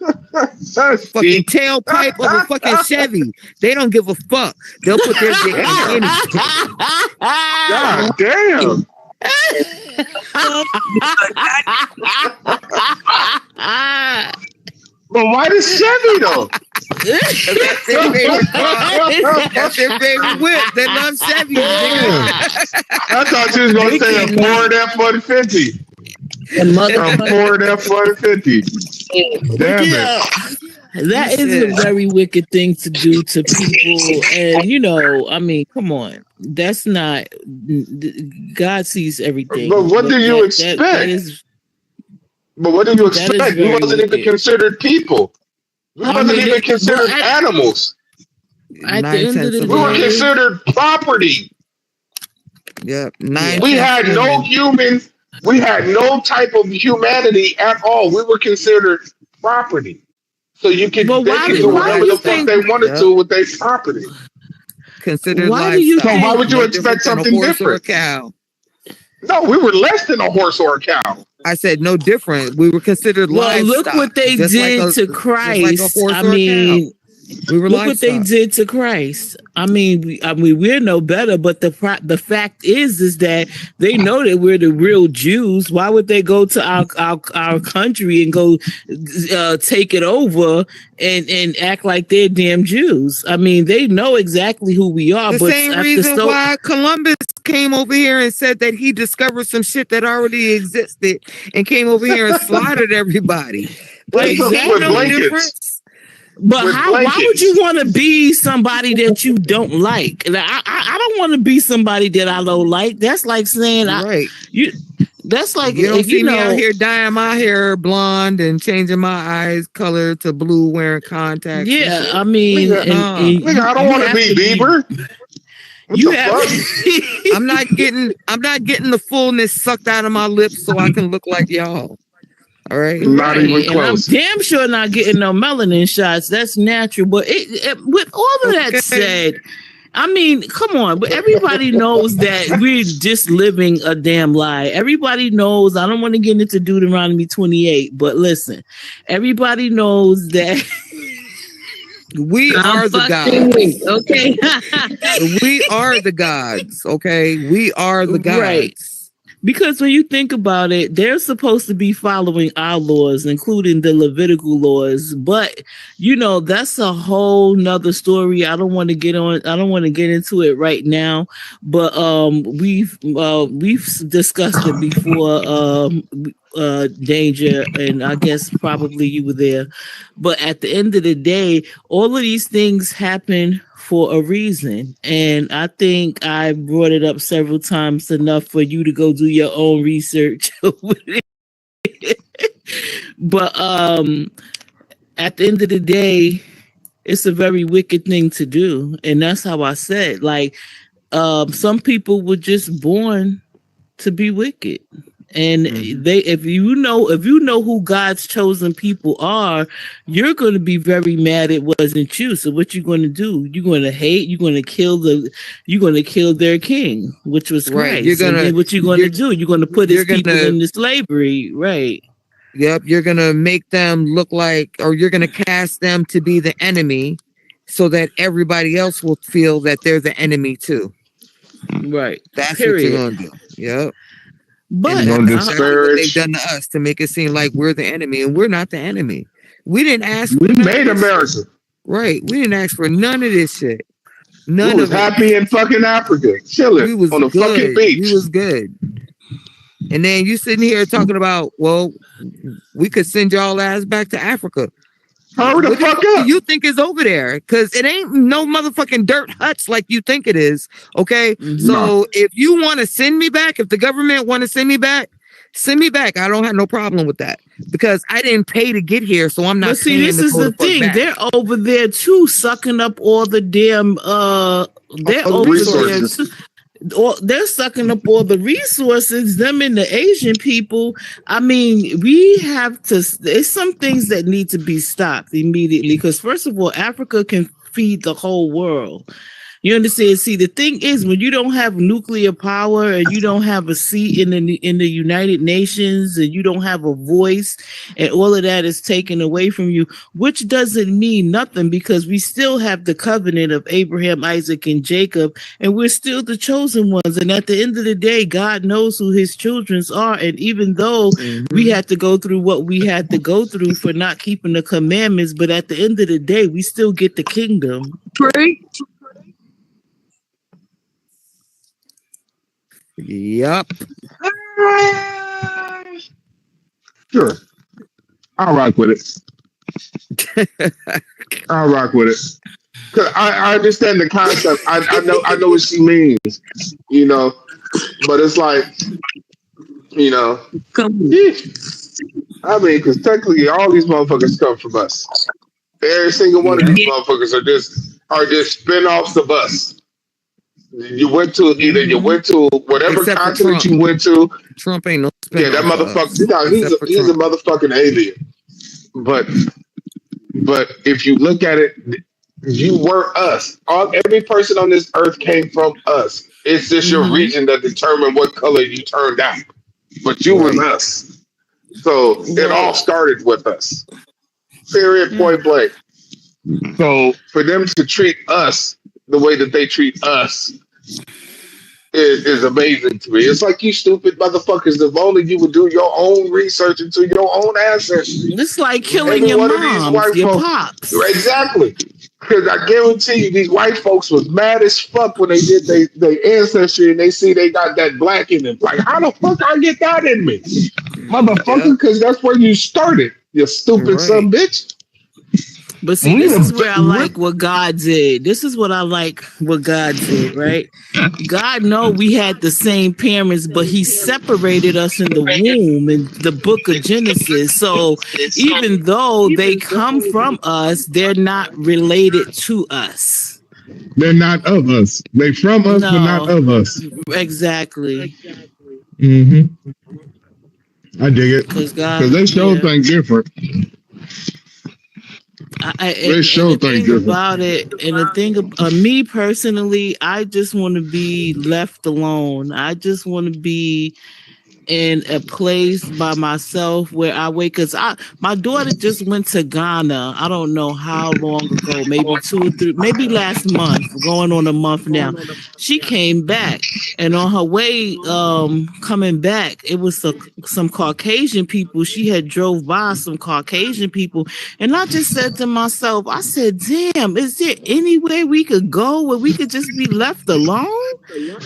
fucking tailpipe of a fucking Chevy. They don't give a fuck. They'll put their dick in anything. God damn. But why the Chevy though? That's their favorite car. That's their favorite whip. They love Chevy. I thought you was gonna say a Ford F-150. A Ford F-150. Damn it. That is a very wicked thing to do to people. And, you know, I mean, come on. That's not... God sees everything. But what do you expect? But what do you expect? We wasn't even considered people. We wasn't even considered animals. At the end of the day... We were considered property. Yep. We had no humans. We had no type of humanity at all. We were considered property. So they could do whatever the fuck they wanted to with their property. Considered livestock. So why would you expect something different? Cow. No, we were less than a horse or a cow. I said no different. We were considered livestock. Look what they did to Christ. I mean, look what they did to Christ. I mean, we're no better, but the fact is that they know that we're the real Jews. Why would they go to our country and go take it over and act like they're damn Jews? I mean, they know exactly who we are. The same reason why Columbus came over here and said that he discovered some shit that already existed and came over here and slaughtered everybody. Like, with no difference. But why would you want to be somebody that you don't like? I don't want to be somebody that I don't like. That's like saying, that's like, you don't see me out here dyeing my hair blonde and changing my eyes color to blue, wearing contacts. Yeah, I mean, I don't want to be Bieber. I'm not getting the fullness sucked out of my lips so I can look like y'all. All right, not even close. And I'm damn sure not getting no melanin shots. That's natural. But with all of that said, I mean, come on. But everybody knows that we're just living a damn lie. Everybody knows. I don't want to get into Deuteronomy 28, but listen, everybody knows that. We are the gods. Okay. We are the gods. Okay. We are the gods. Right. Because when you think about it, they're supposed to be following our laws, including the Levitical laws. But, that's a whole nother story. I don't want to get into it right now. But we've discussed it before, Danger, and I guess probably you were there. But at the end of the day, all of these things happen for a reason. And I think I brought it up several times enough for you to go do your own research. But at the end of the day, it's a very wicked thing to do. And that's how I said, like, some people were just born to be wicked. And if you know who God's chosen people are, you're going to be very mad it wasn't you. So what you're going to do? You're going to hate. You're going to kill their king, which was Christ. What you're going to do? You're going to put his people into slavery, right? Yep. You're going to make them look like, or you're going to cast them to be the enemy, so that everybody else will feel that they're the enemy too. Right. That's what you're going to do. Yep. But what they've done to us to make it seem like we're the enemy, and we're not the enemy. We didn't ask. We made America. Right. We didn't ask for none of this shit. None of it. We was happy in fucking Africa, chilling on the fucking beach. We was good. And then you sitting here talking about, well, we could send y'all ass back to Africa. Hurry the fuck up. You think is over there? Because it ain't no motherfucking dirt huts like you think it is. Okay. So if you want to send me back, if the government want to send me back. I don't have no problem with that, because I didn't pay to get here, so I'm not. But see, this is the thing. They're over there too, sucking up all the damn. They're over resources. there. They're sucking up all the resources, them and the Asian people. I mean, we have to, there's some things that need to be stopped immediately, because first of all, Africa can feed the whole world. You understand? See, the thing is, when you don't have nuclear power and you don't have a seat in the United Nations and you don't have a voice, and all of that is taken away from you, which doesn't mean nothing, because we still have the covenant of Abraham, Isaac, and Jacob, and we're still the chosen ones. And at the end of the day, God knows who his children are. And even though we had to go through what we had to go through for not keeping the commandments, but at the end of the day, we still get the kingdom. Pray. Yep. Sure. I'll rock with it. Cause I understand the concept. I know what she means, but it's like, I mean, because technically all these motherfuckers come from us. Every single one of these motherfuckers are just spin-offs of us. You went to whatever Except for continent Trump. you went to. Trump ain't no Yeah, that motherfucker. No, he's a motherfucking alien. But if you look at it, you were us. Every person on this earth came from us. It's just your region that determined what color you turned out. But you was us. So it all started with us. Period. Point blank. So for them to treat us the way that they treat us is amazing to me. It's like, you stupid motherfuckers, if only you would do your own research into your own ancestry. It's like killing your moms, your pops. Exactly. Because I guarantee you, these white folks was mad as fuck when they did their ancestry and they see they got that black in them. Like, how the fuck I get that in me? Motherfucker, because that's where you started, you stupid son bitch. But see, this is where I like what God did. This is what I like what God did, right? God know we had the same parents, but he separated us in the womb in the book of Genesis. So even though they come from us, they're not related to us. They're not of us. They from us, but not of us. Exactly. Mm-hmm. I dig it. Because they show things different. The thing about it, and the thing of me personally, I just want to be left alone. I just want to be in a place by myself where I wait. Because my daughter just went to Ghana. I don't know how long ago, maybe 2 or 3, maybe last month, going on a month now. She came back, and on her way coming back, it was some Caucasian people. She had drove by some Caucasian people, and I just said to myself, I said, damn, is there anywhere we could go where we could just be left alone?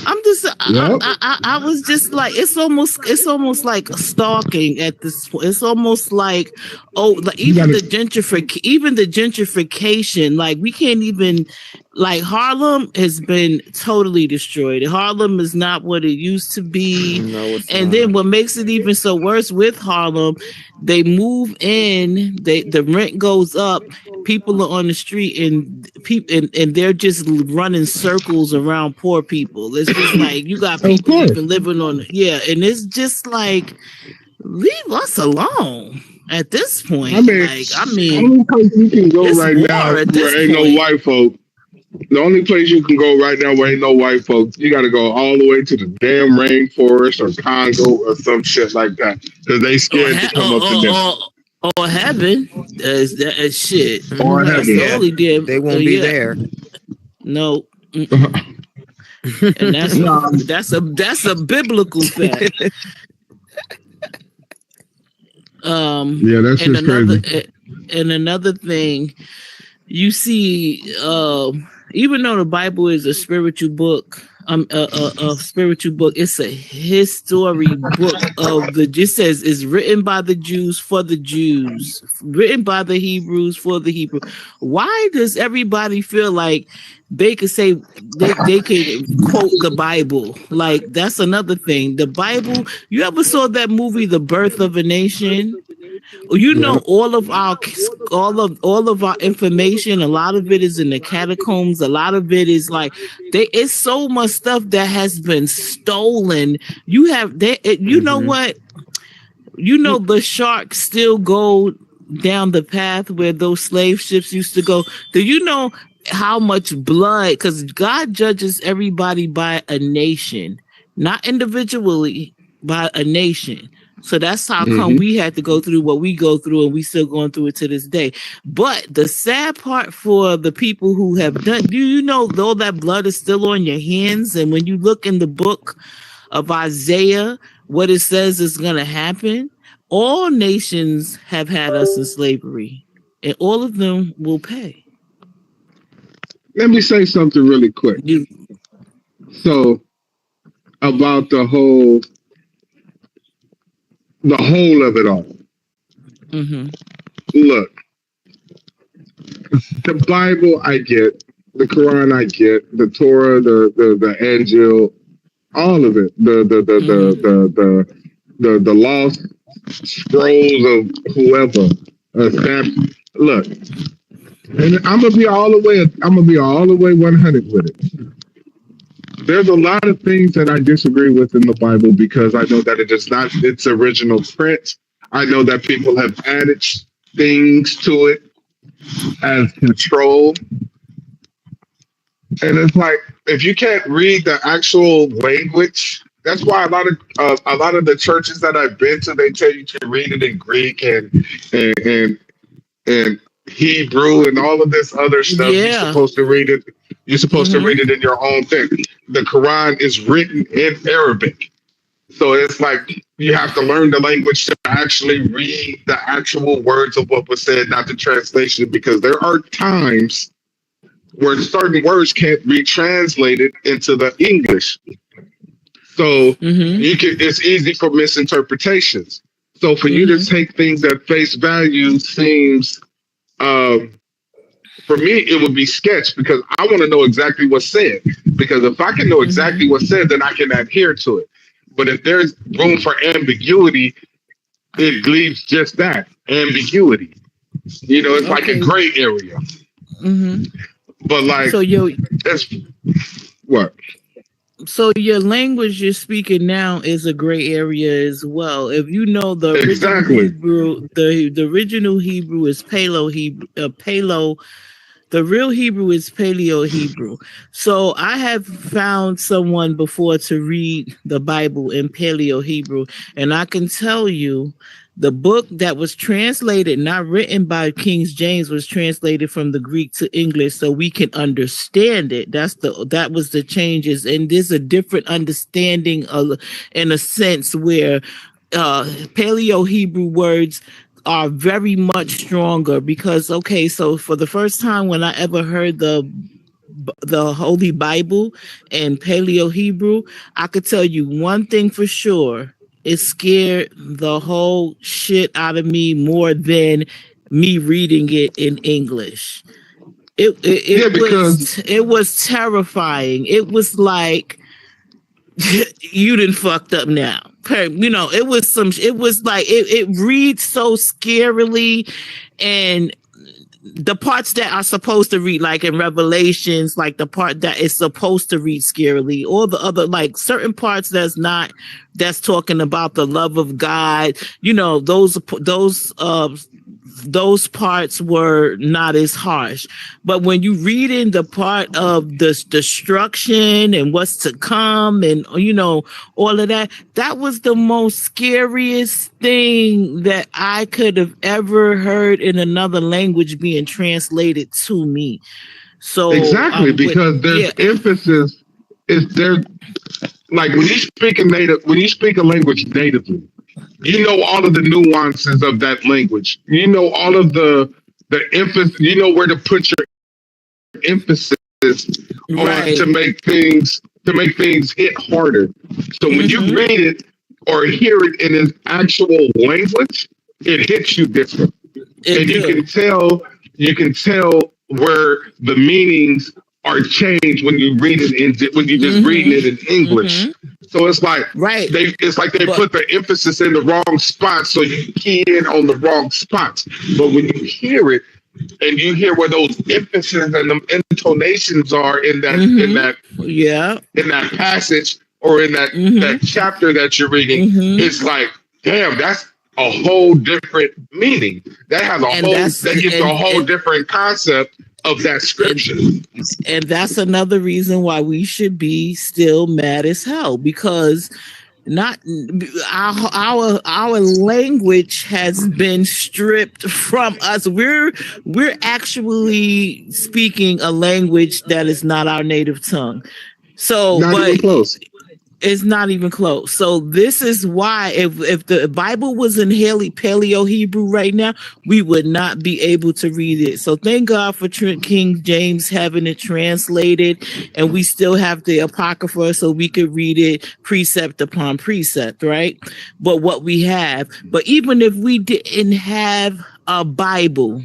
I'm just I was just like, it's almost like stalking at this point. It's almost like, even the gentrification, like we can't even, like Harlem has been totally destroyed. Harlem is not what it used to be. No, and then what makes it even so worse with Harlem, they move in, the rent goes up, people are on the street, and they're just running circles around poor people. It's just like, you got people even living on, and it's just like, leave us alone at this point. The only place you can go right now where ain't no white folk. The only place you can go right now where ain't no white folks, you got to go all the way to the damn rainforest or Congo or some shit like that, because they scared to come up to them. Or heaven, that shit. Or heaven, they won't be there. No. And that's a biblical fact. That's just crazy. And another thing, you see, even though the Bible is a spiritual book, it's a history book it says it's written by the Jews for the Jews, written by the Hebrews for the Hebrew. Why does everybody feel like they could say they could quote the Bible? Like, that's another thing. The Bible, you ever saw that movie, The Birth of a Nation? You know, all of our information, a lot of it is in the catacombs. A lot of it is like, it's so much stuff that has been stolen. You know what? You know, the sharks still go down the path where those slave ships used to go. Do you know how much blood? Because God judges everybody by a nation, not individually, by a nation. So that's how come we had to go through what we go through, and we still going through it to this day. But the sad part for the people who have done, do you know, though, that blood is still on your hands? And when you look in the book of Isaiah, what it says is going to happen, all nations have had us in slavery, and all of them will pay. Let me say something really quick. So, about the whole of it all. Look, the Bible I get, the Quran I get, the Torah, the Angel, all of it, the lost scrolls of whoever. Look, and I'm gonna be all the way 100 with it. there's a lot of things that I disagree with in the Bible because I know that it is not its original print. I know that people have added things to it as control. And it's like if you can't read the actual language, that's why a lot of the churches that I've been to, they tell you to read it in Greek and and Hebrew and all of this other stuff. You're Yeah. supposed to read it. You're supposed to read it in your own thing. The Quran is written in Arabic, so it's like you have to learn the language to actually read the actual words of what was said, not the translation, because there are times where certain words can't be translated into the English. So you can it's easy for misinterpretations. So for you to take things at face value seems for me it would be sketch because I want to know exactly what's said. Because if I can know exactly what's said, then I can adhere to it. But if there's room for ambiguity, it leaves just that ambiguity. You know, it's like a gray area. But like, so that's what. So your language you're speaking now is a gray area as well. If you know the original Hebrew, the original Hebrew is Paleo Hebrew. The real Hebrew is Paleo Hebrew. So I have found someone before to read the Bible in Paleo Hebrew, and I can tell you the book that was translated, not written by King James, was translated from the Greek to English so we can understand it. That was the changes. And there's a different understanding in a sense where Paleo Hebrew words are very much stronger because, so for the first time when I ever heard the Holy Bible and Paleo Hebrew, I could tell you one thing for sure. It scared the whole shit out of me more than me reading it in English. It was terrifying. It was like you done fucked up now. You know, it was like it reads so scarily, and the parts that are supposed to read, like in Revelations, like the part that is supposed to read scarily, or the other, like certain parts that's talking about the love of God, you know, those parts were not as harsh. But when you read in the part of the destruction and what's to come and, you know, all of that, that was the most scariest thing that I could have ever heard in another language being translated to me. So exactly, because there's emphasis is there. Like when you speak a language natively, you know all of the nuances of that language. You know all of the emphasis. You know where to put your emphasis on to make things hit harder. So when you read it or hear it in its actual language, it hits you different, and you can tell where the meanings are changed when you read it when you just reading it in English. So it's like they put the emphasis in the wrong spots, so you key in on the wrong spots. But when you hear it and you hear where those emphasis and the intonations are in that in that passage or in that chapter that you're reading, it's like, damn, that's a whole different meaning. That has that gives a whole different concept of that scripture. And that's another reason why we should be still mad as hell, because not our language has been stripped from us. We're actually speaking a language that is not our native tongue. So not even close. It's not even close. So this is why if the Bible was in Paleo Hebrew right now, we would not be able to read it. So thank God for King James having it translated, and we still have the Apocrypha so we could read it precept upon precept, right? But what we have, but even if we didn't have a Bible,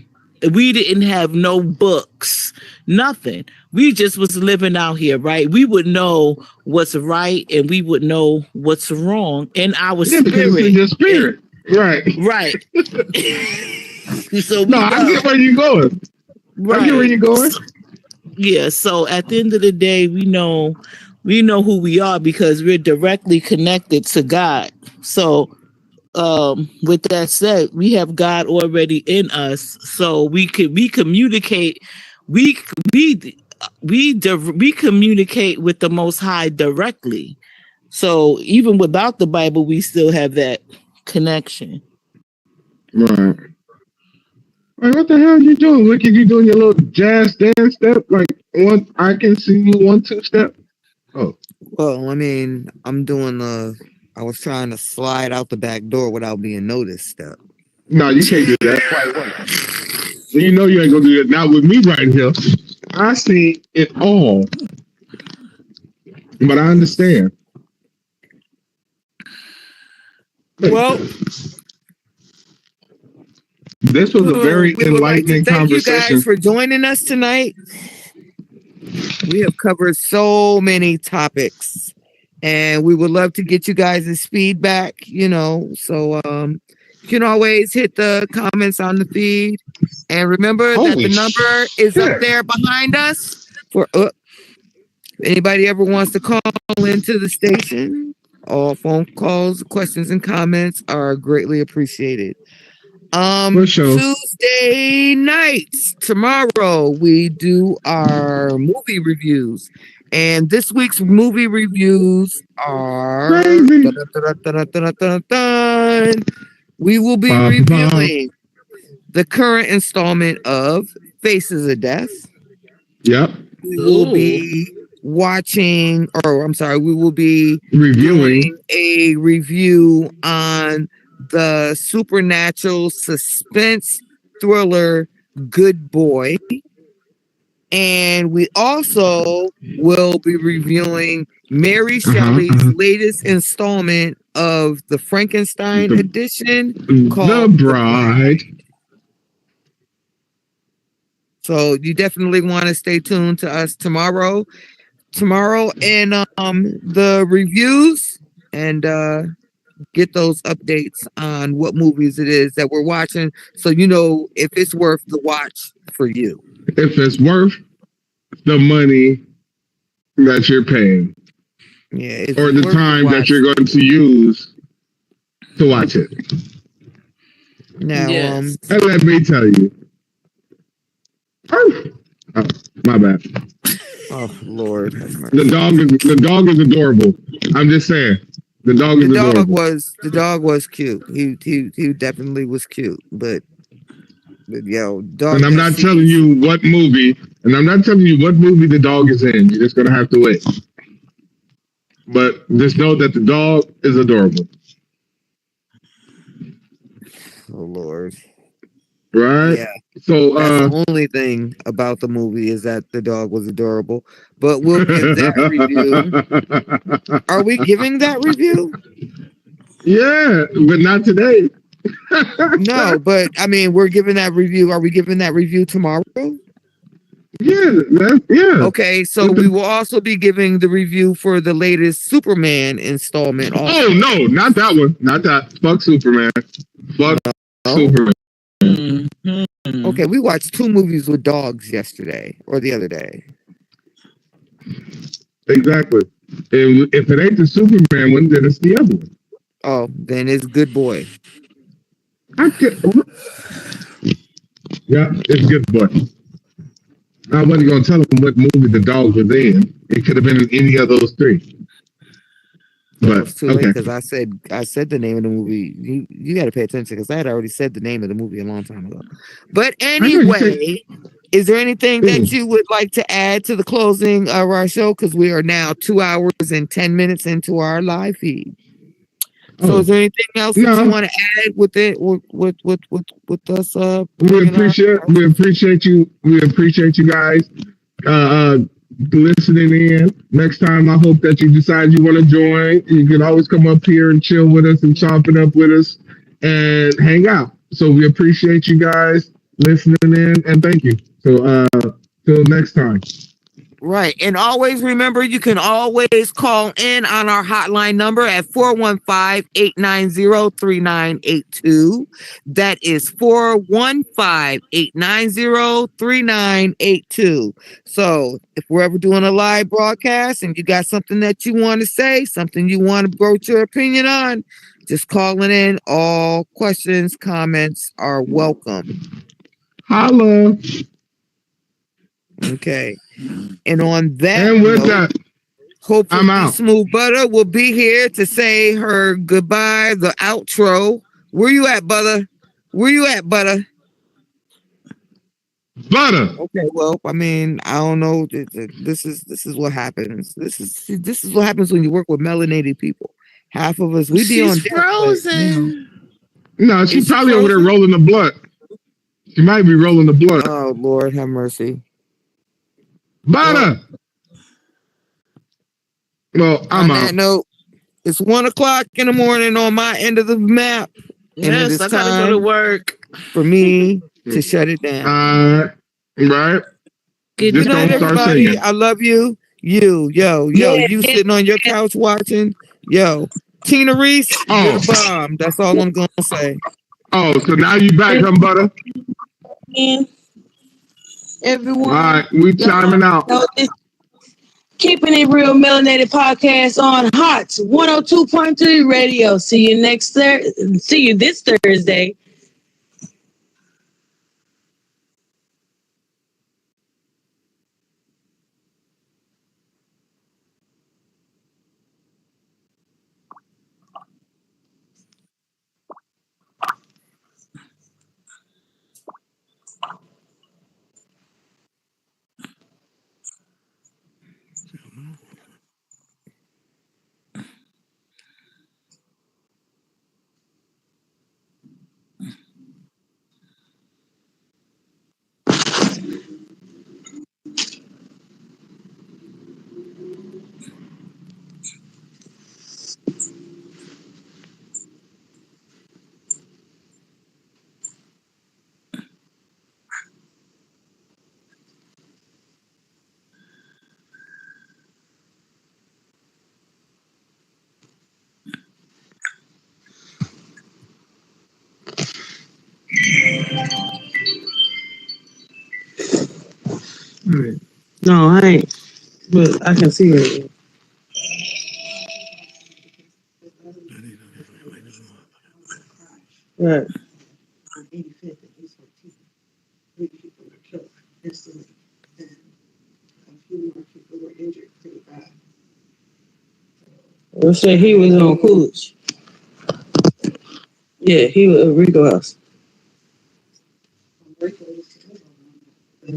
we didn't have no books, nothing. We just was living out here, right? We would know what's right and we would know what's wrong in our spirit. In your spirit. Right. So I get where you're going. Right. I get where you're going. Yeah. So at the end of the day, we know we know who we are because we're directly connected to God. So with that said, we have God already in us, so we communicate. We communicate with the Most High directly. So even without the Bible, we still have that connection. Right. Like, what the hell are you doing? Look at you doing your little jazz dance step. Like, one, I can see you 1-2 step. Oh. Well, I mean, I'm doing I was trying to slide out the back door without being noticed step. No, you can't do that. You know you ain't gonna do that. Not with me right here. I see it all. But I understand. Well, this was a very enlightening thank conversation. Thank you guys for joining us tonight. We have covered so many topics, and we would love to get you guys' feedback, so you can always hit the comments on the feed, and remember that the number is up there behind us for anybody ever wants to call into the station. All phone calls, questions, and comments are greatly appreciated. Tuesday nights, tomorrow, we do our movie reviews. And this week's movie reviews are... We will be reviewing the current installment of Faces of Death. Yep. We will be watching, we will be doing a review on the supernatural suspense thriller Good Boy. And we also will be reviewing Mary Shelley's latest installment of the Frankenstein edition called The Bride. So you definitely want to stay tuned to us tomorrow and the reviews, and get those updates on what movies it is that we're watching, so you know if it's worth the watch for you. If it's worth the money that you're paying. Yeah. Or the time that you're going to use to watch it. Now, and let me tell you. Oh, my bad. Oh Lord. The dog is adorable. I'm just saying. The dog was cute. He definitely was cute, but dog. And I'm not telling you what movie, the dog is in. You're just gonna have to wait. But just know that the dog is adorable. Oh Lord. Right? Yeah. So that's the only thing about the movie is that the dog was adorable. But we'll give that review. Are we giving that review? Yeah, but not today. No, but I mean we're giving that review. Are we giving that review tomorrow? Yeah. Okay, so we will also be giving the review for the latest Superman installment. Also. Oh no, not that one. Not that. Fuck Superman. Fuck Superman. Okay, we watched 2 movies with dogs yesterday or the other day. Exactly. If it ain't the Superman one, then it's the other one. Oh, then it's Good Boy. Yeah, it's Good Boy. I wasn't going to tell him what movie the dog was in. It could have been in any of those 3. But it's too late because I said the name of the movie. You got to pay attention because I had already said the name of the movie a long time ago. But anyway, is there anything that you would like to add to the closing of our show? Because we are now 2 hours and 10 minutes into our live feed. So is there anything else that you want to add with it with us? We appreciate you. We appreciate you guys listening in. Next time, I hope that you decide you want to join. You can always come up here and chill with us and chop it up with us and hang out. So we appreciate you guys listening in and thank you. So till next time. Right. And always remember, you can always call in on our hotline number at 415-890-3982. That is 415-890-3982. So if we're ever doing a live broadcast and you got something that you want to say, something you want to broach your opinion on, just calling in. All questions, comments are welcome. Holla. Okay. And on that and with note, that, hopefully I'm out. Smooth Butter will be here to say her goodbye, the outro. Where you at, Butter? Where you at, Butter? Butter. Okay, well, I mean, I don't know. This is what happens. This is what happens when you work with melanated people. Half of us, we be on She's deck, frozen. No, she's probably frozen? over there rolling the blunt. She might be rolling the blunt. Oh, Lord have mercy. Butter. Well, I'm on out. That note, it's 1:00 in the morning on my end of the map. Yes, and it is I gotta go to work. For me to shut it down. Right. Good Just night, don't start everybody. singing. I love you. You sitting on your couch watching. Tina Reese, you're the bomb. That's all I'm gonna say. Oh, so now you back, huh, Butter? And everyone. All right, we chiming out. Keeping It Real Melanated podcast on Hot 102.3 Radio. See you this Thursday. No, I ain't. But I can see it. Right. Let's say he was on Coolidge. Yeah, he was at Rico House.